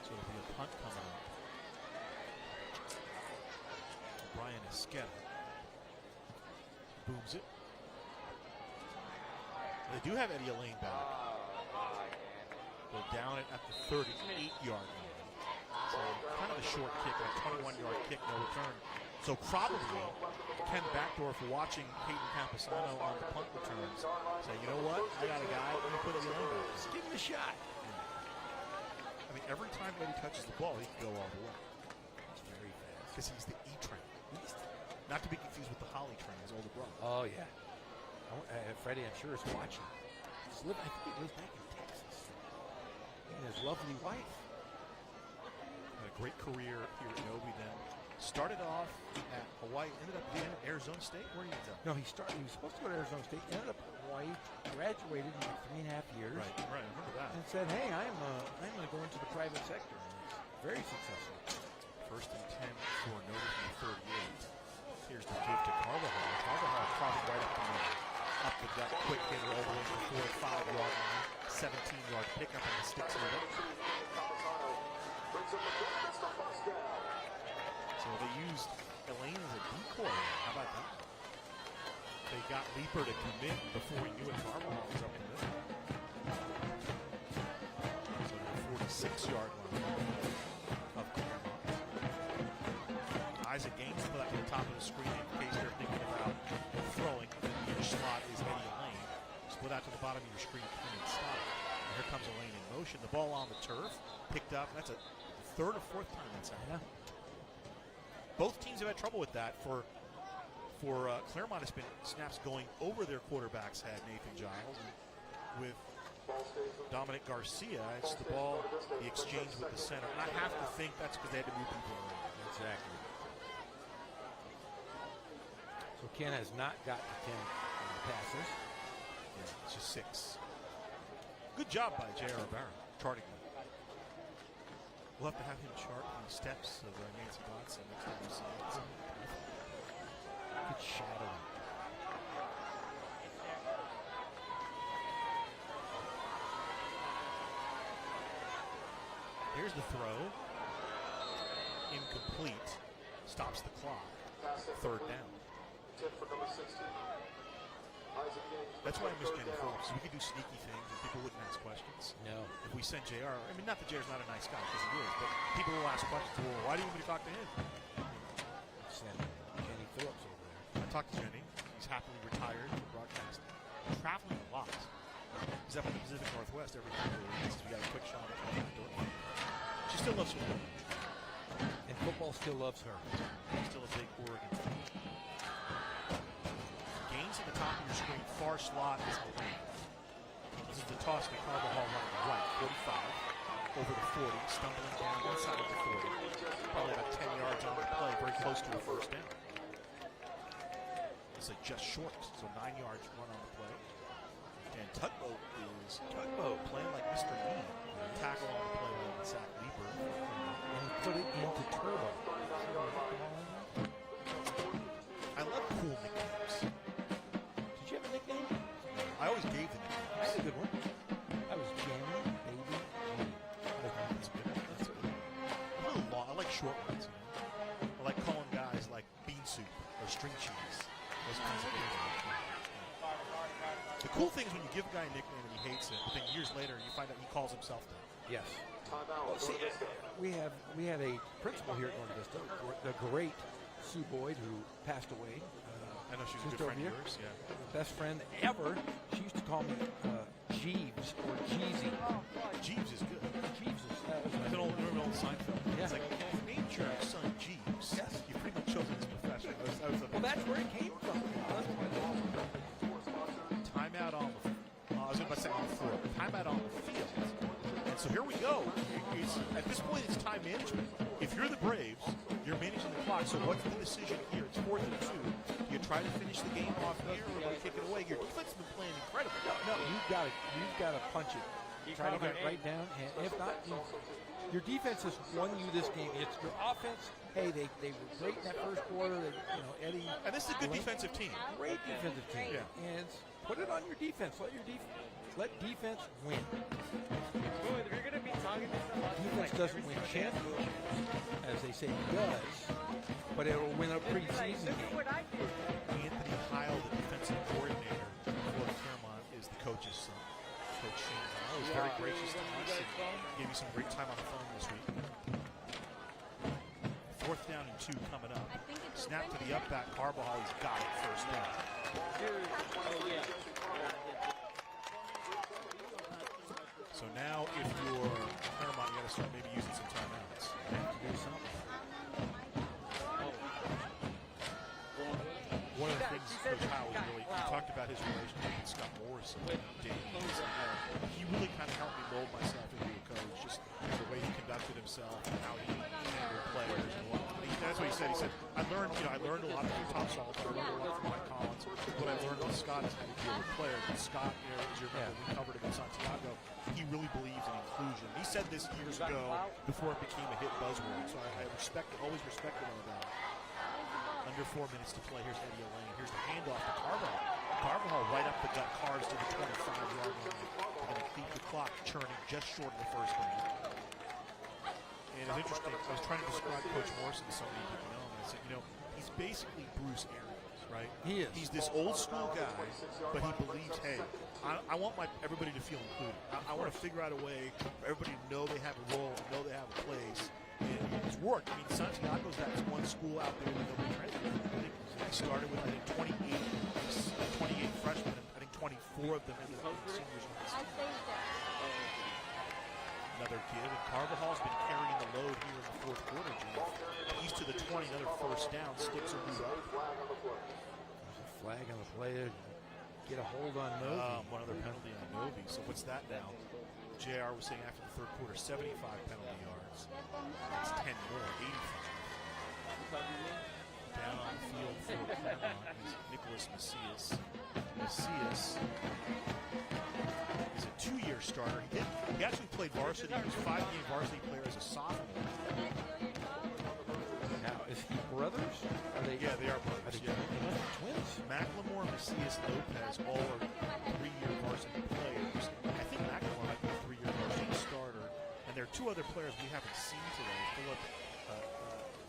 So it'll be a punt coming up. Brian Esqueta booms it. They do have Eddie Elaine back. They're down at the 38-yard line. So kind of a short kick, a 21-yard kick, no return. So probably Ken Backdorf watching Hayden Campusano on the punt returns say, you know what? I got a guy. Let me put Eddie Elaine back. Just give him a shot. I mean, every time Eddie touches the ball, he can go all the way. He's very fast. Because he's the E-Train. Not to be confused with the Holly Train, his older brother. Oh, yeah. Freddie, I'm sure, is watching. I think he lives back in Texas. And his lovely wife. Had a great career here at Novi then. Started off at Hawaii, ended up being at Arizona State. Where did he go? No, he was supposed to go to Arizona State, ended up at Hawaii, graduated in like 3.5 years. Right, I remember that. And said, hey, I'm going to go into the private sector. And it's very successful. First and 10 for Novi from the 38. Here's the give to Carvajal. Carvajal probably right up the gut, quick hitter all the way to the 4 5 yard line, 17-yard pickup, and the sticks with it. So they used Elaine as a decoy. How about that? They got Leaper to commit before he knew it. Carvajal was up the middle. So the 46-yard line of Claremont. Isaac Gaines put that to the top of the screen in case they're thinking about throwing. The slot is Eddie Elaine. Split out to the bottom of your screen, clean and stop. And here comes Elaine in motion. The ball on the turf, picked up. That's a third or fourth time that's happened. Both teams have had trouble with that. For Claremont, it's been snaps going over their quarterback's head, Nathan Giles. And with Dominic Garcia, it's the ball, the exchange with the center. And I have to think that's because they had to move people around. Exactly. So Ken has not got to 10 passes. Yeah, it's just 6. Good job by J.R. Barron, charting them. We'll have to have him chart the steps of Nancy Dodson next time we see it. Good shadowing. Here's the throw. Incomplete. Stops the clock. Third down. That's why I miss Jenny Phillips. We could do sneaky things and people wouldn't ask questions. No. If we send JR, I mean, not that JR's not a nice guy, because he is, but people will ask questions. Well, why do you want me to talk to him? Send Jenny Phillips over there. I talked to Jenny. He's happily retired from broadcasting. Traveling a lot. He's up in the Pacific Northwest every 3 weeks. We got a quick shot at her. She still loves football. And football still loves her. Still a big Oregon fan. Gains at the top of your screen. Far slot is Elaine. This is the toss to Carvajal running right. 45. Over the 40. Stumbling down inside of the 40. Probably about 10 yards on the play. Very close to a first down. This is just short. So 9 yards run on the play. And Tugboat is playing like Mr. Mean. Tackle on the play with Zach Leaper. And he put it into Turbo. I love cool nicknames. Did you have a nickname? I always gave the nicknames. I had a good one. I was Jammy, Baby, Jamie. That's good. That's good. A little long. I like short ones. You know? I like calling guys like Bean Soup or String Cheese. Those kinds of things. The cool thing is when you give a guy a nickname and he hates it, but then years later you find out he calls himself that. Yes. Well, see, we had a principal here at Norte Vista, the great Sue Boyd, who passed away. I know she's a Just good over friend of here. yours. Yeah. The best friend ever. She used to call me Jeeves or Jeezy. Jeeves is good. Jeeves is Like an old Seinfeld. Yeah. It's like, named your son Jeeves. Yes. You pretty much chosen his profession. Well, that's where it came from. Timeout on the I was about to say on the floor. Timeout on the field. And so here we go. At this point, it's time management. If you're the Braves, you're managing the clock. So what's the decision here? It's 4th and 2. Do you try to finish the game off here, or do you kick it away? Your defense has been playing incredible. No, you've got to punch it. Try to get it right down, and if not, your defense has won you this game. It's your offense. Hey, they were great in that first quarter. Eddie. And this is a good defensive team. Great defensive team. Yeah. And put it on your defense. Let defense win. If you're gonna be talking to someone, Defense doesn't win championships, as they say it does, but it will win a preseason game. Anthony Heil, the defensive coordinator for Claremont, is the coach's son. Coach Shane Heil is very gracious to us and gave you some great time on the phone this week. 4th down and 2 coming up. Snap to the up back. Carbajal, he's got it first down. So now if you're Claremont, you got to start maybe using some timeouts. Do something. One of the things Coach Howe was really, he talked about his relationship with Scott Morrison. He really kind of helped me mold myself into a coach, just the way he conducted himself and how he handled players and whatnot. That's what he said. He said, I learned a lot from Tom Salt, I learned a lot from Mike Collins. What I learned with Scott is how to deal with players. And Scott, as you remember, we covered him in Santiago, he really believes in inclusion. He said this years ago before it became a hit buzzword, so I always respected him about it. Under 4 minutes to play. Here's Eddie Elaine. Here's the handoff to Carbajal. Carbajal right up the gut, carves to the 25-yard line. They're going to keep the clock churning just short of the first down. And it's interesting. I was trying to describe Coach Morrison to somebody who didn't know him. I said, he's basically Bruce Arians, right? He is. He's this old school guy, but he believes, hey, I want everybody to feel included. I want to figure out a way for everybody to know they have a role and know they have a place. And it's worked. I mean, Santiago's that one school out there that nobody transferred. I think he started with, 28 freshmen, and I think 24 of them ended up being seniors on this team. Another give, and Carvajal's been carrying the load here in the 4th quarter, Gene. He's to the 20, another first down. Sticks will move up. There's a flag on the play to get a hold on Novi. One other penalty on Novi. So what's that now? JR was saying after the 3rd quarter, 75 penalty yards. That's 10 more, 85. Down on the field for Claremont is Nicholas Macias. Macias is a 2-year starter. He actually played varsity. He was a 5-game varsity player as a sophomore. Now, is he brothers? Yeah, they are brothers. Are they twins? McLemore, Macias, Lopez, all are 3-year varsity players. I think McLemore might be a 3-year varsity starter. And there are 2 other players we haven't seen today. Philip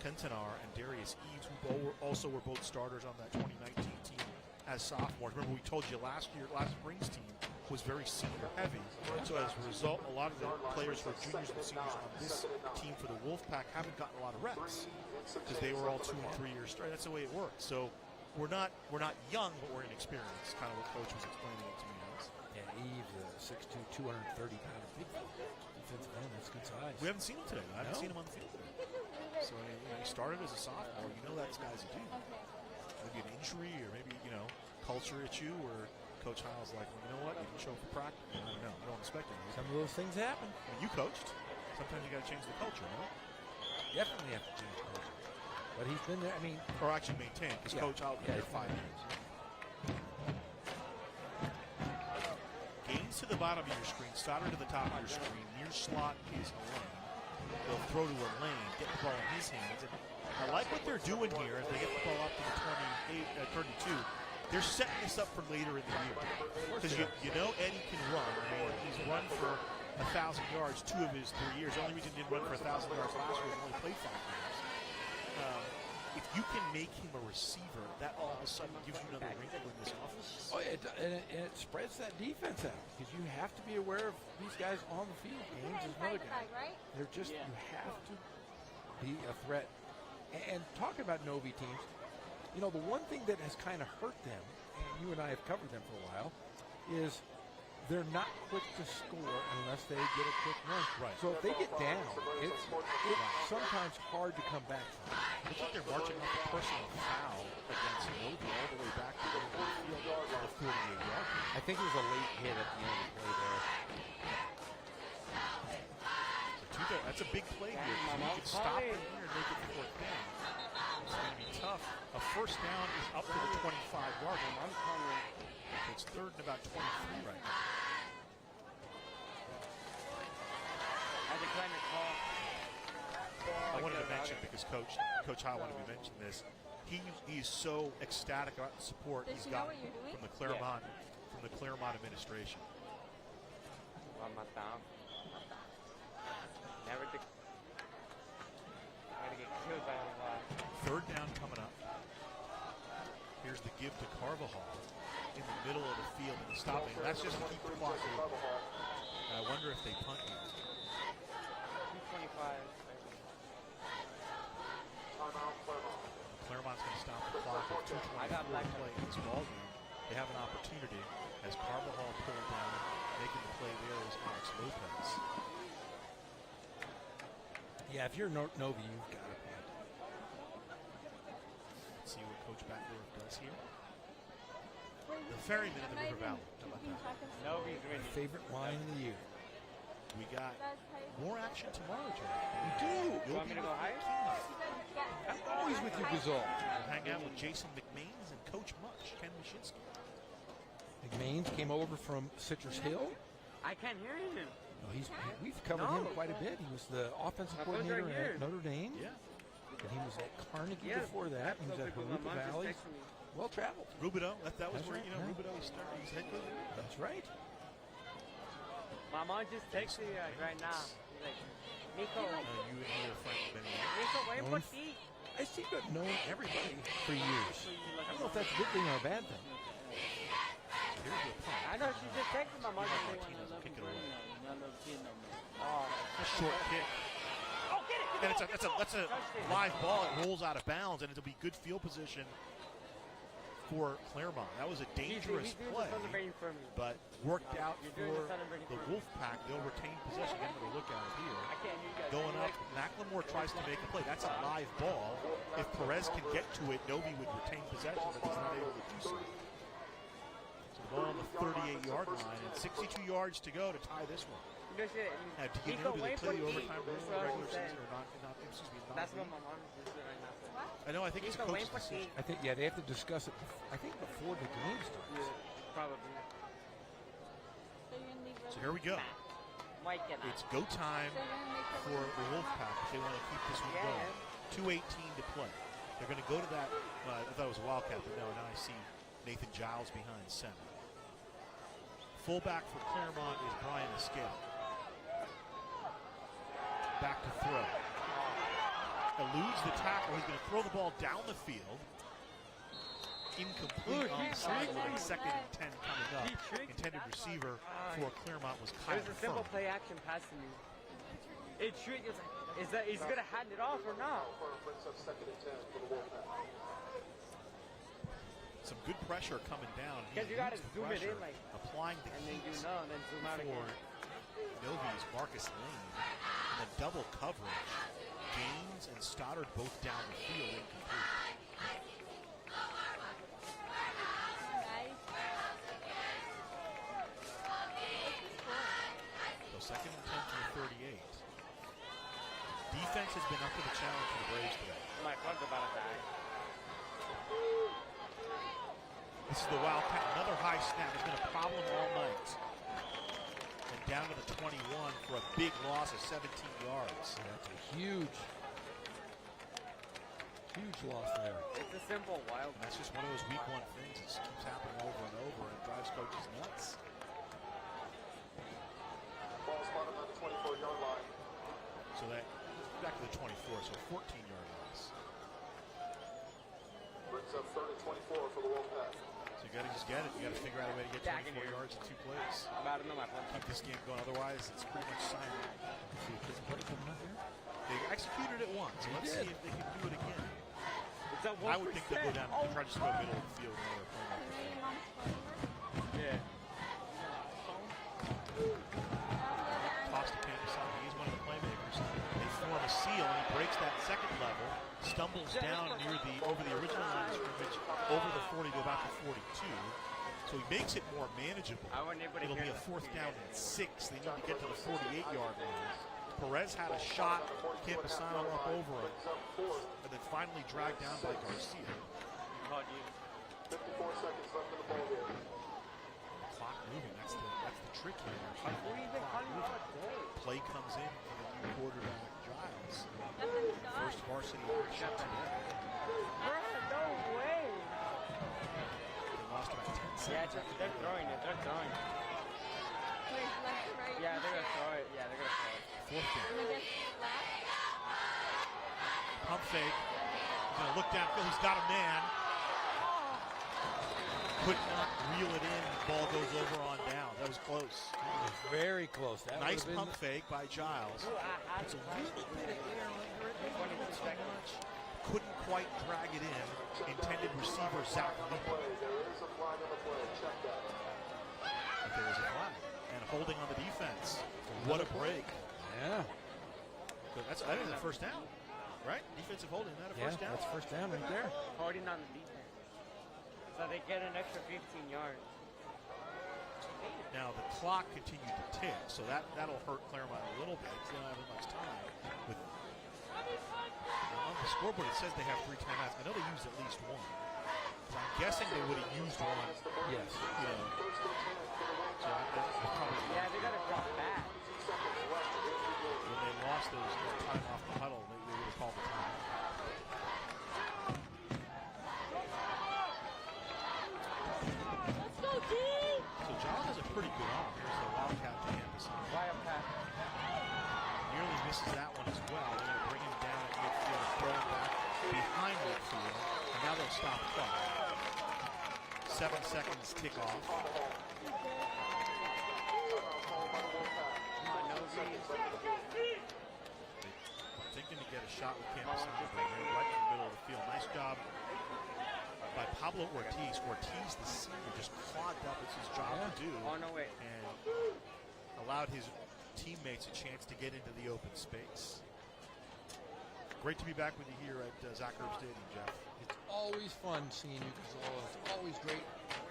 Quintanar and Darius Eves, who also were both starters on that 2019 team as sophomores. Remember, we told you last spring's team was very senior heavy. So as a result, a lot of the players who are juniors and seniors on this team for the Wolfpack haven't gotten a lot of reps because they were all 2 and 3 years straight. That's the way it works. So we're not young, but we're inexperienced. Kind of what Coach was explaining it to me as. Yeah, Eves, 6'2", 230-pound big defensive end. That's good size. We haven't seen him today. I haven't seen him on the field today. So he started as a sophomore. That's guys who do. Maybe an injury or maybe culture issue where Coach Hiles like, well, you know what? You can show up for practice. I don't know. I don't expect it. Some of those things happen. When you coached, sometimes you got to change the culture, no? Definitely have to change the culture. But he's been there. I mean, or actually maintain because Coach Hiles been there 5 years. Gains to the bottom of your screen, Stoddard to the top of your screen. Near slot is Elaine. They'll throw to Elaine, get the ball in his hands. And I like what they're doing here as they get the ball up to the 32. They're setting this up for later in the year. Because you know Eddie can run. I mean, he's run for 1,000 yards 2 of his 3 years. The only reason he didn't run for 1,000 yards last year was he only played 5 years. If you can make him a receiver, that all of a sudden gives you another wrinkle in this offense. Oh, and it spreads that defense out because you have to be aware of these guys on the field. Gaines is another guy. They're just, you have to be a threat. And talking about Novi teams, You know, the one thing that has kind of hurt them, and you and I have covered them for a while, is they're not quick to score unless they get a quick run. Right. So if they get down, it's sometimes hard to come back from. Looks like they're marching up a personal foul against Novi all the way back to the field at the 48-yard. I think it was a late hit at the end of the play there. So that's a big play here. You can stop it here and make it fourth down. It's going to be tough. A first down is up to the 25-yard line. So it's third and about 23 right now. I wanted to mention, because Coach Howell wanted me to mention this, he's so ecstatic about the support he's gotten from the Claremont administration. Never to get killed by a. Third down coming up. Here's the give to Carvajal in the middle of the field and the stopping. That's just to keep the clock moving. And I wonder if they punt here. 225. Claremont's going to stop the clock at 2:24 play in this ball game. They have an opportunity as Carvajal pulled down, making the play there is Alex Lopez. Yeah, if you're Novi, you've got to punt. Let's see what Coach Backdorf does here. The Ferryman in the River Valley. How about that? Novi's My favorite line of the year. We got more action tomorrow, Joe. We do. You want me to go higher? I'm always with you, Gazal. We'll hang out with Jason McMains and Coach Much, Ken Mashinsky. McMains came over from Citrus Hill. I can't hear him. We've covered him quite a bit. He was the offensive coordinator at Notre Dame. Yeah. And he was at Carnegie before that. He was at Haruka Valley. Well traveled. Rubidoux. That was That's where, right, you know, Rubidoux started. He's head coach. That's right. My mom just texted me right now. She's like, Nico. You and your friend Ben. Nico, ven por ti. I seem to have known everybody for years. I don't know if that's a good thing or a bad thing. I know she just texted my mom. A short kick. Oh, get it! And that's a live ball. It rolls out of bounds, and it'll be good field position for Claremont. That was a dangerous play, but worked out for the Wolfpack. They'll retain possession. Get another look at it here. Going up, McLemore tries to make a play. That's a live ball. If Perez can get to it, Novi would retain possession, but he's not able to do so. So the ball on the 38-yard line, and 62 yards to go to tie this one. Now, do you know, do they play the overtime rule in the regular season or not? That's what my mom is doing right now. I know, I think it's a coach's decision. I think, they have to discuss it, I think, before the game starts. Yeah, probably. So here we go. It's go time for the Wolfpack if they want to keep this one going. 2:18 to play. They're going to go to that. I thought it was a Wildcat, but no, now I see Nathan Giles behind center. Fullback for Claremont is Brian Escala. Back to throw. Eludes the tackle. He's going to throw the ball down the field. Incomplete on the sideline. 2nd and 10 coming up. Intended receiver for Claremont was Kyle It was a simple play action pass to me. It tricked. Is that he's going to hand it off or not? Some good pressure coming down. Because you got to zoom it in, like, applying the and then you know, and then zoom out again. Novi's Marcus Lane, and the double coverage. Gaines and Stoddard both down the field, incomplete. So 2nd and 10 from the 38. Defense has been up to the challenge for the Braves today. My phone's about to die. This is the Wildcat. Another high snap has been a problem all night. And down to the 21 for a big loss of 17 yards. Yeah, that's a huge loss there. It's a simple wild. And that's just one of those week 1 things. It keeps happening over and over and drives coaches nuts. Ball spotted on the 24-yard line. So that back to the 24, so 14-yard loss. Brings up 3rd and 24 for the Wolfpack. So you got to just get it. You got to figure out a way to get 24 yards in 2 plays. I'm about to know my phone. Keep this game going. Otherwise, it's pretty much silent. They executed it once. So let's see if they can do it again. It's I would think they'll go down and try to throw middle of the field. Yeah. Toss to Campusano. He's one of the playmakers. They form a seal, and he breaks that second level, stumbles down over the original line of scrimmage, over the 40 to about the 42. So he makes it more manageable. It'll be a 4th down and 6. They need to get to the 48-yard line. Perez had a shot, Campusano up over him, and then finally dragged down by Garcia. 54 seconds left in the ball game. Clock moving, that's the trick here. Play comes in for the new quarterback, Giles. First varsity action today. No way. They lost about 10 seconds. Yeah, they're throwing it. They're throwing it. Yeah, they're gonna throw it. Yeah, they're gonna throw it. 4th down. Pump fake. He's gonna look downfield. He's got a man. Could not reel it in. Ball goes over on down. That was close. That was very close. That nice pump fake by Giles. It's a little bit of air under it. Not so much. Couldn't quite drag it in. Intended receiver Zach Leeper. But there is a flag. And holding on the defense. What a break. Yeah. That is a first down, right? Defensive holding. That a first down? That's first down right there. Holding on the defense. So they get an extra 15 yards. Now the clock continued to tick, so that'll hurt Claremont a little bit. They don't have as much time. On the scoreboard it says they have 3 timeouts. I know they used at least one. So I'm guessing they would have used one. Yes. You know. So they got to drop back. When they lost those time off the huddle, they would have called the time. So Giles has a pretty good arm. Here's the Wildcat to Campusano. Wildcat. Nearly misses that one as well. They're going to bring him down at midfield and throw him back behind midfield. And now they'll stop the clock. 7 seconds tick off. Thinking to get a shot with Campusano right in the middle of the field. Nice job by Pablo Ortiz. Ortiz, the senior, just clogged up. It's his job to do. Oh, no way. And allowed his teammates a chance to get into the open space. Great to be back with you here at Zach Erb Stadium, Jeff. It's always fun seeing you, Gazzola. It's always great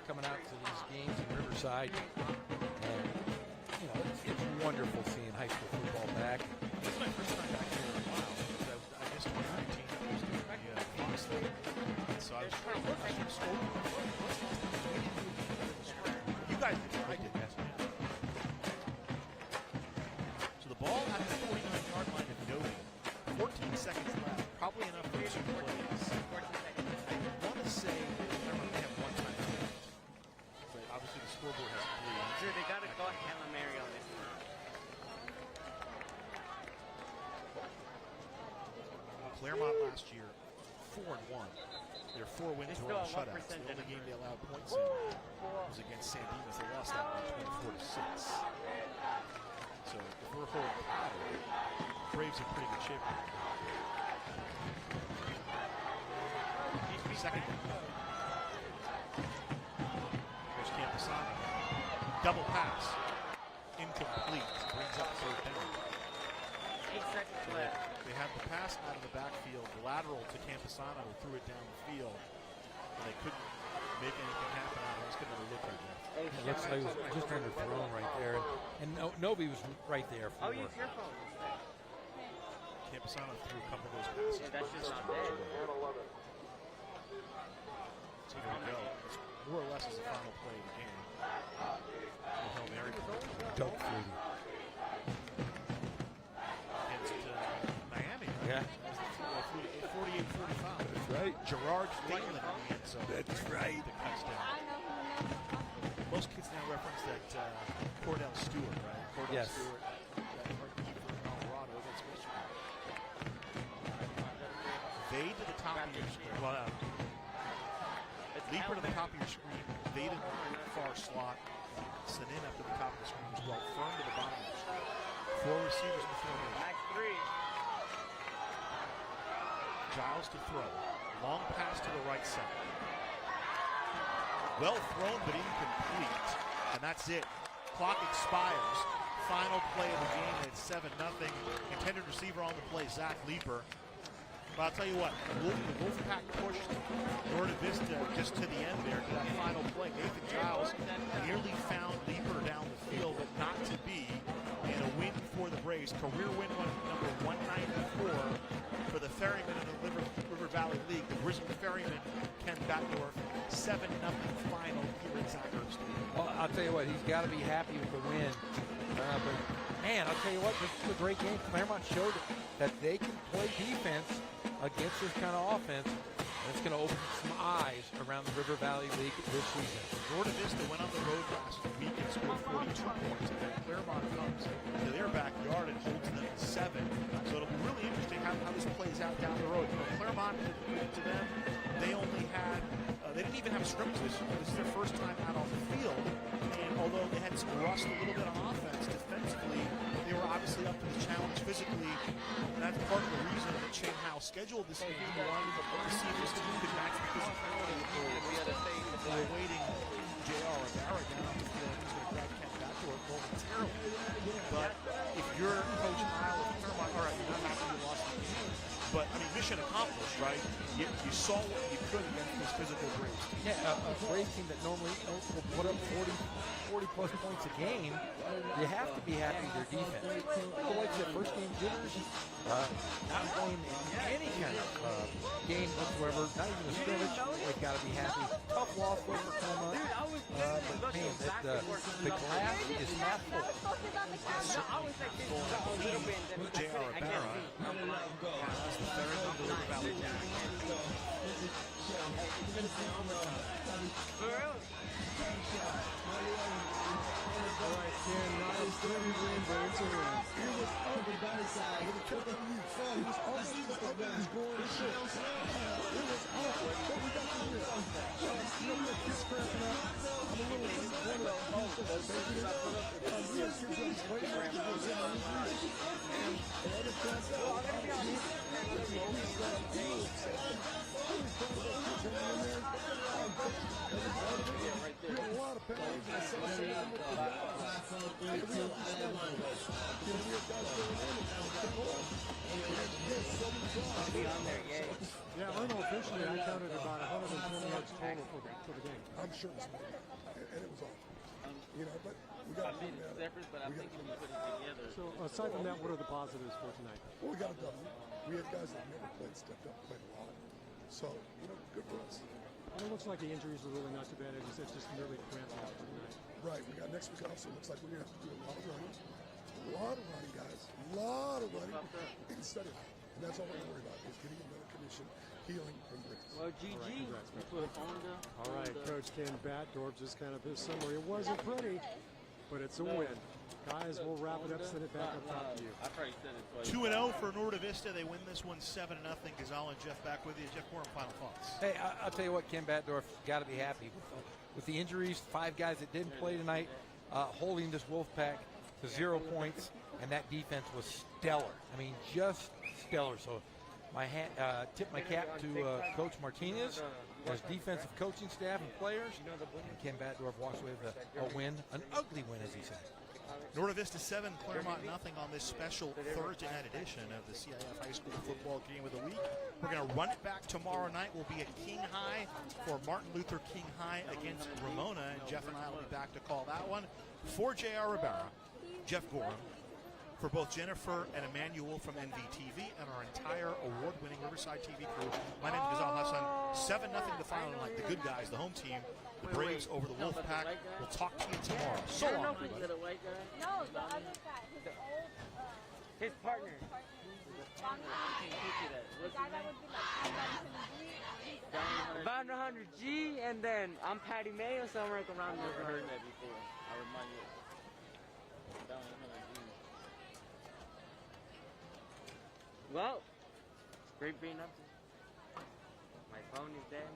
coming out to these games in Riverside. And, you know, it's wonderful seeing high school football back. This is my first time back here in a while. I missed 2019. I was doing the Fox thing. So I was trying to look at the score. You guys did. I did. Yes. So the ball out of the 49-yard line of Novi. 14 seconds left. Probably enough for 2 plays. I want to say they have 1 time. But obviously the scoreboard has 3. Dude, they got to go Hail Mary on this. Claremont last year, 4-1. Their 4 wins were all shutouts. The only game they allowed points in was against San Dimas. They lost that one 24-6. So if we're holding pattern, Braves in pretty good shape. Second. There's Campusano. Double pass. Incomplete. Brings up 3rd down. 8 seconds left. They had the pass out of the backfield, the lateral to Campusano, who threw it down the field, and they couldn't make anything happen out of it. It's going to look like that. It looks like it was just underthrown right there. And Novi was right there for use your phone. Campusano threw a couple of those passes. Yeah, that's just not dead. So here we go. It's more or less is the final play of the game. Hail Mary play. Dope Fruity. Against Miami. Yeah. 48-45. That's right. Gerard Franklin. So that's right. The touchdown. Most kids now reference that Cordell Stewart, right? Cordell Yes. Stewart. Colorado against Michigan. Fade to the top of your screen. Well, Leaper to the top of your screen. Fade in the far slot. Sanin up to the top of the screen as well. Firm to the bottom of the screen. 4 receivers in the formation. Max 3. Giles to throw. Long pass to the right side. Well thrown, but incomplete. And that's it. Clock expires. Final play of the game at 7-0. Intended receiver on the play, Zach Leeper. But I'll tell you what, the Wolfpack pushed Norte Vista just to the end there to that final play. Nathan Giles nearly found Leeper down the field, but not to be. And a win for the Braves. Career win number 194 for the Ferrymen in the River Valley League. The Grizzly Ferrymen, Ken Batdorf, 7-0 final here at Zachar Stadium. Well, I'll tell you what, he's got to be happy with the win. But man, I'll tell you what, this is a great game. Claremont showed that they can play defense against this kind of offense. And it's going to open some eyes around the River Valley League this season. Norte Vista went on the road last week and scored 42 points. And then Claremont comes to their backyard and holds them at 7. So it'll be really interesting how this plays out down the road. You know, Claremont, to them, they only had, they didn't even have a scrimmage this year. This is their first time out on the field. And although they had some rust a little bit on offense, defensively, they were obviously up to the challenge physically. And that's part of the reason that Shane Howe scheduled this game. He wanted to see if his team could match the physicality of the They're waiting J.R. Rivera down on the field. He's going to grab Ken Batdorf momentarily. But if you're Coach Howe of Claremont, all right, you're not happy you lost the game. But, I mean, mission accomplished, right? You saw what you could against this physical Braves team. Yeah, a Braves team that normally will put up 40-plus points a game. You have to be happy with their defense. Like the first game jitters, not playing in any kind of game whatsoever, not even a scrimmage. They've got to be happy. Tough loss for Claremont. But, man, the glass is half full. J.R. Rivera has the third on the River Valley Jack. All right, Ken, not as good as win, but it's a win. He was on the bad side. He was on his board and shit. It was awful, but we got the win. You know, look, he's cramping up. I'm a little disappointed. We had kids that was waiting for him to go down injuries. And the other fans that were on the team, we had a lot of penalties and some of them Yeah, unofficially, I counted about 120 yards total for the game. I'm sure it was more. And it was awful. You know, but we got to put it separate, but I think if you put it together. So, aside from that, what are the positives for tonight? Well, we got a W. We had guys that never played, stepped up, played a lot. So, you know, good for us. It looks like the injuries are really not too bad. It's just merely cramping out for tonight. Right. We got next week off, so it looks like we're going to have to do a lot of running. A lot of running, guys. A lot of running. Instead of, and that's all we're going to worry about is getting in better condition, healing, and breaks. Well, GG. All right, Coach Ken Batdorf, just kind of his summary. It wasn't pretty, but it's a win. Guys, we'll wrap it up, send it back up top to you. 2-0 for Norte Vista. They win this one 7-0. Gazal and Jeff back with you. Jeff, more final thoughts. Hey, I'll tell you what, Ken Batdorf got to be happy with the injuries. 5 guys that didn't play tonight, holding this Wolfpack to 0 points, and that defense was stellar. I mean, just stellar. So my tip my cap to Coach Martinez, his defensive coaching staff and players. And Ken Batdorf walks away with a win, an ugly win, as he said. Norte Vista 7, Claremont nothing on this special Thursday night edition of the CIF High School Football Game of the Week. We're going to run it back tomorrow night. We'll be at King High for Martin Luther King High against Ramona, and Jeff and I will be back to call that one. For J.R. Rivera, Jeff Gorham, for both Jennifer and Emmanuel from NVTV and our entire award-winning Riverside TV crew, my name is Gazal Hassan. 7-0 the final night. The good guys, the home team, the Braves over the Wolfpack. We'll talk to you tomorrow. So long, everybody. No, the other guy, his old, his partner. the guy that would be like About 100G, and then I'm Patty Mayo, somewhere around there. Never heard that before. I remind you. Down 100G. Well, it's great being up here. My phone is dead.